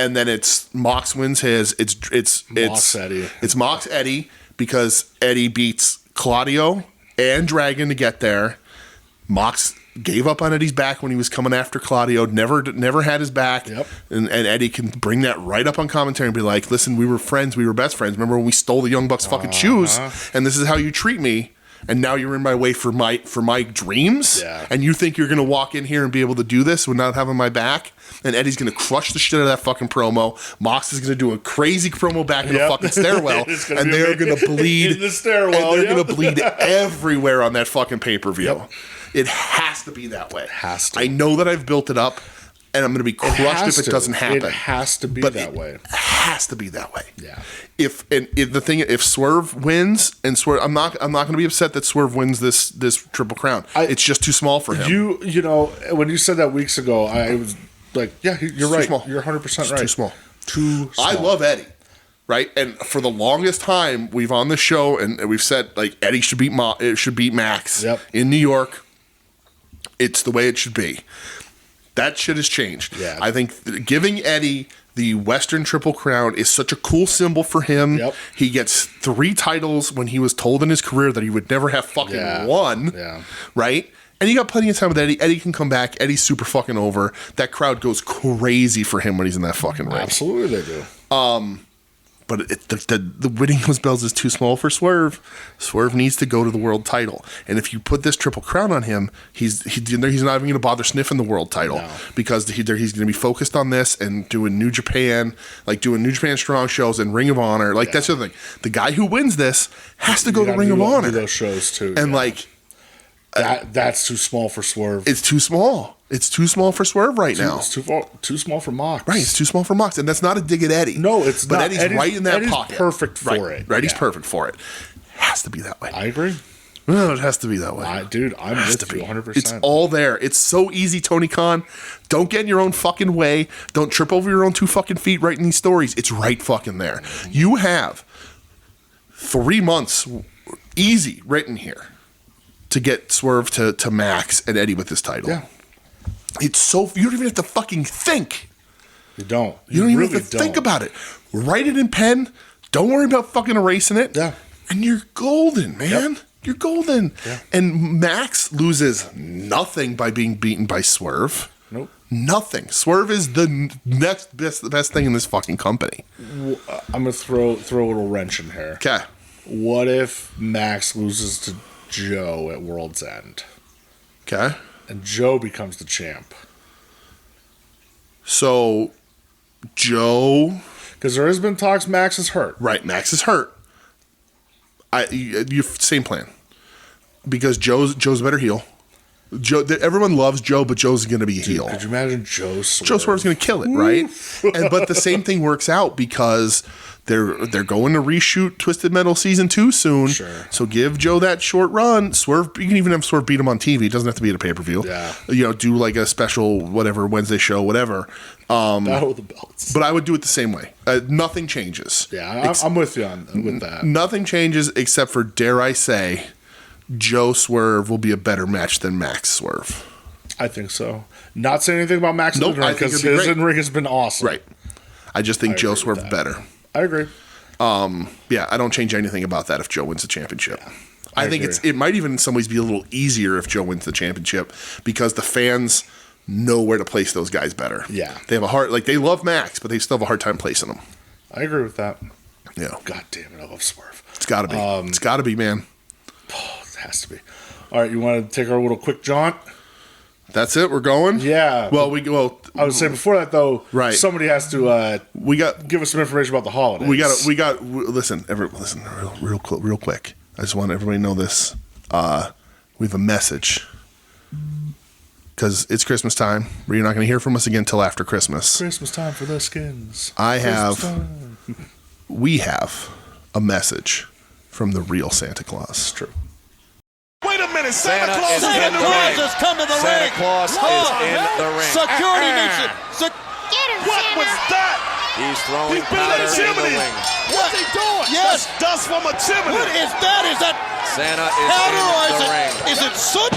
And then it's Mox wins his. It's Mox Eddie. It's Mox Eddie because Eddie beats Claudio and Dragon to get there. Mox gave up on Eddie's back when he was coming after Claudio. Never had his back. Yep. And Eddie can bring that right up on commentary and be like, "Listen, we were friends. We were best friends. Remember when we stole the Young Bucks' fucking shoes? And this is how you treat me." And now you're in my way for my dreams, and you think you're gonna walk in here and be able to do this without having my back? And Eddie's gonna crush the shit out of that fucking promo. Mox is gonna do a crazy promo back in the fucking stairwell, and they're gonna bleed in the stairwell. And they're gonna bleed everywhere on that fucking pay-per-view. Yep. It has to be that way. It has to. I know that I've built it up, and I'm gonna be crushed if it doesn't happen. It has to be that way. It has to be that way. Yeah. If Swerve wins and Swerve, I'm not going to be upset that Swerve wins this Triple Crown. It's just too small for him. You know when you said that weeks ago, I was like, yeah, you're right. Small. You're 100% right. Too small. Too small. I love Eddie, right? And for the longest time, we've on the show and we've said like Eddie should beat Max in New York. It's the way it should be. That shit has changed. Yeah. I think giving Eddie the Western Triple Crown is such a cool symbol for him. Yep. He gets 3 titles when he was told in his career that he would never have fucking one. Yeah. Right? And you got plenty of time with Eddie. Eddie can come back. Eddie's super fucking over. That crowd goes crazy for him when he's in that fucking ring. Absolutely they do. But the winning those belts is too small for Swerve. Swerve needs to go to the world title. And if you put this Triple Crown on him, he's not even going to bother sniffing the world title because he's going to be focused on this and doing New Japan, like doing New Japan Strong shows and Ring of Honor. Like that's the other thing. The guy who wins this has to go to Ring of Honor. Do those shows too. And like that's too small for Swerve. It's too small. It's too small for Swerve right now. It's too small for Mox. Right, it's too small for Mox. And that's not a dig at Eddie. No, it's but not. Eddie's right in that pocket. Perfect for it. Right, he's perfect for it. Has to be that way. I agree. No, it has to be that way. Dude, I'm with you 100%. It's all there. It's so easy, Tony Khan. Don't get in your own fucking way. Don't trip over your own 2 fucking feet writing these stories. It's right fucking there. You have 3 months easy written here to get Swerve to Max and Eddie with this title. Yeah. It's so you don't even have to fucking think. You don't. You don't even have to think about it. Write it in pen. Don't worry about fucking erasing it. Yeah. And you're golden, man. Yep. You're golden. Yeah. And Max loses nothing by being beaten by Swerve. Nope. Nothing. Swerve is the next best thing in this fucking company. I'm gonna throw a little wrench in here. Okay. What if Max loses to Joe at World's End? Okay. And Joe becomes the champ. So, Joe... Because there has been talks Max is hurt. Right, Max is hurt. You same plan. Because Joe's a better heel. Joe, everyone loves Joe, but Joe's going to be a heel. Could you imagine Joe Swerve? Joe Swerve's going to kill it, right? But the same thing works out because they're going to reshoot Twisted Metal Season 2 soon. Sure. So give Joe that short run. Swerve, you can even have Swerve beat him on TV. It doesn't have to be at a pay-per-view. Yeah. Do like a special whatever Wednesday show, whatever. Battle of the Belts. But I would do it the same way. Nothing changes. Yeah, I'm with you with that. Nothing changes except for, dare I say, Joe Swerve will be a better match than Max Swerve. I think so. Not saying anything about Max Nope, I think because it'd be his great. in-ring has been awesome. Right. I just think Joe agree with Swerve that. better. I agree. Yeah, I don't change anything about that if Joe wins the championship. I think agree. it might even in some ways be a little easier if Joe wins the championship because the fans know where to place those guys better. Yeah. They have a hard, like they love Max, but they still have a hard time placing them. I agree with that. Yeah. God damn it, I love Swerve. It's got to be. It's got to be, man. It has to be. All right, you want to take our little quick jaunt? That's it. We're going. Yeah. Well, I was saying before that though. Right. Somebody has to we got give us some information about the holidays. listen, real quick. I just want everybody to know this. We have a message because it's Christmas time. You're not going to hear from us again till after Christmas. Christmas time for the skins. We have a message from the real Santa Claus. It's true. Wait a minute, Santa Claus Santa Claus has come to the Santa ring. Claus is in the ring. Security needs it. Get him, What Santa. was that? He's throwing He's building powder a in the chimney. ring. What's he doing? Yes. That's dust from a chimney. What is that? Is that Santa is powder or in is the ring. is it soot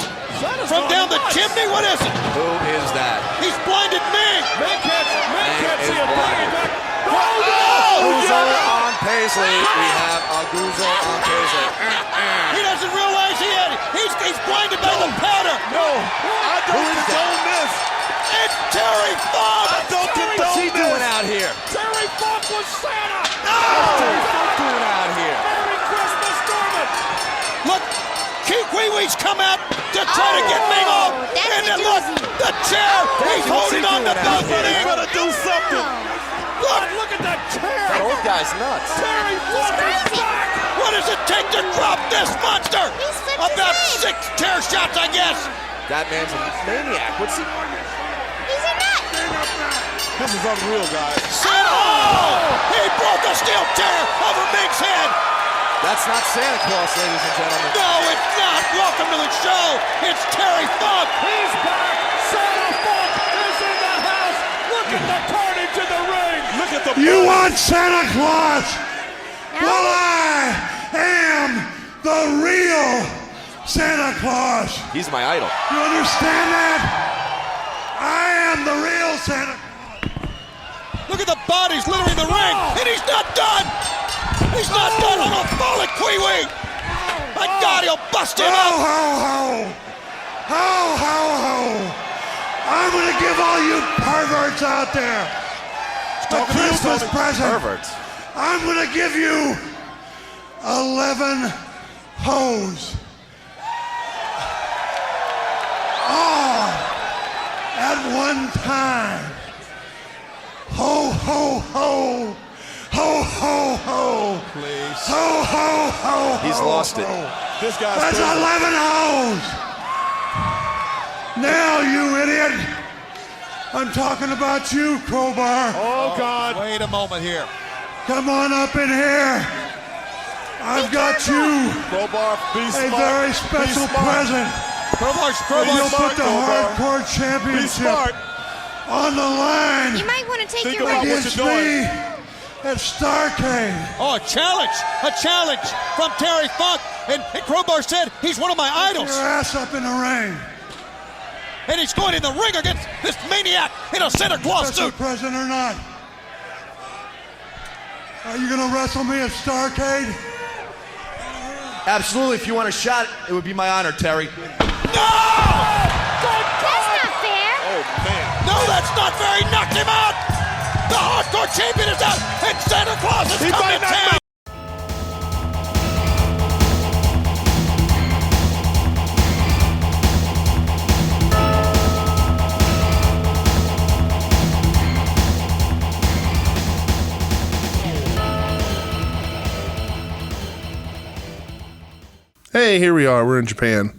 from down the chimney? What is it? Who is that? He's blinded me. Man can't is see a blind. thing. Guzzo on Paisley. We have a Guzzo on Paisley. He doesn't realize he's blinded by the powder. No, I don't condone this. It's Terry Funk. I don't condone What's he this. doing out here? Terry Funk was Santa. What's Terry Funk doing out here? Merry Christmas, Norman. Look, Keith Wee Wee's come out to try to get me off. That's And a then look, doozy. the chair. He's what's he holding on to doing out both of here? these. Better do something. Look, Look at that chair. That old guy's nuts. Terry Funk is crazy. back. what does it take to drop this monster? He slipped his About head. 6 chair shots, I guess. That man's a maniac. What's he? He's a nut. This is unreal, guys. Santa! Oh! He broke a steel chair over Mink's head. That's not Santa Claus, ladies and gentlemen. No, it's not. Welcome to the show. It's Terry Funk. He's back. Santa Funk is in the house. Look at the carnage in the ring. Look at the You want Santa Claus? No. Well, I am the real Santa Claus. He's my idol. You understand that? I am the real Santa. Look at the bodies littering the ring. And he's not done. He's not done. I'm going to fall at Quee-Wee. My God, he'll bust him Ho, up. ho, ho. Ho, ho, ho. I'm going to give all you perverts out there a Christmas present. Perverts. I'm going to give you 11 hoes. All at one time. Ho, ho, ho. Ho, ho, ho. Please. Ho, ho, ho. He's ho, lost it. ho. This guy's That's crazy. 11 hoes. Now, you idiot. I'm talking about you, Crowbar. Oh, God. Wait a moment here. Come on up in here. I've got you Crowbar, be a smart. very special Be smart. present. Crowbar's You'll smart, put the Crowbar. hardcore Be championship smart. on the line You might want to take Think your about weight. what against you're doing. me at Starcade. Oh, a challenge from Terry Funk. And Crowbar said he's one of my Your idols. ass up in the ring. And he's going in the ring against this maniac in a Santa Claus Special suit. present or not. Are you going to wrestle me at Starcade? Absolutely. If you want a shot, it would be my honor, Terry. No! That's not fair. Oh, man. No, that's not fair. He knocked him out. The hardcore champion is out, and Santa Claus has He come might to not town. Hey, here we are. We're in Japan.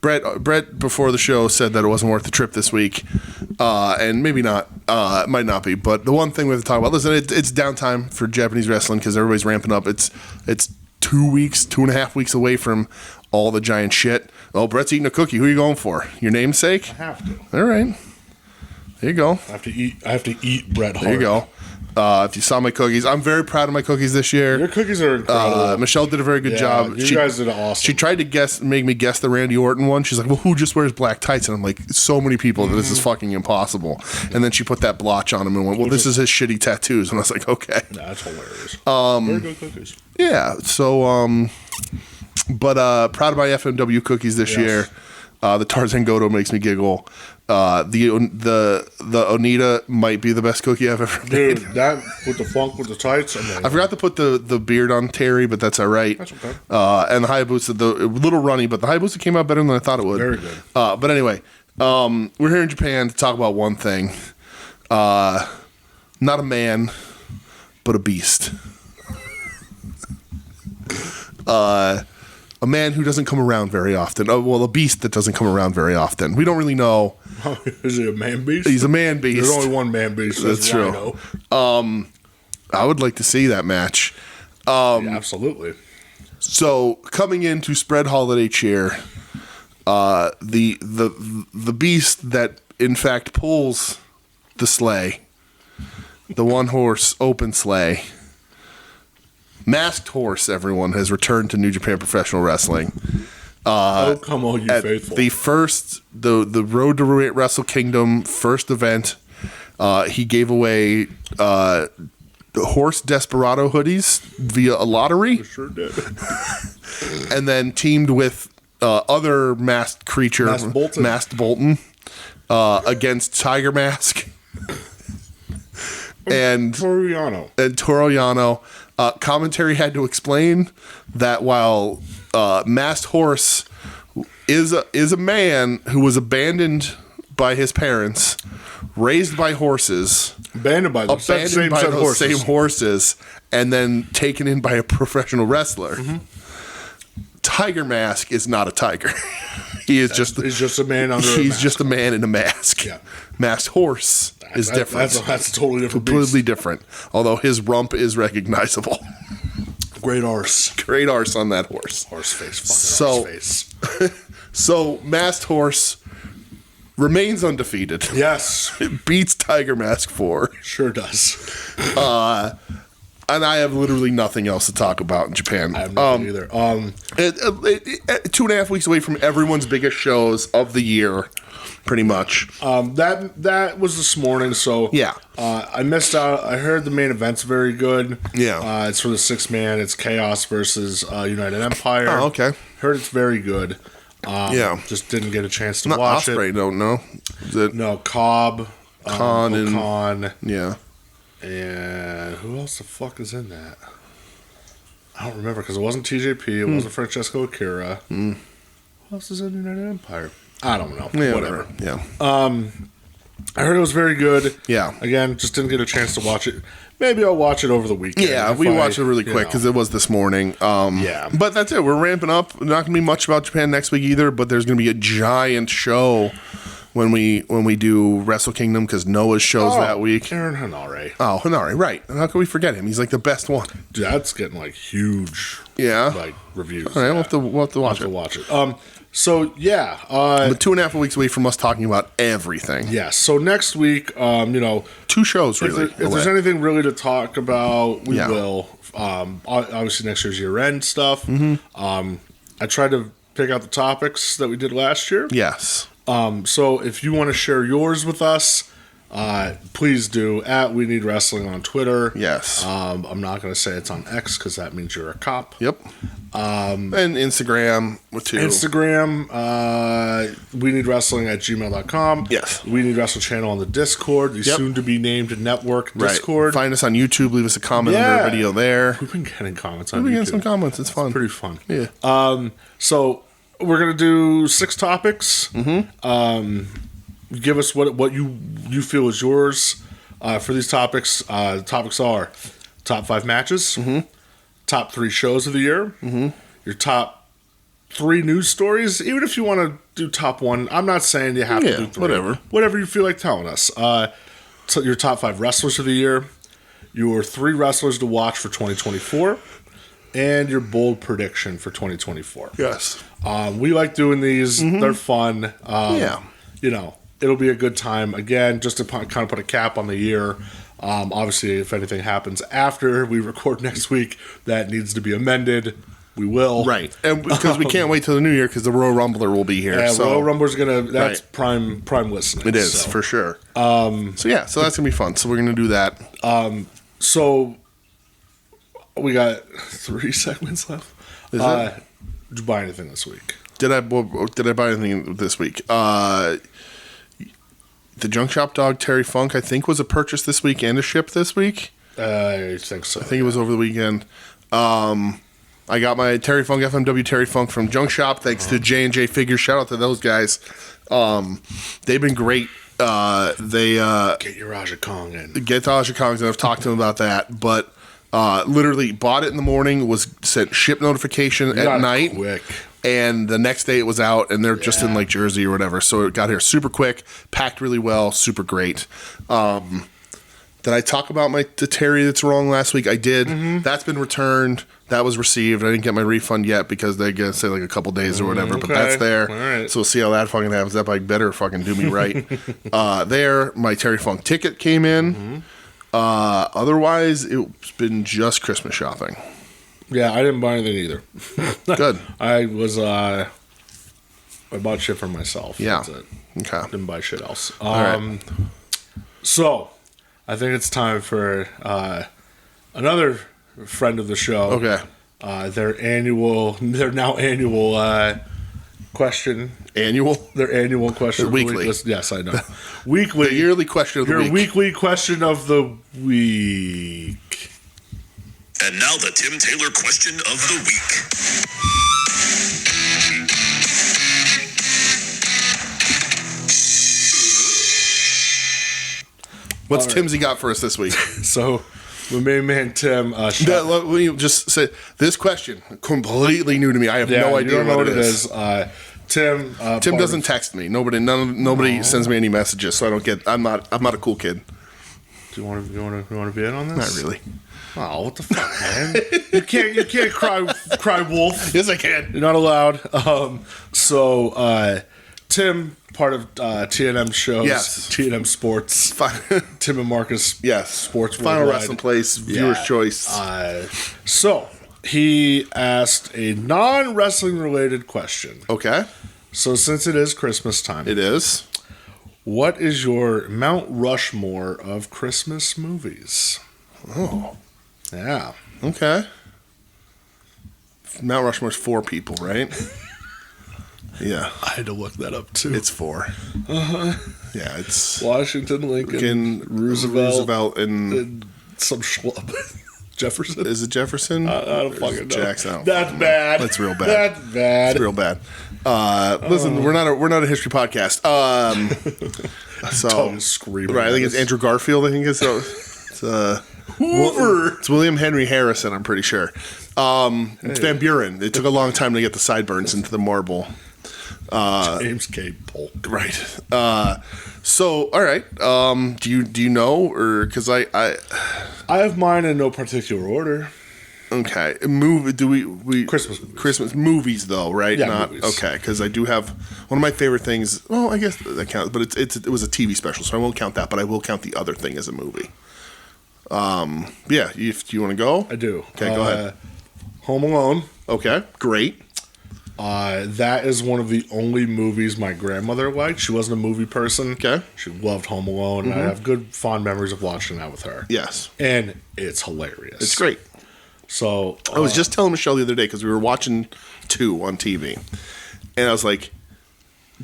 Brett before the show said that it wasn't worth the trip this week, and maybe not. It might not be. But the one thing we have to talk about, listen, it's downtime for Japanese wrestling because everybody's ramping up. It's 2.5 weeks away from all the giant shit. Oh, Brett's eating a cookie. Who are you going for? Your namesake? I have to. All right. There you go. I have to eat Bret Hart. There you go. If you saw my cookies, I'm very proud of my cookies this year. Your cookies are incredible. Michelle did a very good job. You guys did awesome. She tried to make me guess the Randy Orton one. She's like, "Well, who just wears black tights?" And I'm like, "So many people that this is fucking impossible." And then she put that blotch on him and went, "Well, this is his shitty tattoos." And I was like, "Okay." Nah, that's hilarious. Very good cookies. Yeah. So, but proud of my FMW cookies this year. The Tarzan Goto makes me giggle. The Onita might be the best cookie I've ever made. Dude, that with the funk with the tights. Amazing. I forgot to put the beard on Terry, but that's all right. That's okay. And the Hayabusa, a little runny, but the Hayabusa came out better than I thought it would. Very good. But anyway, we're here in Japan to talk about one thing. Not a man, but a beast. A man who doesn't come around very often. Oh, well, a beast that doesn't come around very often. We don't really know. Is he a man beast? He's a man beast. There's only one man beast. That's true. Rhino. I would like to see that match. Yeah, absolutely. So coming in to spread holiday cheer, the beast that in fact pulls the sleigh, the one horse open sleigh. Masked Horse, everyone, has returned to New Japan Professional Wrestling. Oh, come on, you faithful. The Road to Wrestle Kingdom first event, he gave away Horse Desperado hoodies via a lottery. I sure did. And then teamed with other masked creature, Masked Bolton, against Tiger Mask. And Toro Yano. Commentary had to explain that while Masked Horse is a man who was abandoned by his parents, raised by horses, abandoned by those same horses, and then taken in by a professional wrestler. Mm-hmm. Tiger Mask is not a tiger. He's just a man under a mask. He's just a man in a mask. Yeah. Masked Horse is different. That's a totally different Completely beast. different. Although his rump is recognizable. Great arse. Great arse on that horse. Horse face. Fucking arse face. So Masked Horse remains undefeated. Yes. It beats Tiger Mask 4. Sure does. And I have literally nothing else to talk about in Japan. I have nothing either. 2.5 weeks away from everyone's biggest shows of the year, pretty much. That was this morning, so yeah. I missed out. I heard the main event's very good. Yeah. It's for the 6-man. It's Chaos versus United Empire. Oh, okay. Heard it's very good. Yeah. Just didn't get a chance to Not watch Osprey, it. No. Is it No, Cobb. Khan yeah. And who else the fuck is in that? I don't remember because it wasn't TJP. It wasn't Francesco Akira. Who else is in United Empire? I don't know. Yeah, whatever. Yeah. I heard it was very good. Yeah. Again, just didn't get a chance to watch it. Maybe I'll watch it over the weekend. Yeah, we watched it really quick because it was this morning. Yeah. But that's it. We're ramping up. Not going to be much about Japan next week either, but there's going to be a giant show when we do Wrestle Kingdom because Noah's show's that week. Aaron Hanare. Oh, Hanare, right. How can we forget him? He's like the best one. Dude, that's getting like huge reviews. All right, we'll have to watch it. Watch it. So, yeah. But 2.5 weeks away from us talking about everything. Yes. So, next week, 2 shows, really. If there's anything really to talk about, we Yeah. will. Obviously, next year's year-end stuff. Mm-hmm. I tried to pick out the topics that we did last year. Yes. So, if you want to share yours with us, please do at WeNeedWrestling on Twitter. Yes. I'm not going to say it's on X because that means you're a cop. Yep. And Instagram too. Instagram, WeNeedWrestling at gmail.com. Yes. We Need Wrestle channel on the Discord, the soon to be named network Discord. Find us on YouTube. Leave us a comment on our video there. We've been getting comments on We've been YouTube. getting some comments. It's fun. Pretty fun. Yeah. So we're going to do 6 topics. Mm-hmm. Give us what you feel is yours for these topics. The topics are top 5 matches, top 3 shows of the year, your top 3 news stories. Even if you want to do top 1, I'm not saying you have to do 3. Whatever. Whatever you feel like telling us. So your top 5 wrestlers of the year, your 3 wrestlers to watch for 2024, and your bold prediction for 2024. Yes. We like doing these. They're fun. You know, it'll be a good time. Again, just to kind of put a cap on the year. Obviously, if anything happens after we record next week that needs to be amended, we will. Right. And because we can't wait till the new year because the Royal Rumbler will be here. Yeah, so. Royal Rumbler's that's Right. prime listening. It is, so. for sure. So that's going to be fun. So we're going to do that. So we got 3 segments left. Is it? Did you buy anything this week? Did I buy anything this week? The Junk Shop Dog Terry Funk, I think, was a purchase this week and a ship this week. I think so. I think it was over the weekend. I got my Terry Funk FMW Terry Funk from Junk Shop. Thanks to J&J Figures. Shout out to those guys. They've been great. They Get your Raja Kong in. get to Aja Kongs, and I've talked to them about that. But literally bought it in the morning, was sent ship notification at night. Quick. And the next day it was out, and they're just in like Jersey or whatever. So it got here super quick, packed really well, super great. Did I talk about the Terry that's wrong last week? I did. That's been returned. That was received. I didn't get my refund yet because they get say like a couple days or whatever. But that's there. All right. So we'll see how that fucking happens. That bike better fucking do me right. There, my Terry Funk ticket came in. Otherwise, it's been just Christmas shopping. Yeah, I didn't buy anything either. Good. I bought shit for myself. Yeah. That's it. Okay. Didn't buy shit else. right. So, I think it's time for another friend of the show. Okay. Their now annual question. Annual? Their annual question. Or weekly. Yes, I know. Weekly. The yearly question of the Your week. weekly question of the week. And now the Tim Taylor question of the week. What's Timsy got for us this week? So, my main man Tim. Let me just say this question completely new to me. I have no idea you don't know what it is. Tim. Tim doesn't text me. Nobody sends me any messages, so I don't get. I'm not a cool kid. Do you want to be in on this? Not really. Oh, what the fuck, man! you can't cry wolf. Yes, I can. You're not allowed. Tim, part of TNM shows. Yes. TNM Sports. Tim and Marcus. Yes. Sports Final Worldwide. Wrestling Place. Viewer's choice. So he asked a non-wrestling related question. Okay. So since it is Christmas time, It is. what is your Mount Rushmore of Christmas movies? Oh. Yeah. Okay. Mount Rushmore's 4 people, right? Yeah. I had to look that up too. It's 4. Yeah, it's Washington, Lincoln, Roosevelt, and some schlub. Jefferson? is it Jefferson? I don't fucking know. Jackson. I don't That's fucking know. bad. That's real bad. That's bad. It's real bad. Listen, we're not a history podcast. So Tongue screaming. right, I think it's Andrew Garfield. I think it's Hoover. It's William Henry Harrison. I'm pretty sure. It's Van Buren. It took a long time to get the sideburns into the marble. James K. Polk. Right. So, all right. Do you know, or because I have mine in no particular order. Okay. Do we Christmas movies. Christmas movies though, right? Yeah, Not movies. okay, because I do have one of my favorite things. Well, I guess that counts, but it was a TV special, so I won't count that. But I will count the other thing as a movie. Yeah. If you want to go, I do. Okay, go ahead. Home Alone. Okay, great. That is one of the only movies my grandmother liked. She wasn't a movie person. Okay. She loved Home Alone. I have good, fond memories of watching that with her. Yes, And it's hilarious. it's great. So I was just telling Michelle the other day because we were watching 2 on TV, and I was like,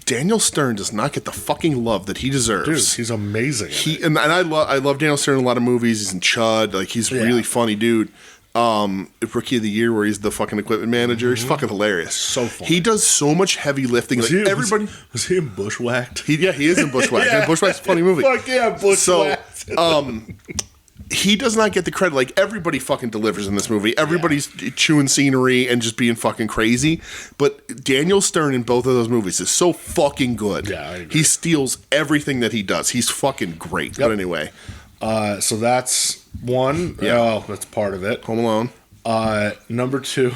Daniel Stern does not get the fucking love that he deserves. dude, he's amazing. I love Daniel Stern in a lot of movies. He's in Chud. Like he's a really funny dude. Rookie of the Year where he's the fucking equipment manager. He's fucking hilarious. So funny. He does so much heavy lifting. Was Like he, everybody. was he in Bushwhacked? He is in Bushwhacked. Yeah. Bushwhacked's a funny movie. Fuck yeah, Bushwhacked. So, he does not get the credit. Like, everybody fucking delivers in this movie. Everybody's chewing scenery and just being fucking crazy. But Daniel Stern in both of those movies is so fucking good. Yeah, I agree. He steals everything that he does. He's fucking great. But anyway. So that's one. Yeah. Oh, that's part of it. Home Alone. Number 2,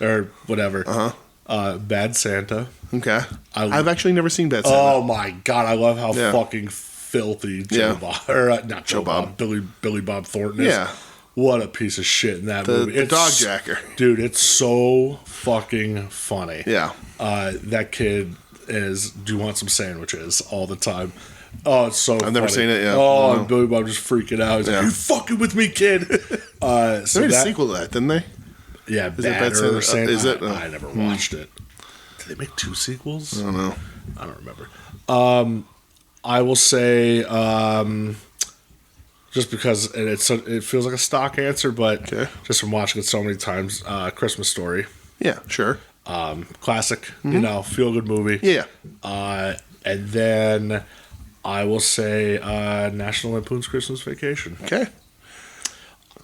or whatever. Bad Santa. Okay. I've actually never seen Bad Santa. Oh my god, I love how fucking filthy Joe Bob, or not Joe Bob, Billy Bob Thornton is. Yeah. What a piece of shit in that movie. The dog jacker. Dude, it's so fucking funny. Yeah. That kid is, do you want some sandwiches all the time. Oh, it's so I've never seen it, yeah. Oh, No. and Billy Bob just freaking out. He's like, you fucking with me, kid. They made a sequel to that, didn't they? Yeah, Is it Bad Santa? Santa? Is it? I never watched it. Did they make 2 sequels? I don't know. I don't remember. I will say, just because it feels like a stock answer, but just from watching it so many times, Christmas Story. Yeah, sure. Classic, feel good movie. Yeah. And then I will say National Lampoon's Christmas Vacation. Okay.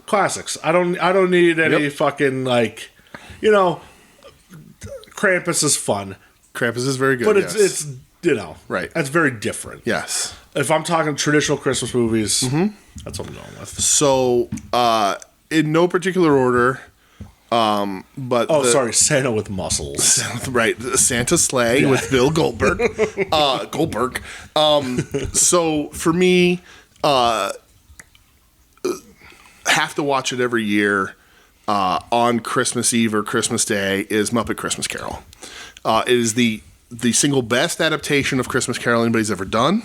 Classics. I don't need any fucking Krampus is fun. Krampus is very good. But yes. it's right. That's very different. Yes. If I'm talking traditional Christmas movies, that's what I'm going with. So, in no particular order, but Santa with muscles. Right, Santa's Sleigh with Bill Goldberg. Goldberg. So for me, have to watch it every year on Christmas Eve or Christmas Day is Muppet Christmas Carol. It is the single best adaptation of Christmas Carol anybody's ever done.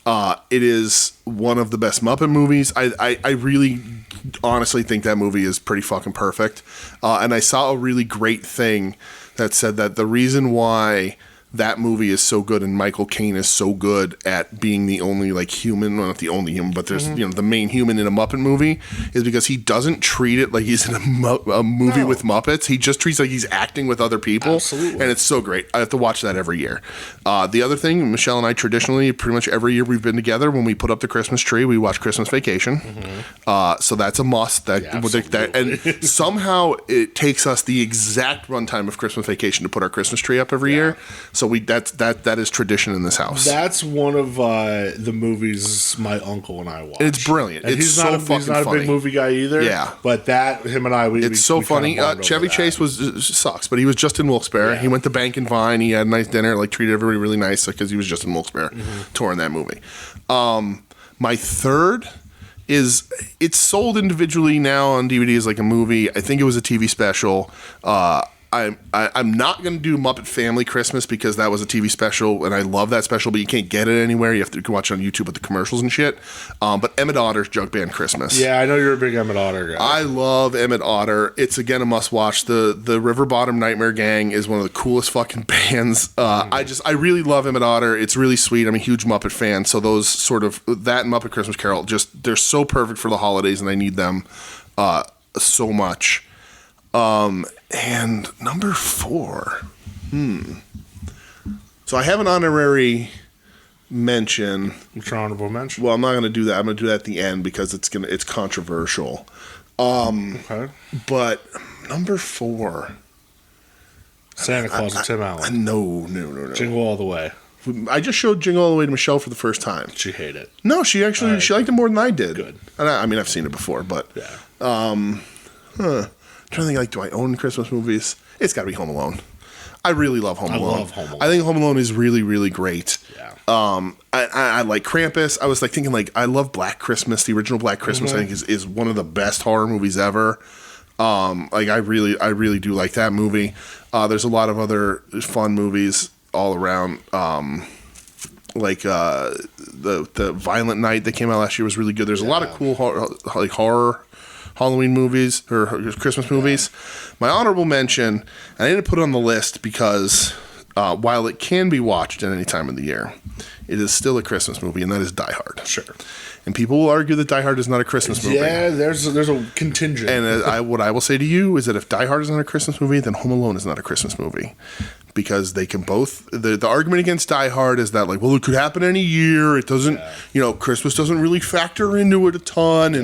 It is one of the best Muppet movies. I really honestly think that movie is pretty fucking perfect. And I saw a really great thing that said that the reason why that movie is so good and Michael Caine is so good at being the only human, well, not the only human, but there's the main human in a Muppet movie is because he doesn't treat it like he's in a movie with Muppets. He just treats it like he's acting with other people. Absolutely. And it's so great. I have to watch that every year. The other thing, Michelle and I traditionally, pretty much every year we've been together, when we put up the Christmas tree, we watch Christmas Vacation. So that's a must. And somehow it takes us the exact runtime of Christmas Vacation to put our Christmas tree up every year. So that is tradition in this house. That's one of the movies my uncle and I watch. It's brilliant. And He's so fucking He's not funny. a big movie guy either. Yeah. But him and I, it's so funny. kind of bonded Chevy over that. Chase sucks, but he was just in Wilkes-Barre. Yeah. He went to Bank and Vine. He had a nice dinner, treated everybody really nice because he was just in Wilkes-Barre touring that movie. My third is, it's sold individually now on DVD as a movie. I think it was a TV special. I'm not going to do Muppet Family Christmas because that was a TV special, and I love that special, but you can't get it anywhere. You can watch it on YouTube with the commercials and shit. But Emmett Otter's Jug Band Christmas. Yeah, I know you're a big Emmett Otter guy. I love Emmett Otter. It's, again, a must-watch. The River Bottom Nightmare Gang is one of the coolest fucking bands. I really love Emmett Otter. It's really sweet. I'm a huge Muppet fan, so those that and Muppet Christmas Carol, they're so perfect for the holidays, and I need them so much. And number 4. So I have an honorary mention. What's your honorable mention? Well, I'm not going to do that. I'm going to do that at the end because it's controversial. Okay. But number 4. Santa Claus and Tim Allen. No. Jingle All the Way. I just showed Jingle All the Way to Michelle for the first time. She hated it. No, she liked it more than I did. Good. And I've seen it before, but Yeah. I'm trying to think, do I own Christmas movies? It's got to be Home Alone. I really love Home Alone. I love Home Alone. I think Home Alone is really, really great. Yeah. I like Krampus. I was thinking I love Black Christmas. The original Black Christmas I think is one of the best horror movies ever. I really do like that movie. There's a lot of other fun movies all around. The Violent Night that came out last year was really good. There's a lot of cool horror Halloween movies or Christmas movies. My honorable mention, and I didn't put it on the list because while it can be watched at any time of the year, it is still a Christmas movie, and that is Die Hard. Sure. And people will argue that Die Hard is not a Christmas movie. Yeah, there's a contingent. And what I will say to you is that if Die Hard is not a Christmas movie, then Home Alone is not a Christmas movie. Because they can both... The argument against Die Hard is that, like, well, it could happen any year. It doesn't... You know, Christmas doesn't really factor into it a ton.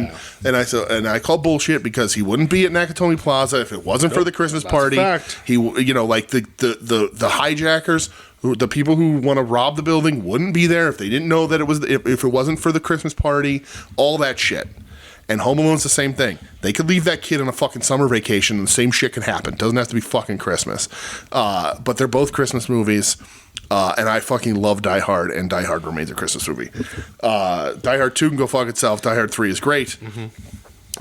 And I call bullshit because he wouldn't be at Nakatomi Plaza if it wasn't for the Christmas party. Fact. He, you know, like the hijackers... The people who want to rob the building wouldn't be there if they didn't know that it was if it wasn't for the Christmas party, all that shit. And Home Alone's the same thing. They could leave that kid on a fucking summer vacation and the same shit can happen. Doesn't have to be fucking Christmas. But they're both Christmas movies. And I fucking love Die Hard, and Die Hard remains a Christmas movie. Die Hard 2 can go fuck itself. Die Hard 3 is great. Mm-hmm.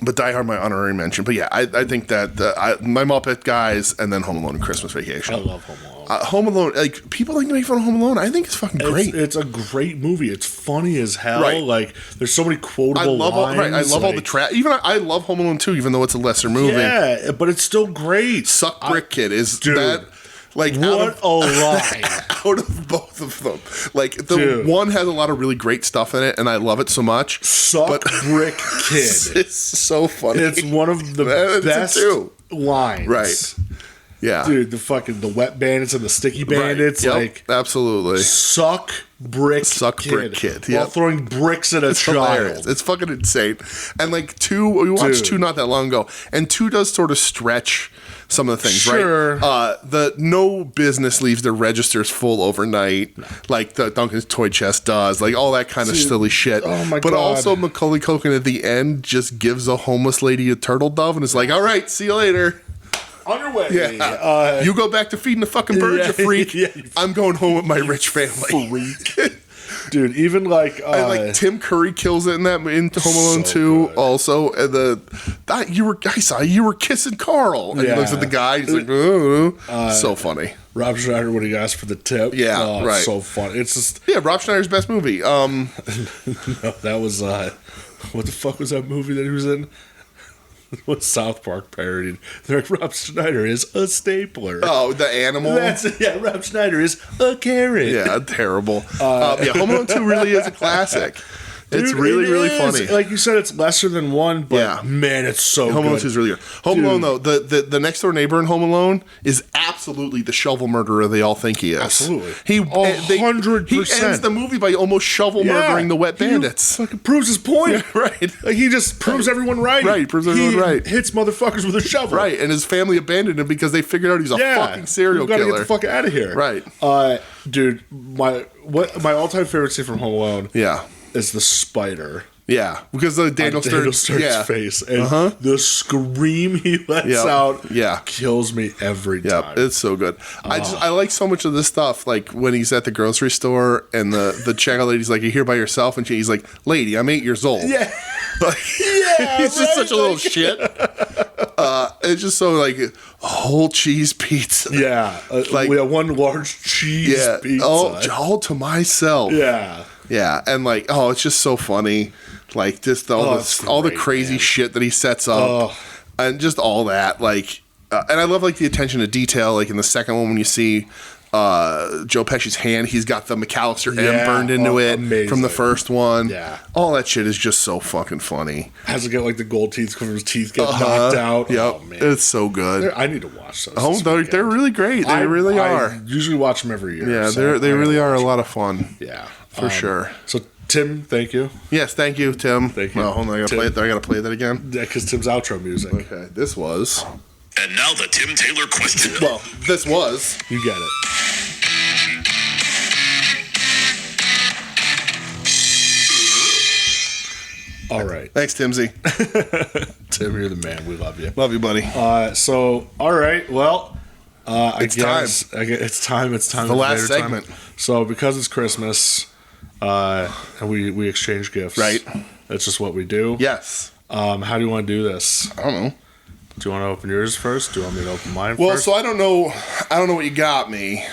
But Die Hard, my honorary mention. But yeah, I think that my Muppet Guys and then Home Alone and Christmas Vacation. I love Home Alone. Home Alone, like, people like to make fun of Home Alone. I think it's fucking great. It's a great movie. It's funny as hell. Right. Like, there's so many quotable lines. I love all the trap. Even I love Home Alone 2, even though it's a lesser movie. Yeah, but it's still great. Suck Brick Kid is dude, that... Like, what a line. Out of both of them. Like, the one has a lot of really great stuff in it, and I love it so much. Suck Brick Kid. It's so funny. It's one of the best lines. Right. Yeah. Dude, the wet bandits and the sticky bandits. Right. Yep, like, absolutely. Suck Brick Kid. While throwing bricks at a child. Hilarious. It's fucking insane. And, like, 2, we watched 2 not that long ago, and 2 does sort of stretch some of the things, sure. Right? The no business leaves their registers full overnight, like the Duncan's Toy Chest does, like all that kind of silly shit. Oh my but God. also Macaulay Culkin at the end just gives a homeless lady a turtle dove and is like, all right, see you later. On your way. Yeah. You go back to feeding the fucking birds, you freak. Yeah, I'm going home with my rich family. Freak. Dude, even like Tim Curry kills it in Home Alone 2. Good. Also, and I saw you were kissing Carl, and he looks at the guy. He's like, so funny. Rob Schneider when he asked for the tip. Yeah, right. So funny. It's just Rob Schneider's best movie. no, that was what the fuck was that movie that he was in? What South Park parodied? They're like, Rob Schneider is a stapler. Oh, the animal? Rob Schneider is a carrot. Yeah, terrible. Home Alone 2 really is a classic. It's really, really funny. Like you said, it's lesser than 1, but man, it's so good. Home Alone 2 is really good. Home Alone, though, the next door neighbor in Home Alone is absolutely the shovel murderer they all think he is. Absolutely. 100%. He ends the movie by almost shovel murdering the wet bandits. He fucking proves his point. Yeah, right. Like, he just proves everyone right. Right, proves everyone right. Hits motherfuckers with a shovel. Right, and his family abandoned him because they figured out he's a fucking serial killer. We gotta get the fuck out of here. Right. Dude, my all-time favorite scene from Home Alone is the spider. Yeah, because of Daniel Stern's face. And the scream he lets out kills me every time. It's so good. I like so much of this stuff, like when he's at the grocery store and the channel lady's like, "You're here by yourself?" And he's like, "Lady, I'm 8 years old." Yeah. He's just such a little shit. It's just so like a whole cheese pizza. Yeah. We have one large cheese pizza. All to myself. Yeah. Yeah, and like, it's just so funny. Like, just all the crazy shit that he sets up, and just all that. Like, and I love like the attention to detail. Like in the second one, when you see Joe Pesci's hand, he's got the McAllister M burned into it from the first one. Yeah, all that shit is just so fucking funny. Has to get like the gold teeth because his teeth get knocked out. Yep, oh, man. It's so good. I need to watch those. They're really great. They really are. I usually watch them every year. Yeah, so they really are a lot of fun. Yeah, for sure. So. Tim, thank you. Yes, thank you, Tim. Thank you. Well, hold on, I gotta play that again. Yeah, because Tim's outro music. Okay, this was. And now the Tim Taylor question. Well, this was. You get it. All right. Thanks, Timsy. Tim, you're the man. We love you. Love you, buddy. So, all right. Well, it's time. It's time. It's the last segment. So, because it's Christmas. And we exchange gifts. Right. That's just what we do. Yes. How do you want to do this? I don't know. Do you want to open yours first? Do you want me to open mine well, first? So I don't know what you got me.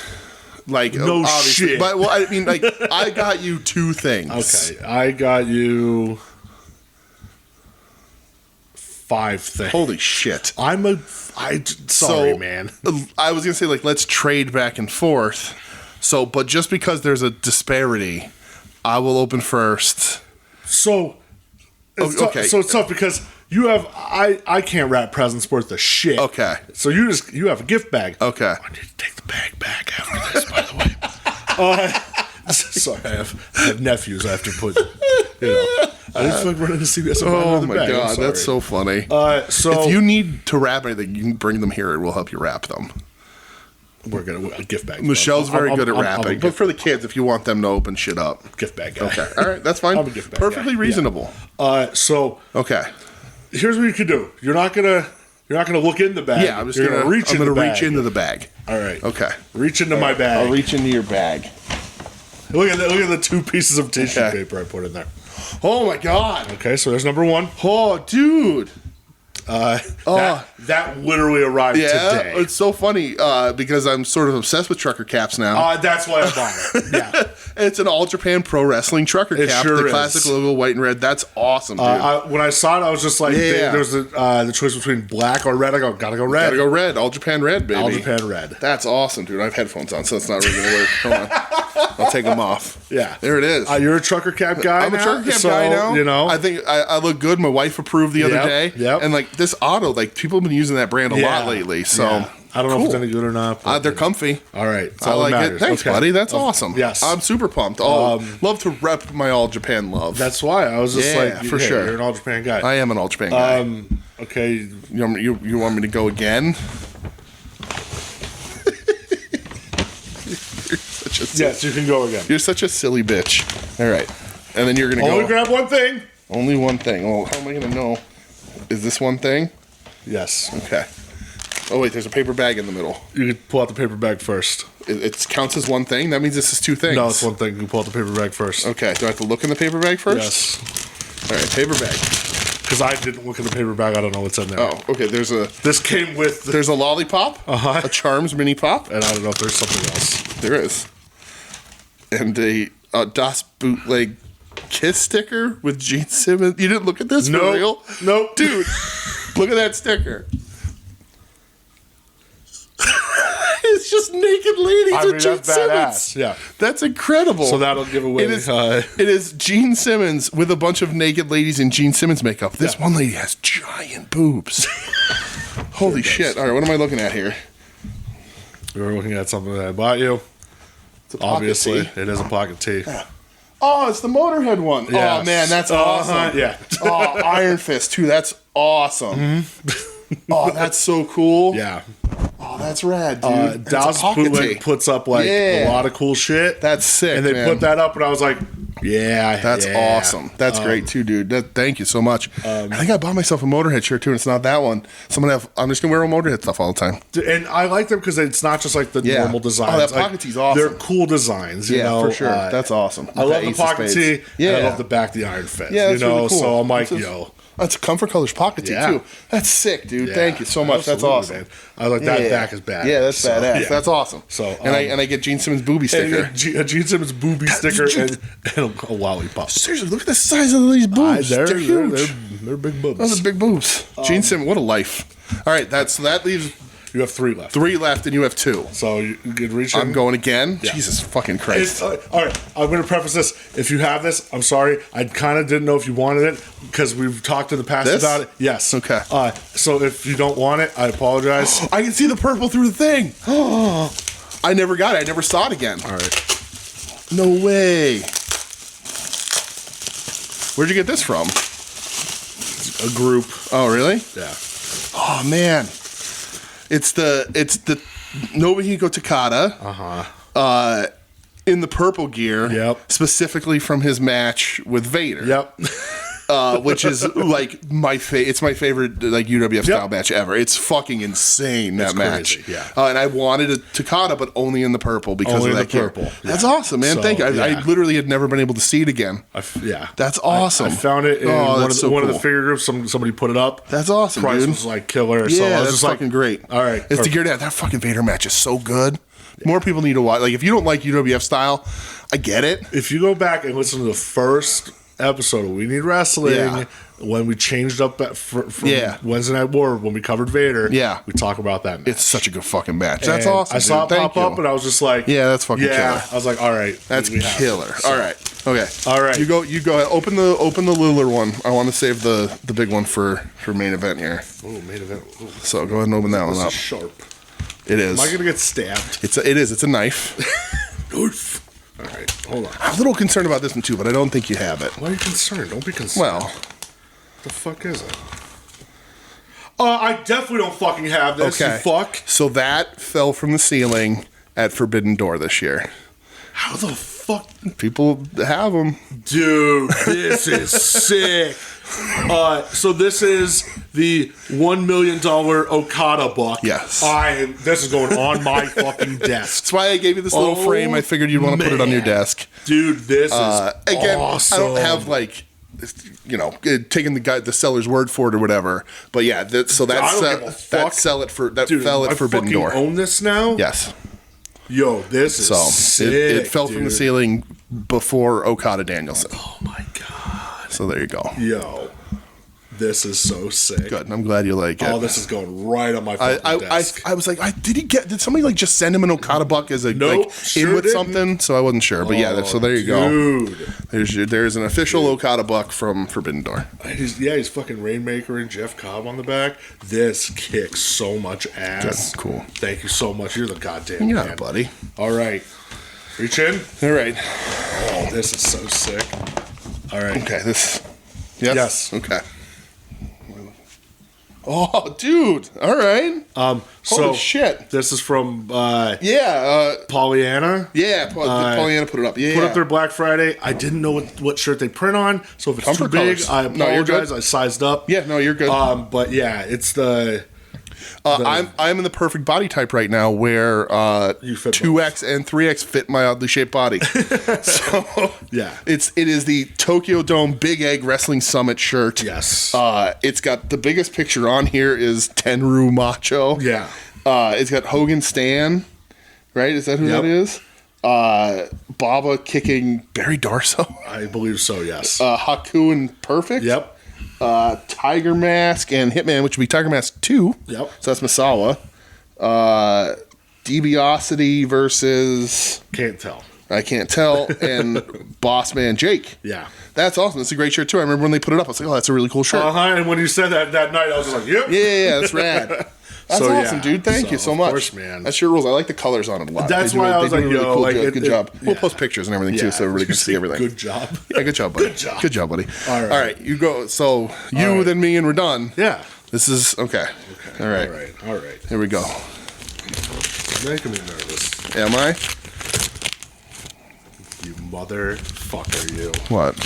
Like, no shit. But, well, I mean, like, I got you 2 things. Okay. I got you 5 things. Holy shit. Sorry, man. I was going to say, like, let's trade back and forth. So, but just because there's a disparity I will open first. So it's Okay. So it's tough because you have I can't wrap presents worth of shit. Okay. So you have a gift bag. Okay. I need to take the bag back after this, by the way. Sorry, I have nephews. I have to put. I just like running to CVS. Oh the my bag. god, that's so funny. So if you need to wrap anything, you can bring them here. We'll help you wrap them. we're gonna a gift bag. Michelle's very good at I'm a wrapping, but for the kids, if you want them to open shit up, gift bag guy. okay, all right, that's fine. I'm a gift bag Perfectly guy. reasonable. Yeah. So Okay. here's what you can do. You're not gonna look in the bag. Yeah, I'm just You're gonna reach. I'm in gonna the reach bag. into the bag. All right. Okay. Reach into my bag. I'll reach into your bag. Look at the 2 pieces of tissue Okay. paper I put in there. Oh my god. Okay, so there's number 1. Oh, dude. That literally arrived Yeah, today. it's so funny because I'm sort of obsessed with trucker caps now. That's why I bought it. Yeah. It's an All Japan Pro Wrestling trucker It cap, sure the is. classic logo, white and red. That's awesome, dude. When I saw it, I was just like, Yeah. there's the choice between black or red. I go, gotta go red. Gotta go red. All Japan red, baby. All Japan red. That's awesome, dude. I have headphones on, so it's not really gonna work. Hold on. I'll take them off. Yeah. There it is. You're a trucker cap guy I'm a now? trucker cap So, guy now. You know. I think I look good. My wife approved the other Yep, day. yep. And like this auto, like people have been using that brand a Yeah, lot lately. So yeah. I don't know if it's cool. any good or not. But They're comfy. all right. That's I all that like it. matters. Thanks, Okay. buddy. That's awesome. Yes. I'm super pumped. Oh, love to rep my All Japan love. That's why I was just Yeah, like, for hey, sure. You're an All Japan guy. I am an All Japan guy. Okay. You want me to go again? Yes, you can go again. You're such a silly bitch. All right. And then you're going to Only go. grab one thing. Only one thing. Well, how am I going to know? Is this one thing? Yes. Okay. Oh, wait, there's a paper bag in the middle. You can pull out the paper bag first. It counts as one thing? That means this is 2 things. No, it's one thing. You can pull out the paper bag first. Okay. Do I have to look in the paper bag first? Yes. All right, paper bag. Because I didn't look in the paper bag. I don't know what's in there. Oh, okay. There's a lollipop, a Charms mini pop, and I don't know if there's something else. There is, and a Das Bootleg Kiss sticker with Gene Simmons. You didn't look at this for real? Nope. Dude, look at that sticker. It's just naked ladies with Gene that's Simmons. badass. Yeah. That's incredible. So that'll give away. It is Gene Simmons with a bunch of naked ladies in Gene Simmons makeup. This one lady has giant boobs. Holy shit. All right, what am I looking at here? We're looking at something that I bought you. It's a pocket Obviously, tee. it is a pocket tee. Oh, it's the Motorhead one. Yes. Oh, man, that's awesome. Yeah. Oh, Iron Fist, too. That's awesome. Oh, that's so cool. Yeah. Oh, that's rad, dude. That's Das a pocket tee. Bootleg puts up like a lot of cool shit. That's sick, And they man. put that up, and I was like, yeah. That's yeah. awesome. That's great too, dude. Thank you so much. I think I bought myself a Motorhead shirt too, and it's not that one. I'm just gonna wear a Motorhead stuff all the time. And I like them because it's not just like the Yeah. normal designs. Oh, that Like, pocket tee's awesome. They're cool designs, you know. for sure. That's awesome. I love the Ace of pocket Spades. tee. And I love the back, the Iron Fist. Yeah, you that's know. really cool. So I'm like, That's yo. That's a Comfort Colors pocket tee Yeah. too. That's sick, dude. Yeah, Thank you so much. That's absolutely, awesome. man. I like that back is bad. Yeah, that's So, badass. yeah. That's awesome. So, and I get Gene Simmons booby sticker. A Gene Simmons booby sticker and a lollipop. Seriously, look at the size of these boobs. They're huge. They're big boobs. Those are big boobs. Gene Simmons, what a life. All right, so that leaves You have 3 left. 3 left, and you have 2. So you can reach in. I'm going again. Yeah. Jesus fucking Christ. All right, I'm going to preface this. If you have this, I'm sorry. I kind of didn't know if you wanted it because we've talked in the past This? about it. Yes. Okay. So if you don't want it, I apologize. I can see the purple through the thing. I never got it. I never saw it again. All right. No way. Where'd you get this from? A group. Oh, really? Yeah. Oh man. It's the Nobuhiko Takada. In the purple gear. Yep. Specifically from his match with Vader. Yep. Which is like it's my favorite like UWF style match ever. It's fucking insane, that match. crazy, yeah. And I wanted a Takada, but only in the purple because Only of in that the gear. purple, That's yeah. awesome, man. So, Thank you. I yeah. literally had never been able to see it again. Yeah. That's awesome. I found it in one of so the cool. figure groups. Somebody put it up. That's awesome, Price dude. was like killer. Yeah, So I was that's just like, fucking great. all right. It's the gear to have. That fucking Vader match is so good. More people need to watch. Like, if you don't like UWF style, I get it. If you go back and listen to the first episode of We Need Wrestling, Yeah. when we changed up from Yeah. Wednesday Night War, when we covered Vader, Yeah. we talk about that match. It's such a good fucking match. That's And awesome. I saw dude. it Thank pop up, you. and I was just like, Yeah, that's fucking killer. I was like, all right, That's we have it. killer. So- All right. Okay. All right. You go ahead. Open the Luller one. I want to save the big one for main event here. Oh, main event. Ooh, So go ahead and open that one this up. is sharp. It is. Am I gonna get stabbed? It is. It's a knife. Oof. All right, hold on. I'm a little concerned about this one too, but I don't think you have it. Why are you concerned? Don't be concerned. Well, What the fuck is it? I definitely don't fucking have this. okay. You fuck. So that fell from the ceiling at Forbidden Door this year. How the fuck, People have them. dude? This is sick. So this is the $1 million Okada book. Yes. This is going on my fucking desk, That's why I gave you this little Oh, frame. I figured you'd want to put it on your man. desk. dude. This is Again, awesome. I don't have like, taking the seller's word for it or whatever. But yeah, I don't give a fuck. fell at Dude, fell I at Forbidden fucking Door. own this now. Yes. Yo, this is So sick. it fell from the dude. ceiling before Okada Danielson. Oh my god. So there you go. Yo, this is so sick. Good. I'm glad you like it. Oh, this is going right on my fucking desk. I was like, did somebody like just send him an Okada buck as a Nope, like sure in with didn't. something? So I wasn't sure, but yeah. So there you go. Dude. There's an official Okada buck from Forbidden Door. He's fucking Rainmaker and Jeff Cobb on the back. This kicks so much ass. Good, cool. Thank you so much. You're the goddamn Yeah, man. buddy. All right. Reach in. All right. Oh, this is so sick. All right. Okay. This. Yes. Yes. Okay. Oh, dude. All right. So Holy shit. this is from Yeah. Pollyanna. Pollyanna put it up. Yeah. Put up their Black Friday. I didn't know what shirt they print on, so if it's Comfort too big, colors. I No, you're good. apologize. I sized up. Yeah. No, you're good. But yeah, it's the I'm in the perfect body type right now where You fit 2X and 3X fit my oddly shaped body. So Yeah. it is the Tokyo Dome Big Egg Wrestling Summit shirt. Yes. It's got the biggest picture on here is Tenryu Macho. Yeah. It's got Hogan Stan, right? Is that who Yep. that is? Baba kicking Barry Darso. I believe so. Yes. Haku and Perfect. Yep. Tiger Mask and Hitman, which would be Tiger Mask 2. Yep. So that's Masawa. DiBiase versus Can't tell. I can't tell, and Boss Man Jake. Yeah. That's awesome. That's a great shirt too. I remember when they put it up. I was like, oh, that's a really cool shirt. And when you said that night, I was just like, yep. Yeah, that's rad. That's So, awesome, yeah. dude. Thank you So, so of much. course, man. That shirt rules. I like the colors on it a lot. That's They do why a- I was they do like, a really yo, cool like, job. Good job. We'll yeah. post pictures and everything too, so everybody can see everything. Good job. Yeah, good job, buddy. Good job. Good job, buddy. All right. All right. You go. So you, right. then me, and we're done. Yeah. This is okay. All right. All right. Here we go. You're making me nervous. Am I? You motherfucker, you. What?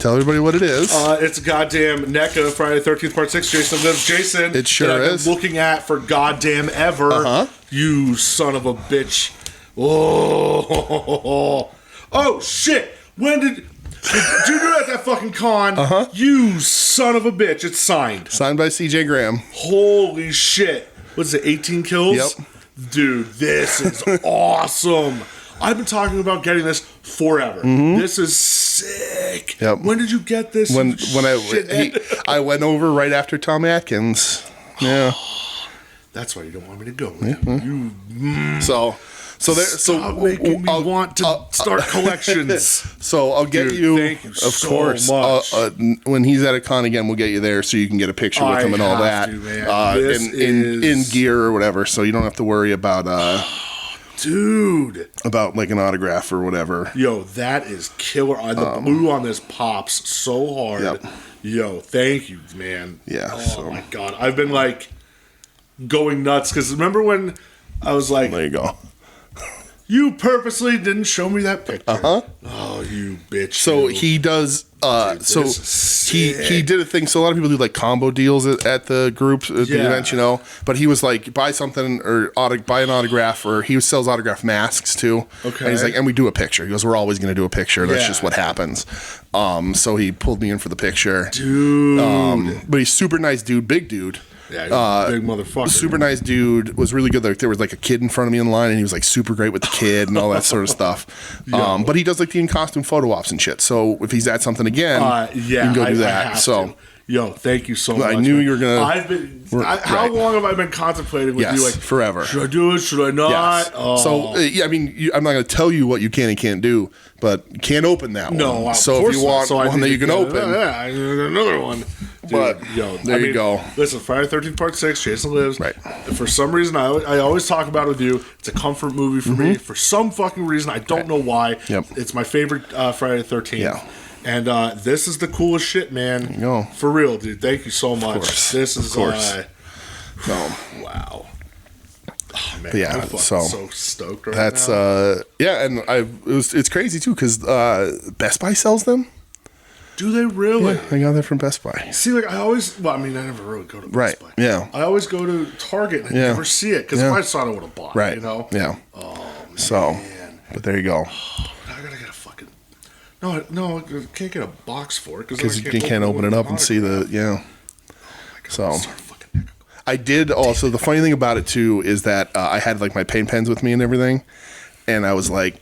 Tell everybody what it is. It's goddamn NECA Friday 13th Part 6. Jason lives Jason. It sure that I've been is. looking at for goddamn ever. Uh-huh. You son of a bitch. Oh. Oh, shit. When did you do that at that fucking con? Uh-huh. You son of a bitch. It's signed. Signed by CJ Graham. Holy shit. What is it, 18 kills? Yep. Dude, this is awesome. I've been talking about getting this forever. This is sick. Mm-hmm. Yep. When did you get this? When Shithead? I went over right after Tom Atkins. Yeah. That's why you don't want me to go. You So stop making me want to start collections. So I'll get Dude, you, thank you of so course. much. When he's at a con again, we'll get you there so you can get a picture with I him and all have that. to, man. This in is- gear or whatever, so you don't have to worry about Dude. like an autograph or whatever. Yo, that is killer. The blue on this pops so hard. Yep. Yo, thank you, man. Yeah, Oh so- my god. I've been like going nuts because remember when I was like, There you go. you purposely didn't show me that picture. Uh-huh. Oh, you bitch. So you. he does. So this is he sick. did a thing. So a lot of people do like combo deals at the groups at the Yeah. events, you know. But he was like, buy something or buy an autograph, or he sells autograph masks too. Okay. And he's like, and we do a picture. He goes, we're always going to do a picture. That's Yeah. just what happens. So he pulled me in for the picture. Dude. But he's super nice dude, big dude. Yeah, he's a big motherfucker. Super nice dude. Was really good. Like there was like a kid in front of me in line, and he was like super great with the kid and all that sort of stuff. But he does like the in costume photo ops and shit. So if he's at something again, you can go do that. Yo, thank you so much. I knew you were gonna. I've been. How long have I been contemplating with you? Like forever. Should I do it? Should I not? Yes. Oh. So I mean, I'm not going to tell you what you can and can't do, but you can't open that one. No, so if you want one that you can open, I need another one. Dude, but there you go. Listen, Friday the 13th Part 6, Jason Lives. Right. For some reason, I always talk about it with you. It's a comfort movie for me. For some fucking reason, I don't know why. Yep. It's my favorite Friday the 13th. Yeah. And this is the coolest shit, man. There you go. For real, dude. Thank you so much. This is wow. Oh man, Yeah, I'm fucking so stoked right that's now. and it's crazy too because Best Buy sells them. Do they really? Yeah, I got that from Best Buy. See, like I never really go to Best Buy. Yeah. I always go to Target and I never see it because if I saw it, I would have bought it. You know? Yeah. Oh man. So, but there you go. I gotta get a fucking. No, I can't get a box for it because you can't open it up and see the So. I did also. The funny thing about it too is that I had like my paint pens with me and everything, and I was like,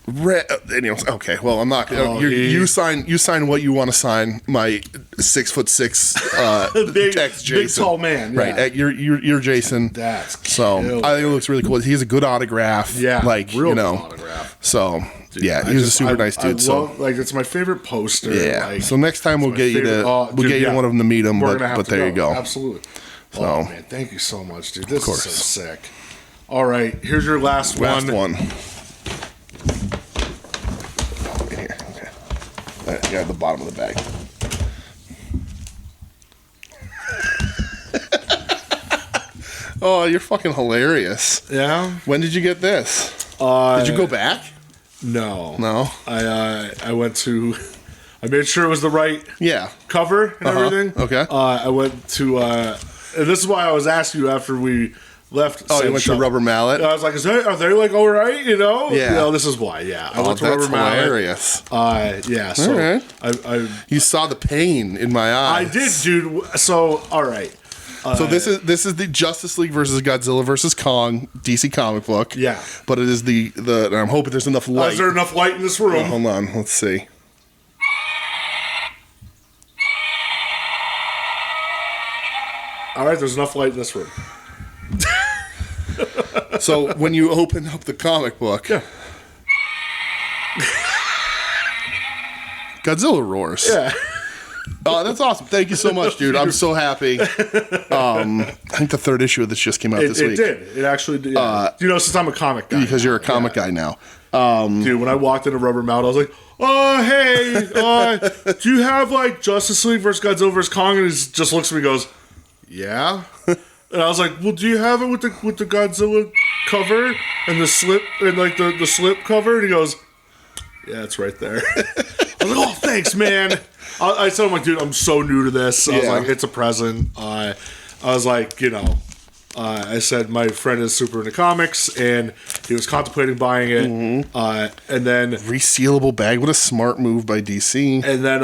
and he was, okay, well, I'm not. You sign what you want to sign. My 6'6" big, Jason, big tall man, right? You're Jason. That's so. killed. I think it looks really cool. He has a good autograph. Yeah, like real good autograph. So. Dude, yeah, he was a super nice dude. Like it's my favorite poster. Yeah. Like, so next time we'll get you one of them to meet him. But there you go. Absolutely. So, oh man, thank you so much, dude. This is so sick. All right, here's your last one. Here, okay. Yeah, at the bottom of the bag. Oh, you're fucking hilarious. Yeah. When did you get this? Did you go back? No. I went to. I made sure it was the right cover and everything. Okay. I went to. And this is why I was asking you after we left. Oh, you went to Rubber Mallet? I was like, are they like all right? You know? Yeah. You know, this is why. Yeah. I went to Rubber Mallet. Hilarious. Yeah. So all right. I you saw the pain in my eyes. I did, dude. So all right. So this is the Justice League versus Godzilla versus Kong DC comic book. Yeah. But it is the and I'm hoping there's enough light. Is there enough light in this room? Oh, hold on. Let's see. All right, there's enough light in this room. So when you open up the comic book, Godzilla roars. Yeah. Oh, that's awesome. Thank you so much, dude. I'm so happy. I think the third issue of this just came out this week. It did. It actually did. Yeah. Since I'm a comic guy. Because you're a comic guy now. Dude, when I walked into Rubber Mallet, I was like, oh, hey, do you have, like, Justice League versus Godzilla versus Kong? And he just looks at me and goes, yeah. And I was like, well, do you have it with the Godzilla cover and the slip, and, like, the slip cover? And he goes, yeah, it's right there. I was like, oh, thanks, man. I told him, like, dude, I'm so new to this. I was like, it's a present. I was like, I said my friend is super into comics, and he was contemplating buying it. Mm-hmm. And then resealable bag. What a smart move by DC. And then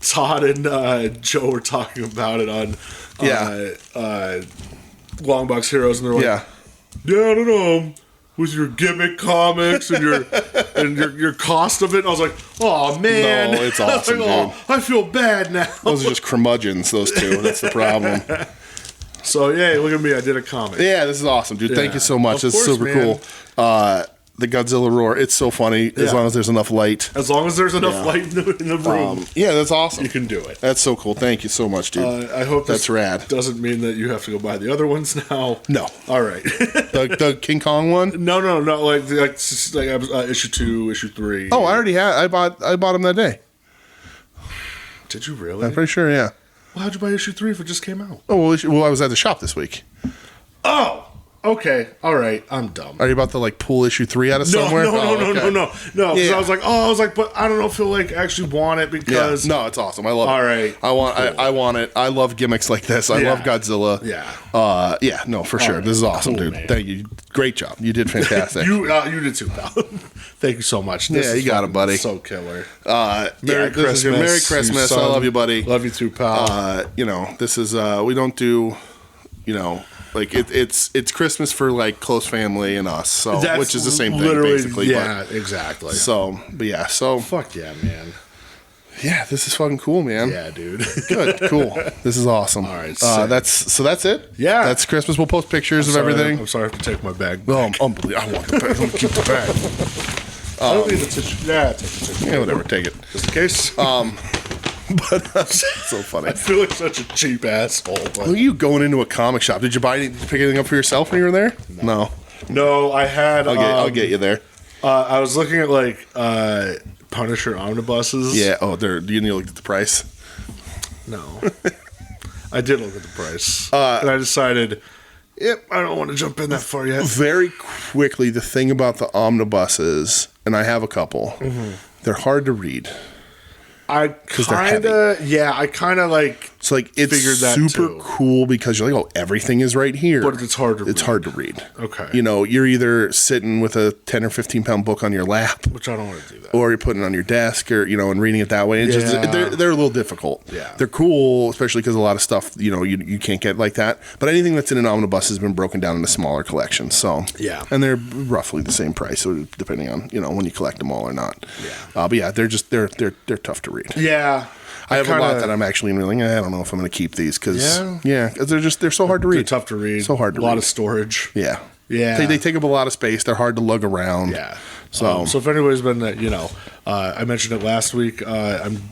Todd and Joe were talking about it on Longbox Heroes, and they're like, yeah, I don't know. With your gimmick comics and your cost of it. And I was like, oh, man. No, it's awesome, like, dude. I feel bad now. Those are just curmudgeons, those two. That's the problem. So, yeah, look at me. I did a comic. Yeah, this is awesome, dude. Thank you so much. This is super cool. The Godzilla roar, it's so funny as long as there's enough light. As long as there's enough light in the room. Yeah, that's awesome. You can do it. That's so cool. Thank you so much, dude. I hope that's rad. Doesn't mean that you have to go buy the other ones now. No. All right. the King Kong one? No. Like issue 2, issue 3. Oh, I already had. I bought them that day. Did you really? I'm pretty sure. Yeah. Well, how'd you buy issue 3 if it just came out? Oh well, I was at the shop this week. Oh. Okay, all right, I'm dumb. Are you about to like pull issue 3 out of somewhere? No. Because Yeah. I was like, but I don't know if he'll like actually want it because no, it's awesome. I love it. All right, I want it. I love gimmicks like this. I Yeah. love Godzilla. Yeah. No, for sure. right. This is awesome, Cool, dude. man. Thank you. Great job. You did fantastic. you did too, pal. Thank you so much. This Yeah, is you got it, fucking buddy. So killer. Merry Christmas, Merry you Christmas. I son. love you, buddy. Love you too, pal. This is we don't do, like it's Christmas for like close family and us, so That's which is the same thing literally, basically. Yeah, exactly. So Fuck yeah, man. yeah, this is fucking cool, man. Yeah, dude. Good, cool. This is awesome. All right, sick. That's it. Yeah. That's Christmas. We'll post pictures of everything. I'm sorry I have to take my bag. Oh, unbelievable! I want the bag. I want to keep the bag. I don't need the tissue. Yeah, take the tissue. Yeah, whatever. Take it. Just in case. But so funny. I feel like such a cheap asshole. But Look at you going into a comic shop. Did you pick anything up for yourself when you were there? No. no, I had. I'll get you there. I was looking at like Punisher omnibuses. Yeah. Oh, you need to look at the price. No. I did look at the price, and I decided, yep, I don't want to jump in that far yet. Very quickly, the thing about the omnibuses, and I have a couple, they're hard to read. I kind of like. It's like it's Figured that super too. cool because you're like, oh, everything is right here. But it's hard to It's read. hard to read. Okay. You're either sitting with a 10 or 15 pound book on your lap, Which I don't want to do that. or you're putting it on your desk, or and reading it that way. It's just Yeah. they're a little difficult. Yeah. They're cool, especially because a lot of stuff you can't get like that. But anything that's in an omnibus has been broken down into smaller collections. So Yeah. and they're roughly the same price, so depending on when you collect them all or not. Yeah. But yeah, they're tough to read. Yeah. I have a lot kinda- that I'm actually really. I don't know if I'm going to keep these because Yeah? because they're so hard to read. They're tough to read. So hard to A lot read. of storage. Yeah. Yeah. They take up a lot of space. They're hard to lug around. Yeah. So So if anybody's been, I mentioned it last week. I'm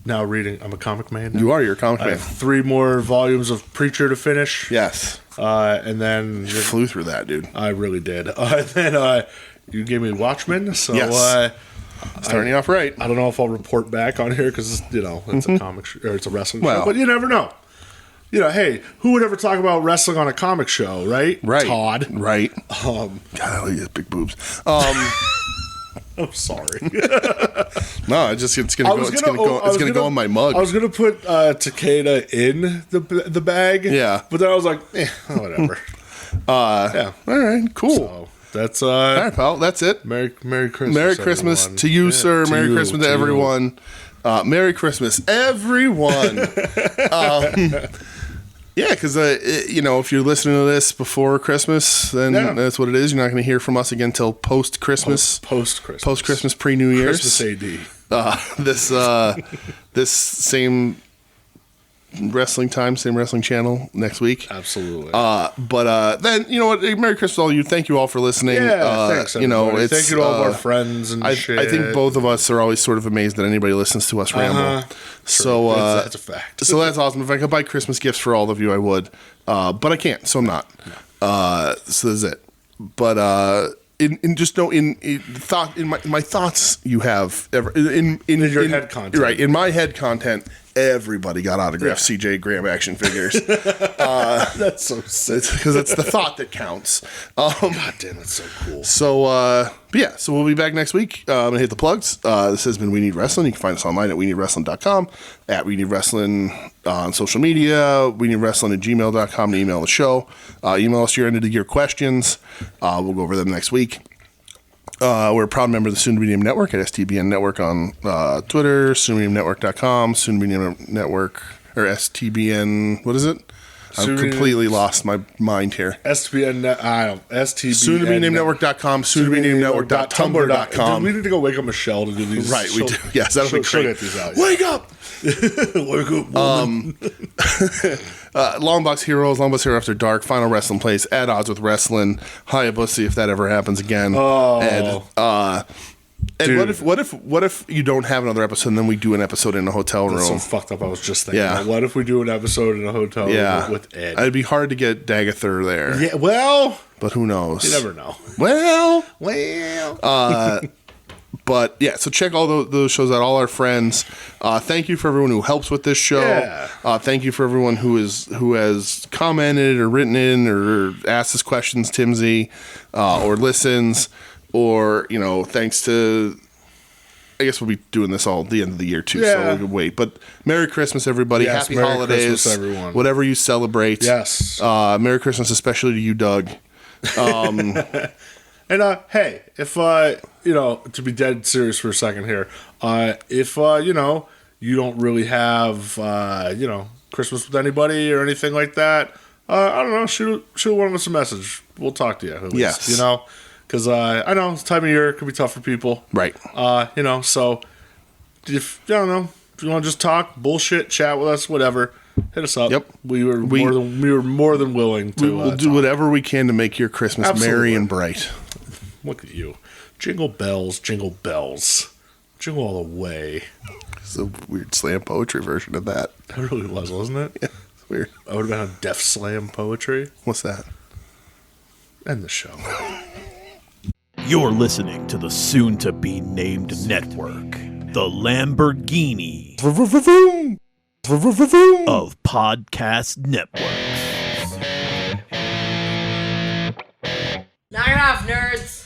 now reading. I'm a comic man. Now. you're a comic I man. have 3 more volumes of Preacher to finish. Yes. And then You flew through that, dude. I really did. Then you gave me Watchmen. So Yes. Starting off right. I don't know if I'll report back on here because it's a comic or it's a wrestling Well. show, but you never know. Hey, who would ever talk about wrestling on a comic show, right? Right. Todd. Right. God, look at his big boobs. I'm sorry. No, it's gonna go in my mug. I was gonna put Takeda in the bag. Yeah. but then I was like, whatever. Yeah. All right, cool. So that's All right, pal. That's it. Merry Christmas. Merry Christmas everyone. to you, sir. to Merry you, Christmas to you. everyone. Merry Christmas, everyone. Yeah, because if you're listening to this before Christmas, then that's what it is. You're not going to hear from us again till post Christmas, Post Christmas, pre-New Year's. Christmas AD. This same wrestling time, same wrestling channel next week. Absolutely. But then you know what? Merry Christmas to all you. Thank you all for listening. Yeah, thanks. Everybody. Thank you to all of our friends and I shit. I think both of us are always sort of amazed that anybody listens to us ramble. So that's a fact. So that's awesome. If I could buy Christmas gifts for all of you, I would. But I can't, so I'm not. So that's it. But in my thoughts, you have in your head content. right? In my head content, everybody got autographed CJ Graham action figures. That's so sick. Because it's the thought that counts. God damn, that's so cool. So we'll be back next week. I'm gonna hit the plugs. This has been We Need Wrestling. You can find us online at WeNeedWrestling.com, at We Need Wrestling on social media, WeNeedWrestling@gmail.com to email the show. Email us your end of the year questions. We'll go over them next week. We're a proud member of the Soon to Be Named Network at STBN Network on Twitter, SoonToBeNamed.network.com, Soon to Be Named Network, or STBN, what is it? I've completely lost my mind here. STBN, STBN. Soon to be named network.com, soon to be named network.tumblr.com. We need to go wake up Michelle to do these. Right, we do. Yes, that'll be she'll great. get these out. Wake up! Wake up, woman. Longbox Heroes, Longbox Hero After Dark, Final Wrestling Place, At Odds with Wrestling, Hayabusa if that ever happens again. And what if you don't have another episode and then we do an episode in a hotel room? That's so fucked up. I was just thinking. Yeah. What if we do an episode in a hotel room with Ed? It'd be hard to get Dagather there. Yeah. Well, but who knows? you never know. Well. But yeah, so check all those shows out. All our friends. Thank you for everyone who helps with this show. Yeah. Thank you for everyone who has commented or written in or asked us questions, Timsy, or listens, or thanks to. I guess we'll be doing this all at the end of the year too, so we can wait. But Merry Christmas, everybody! Yes, Happy Merry holidays, Christmas, everyone. Whatever you celebrate. Yes. Merry Christmas, especially to you, Doug. And hey, if to be dead serious for a second here, if you don't really have Christmas with anybody or anything like that, I don't know, shoot one of us a message. We'll talk to you. At least, Yes. Because I know this time of year it can be tough for people. Right. So if I don't know, if you want to just talk, bullshit, chat with us, whatever, hit us up. Yep. We were more than willing to. We'll do whatever we can to make your Christmas merry and bright. Look at you. Jingle bells, jingle all the way. It's a weird slam poetry version of that. That really was, wasn't it? Yeah, it's weird. I would have been on Def Slam poetry. What's that? End the show. You're listening to the soon-to-be named network, the Lamborghini of podcast networks. Knock it off, nerd.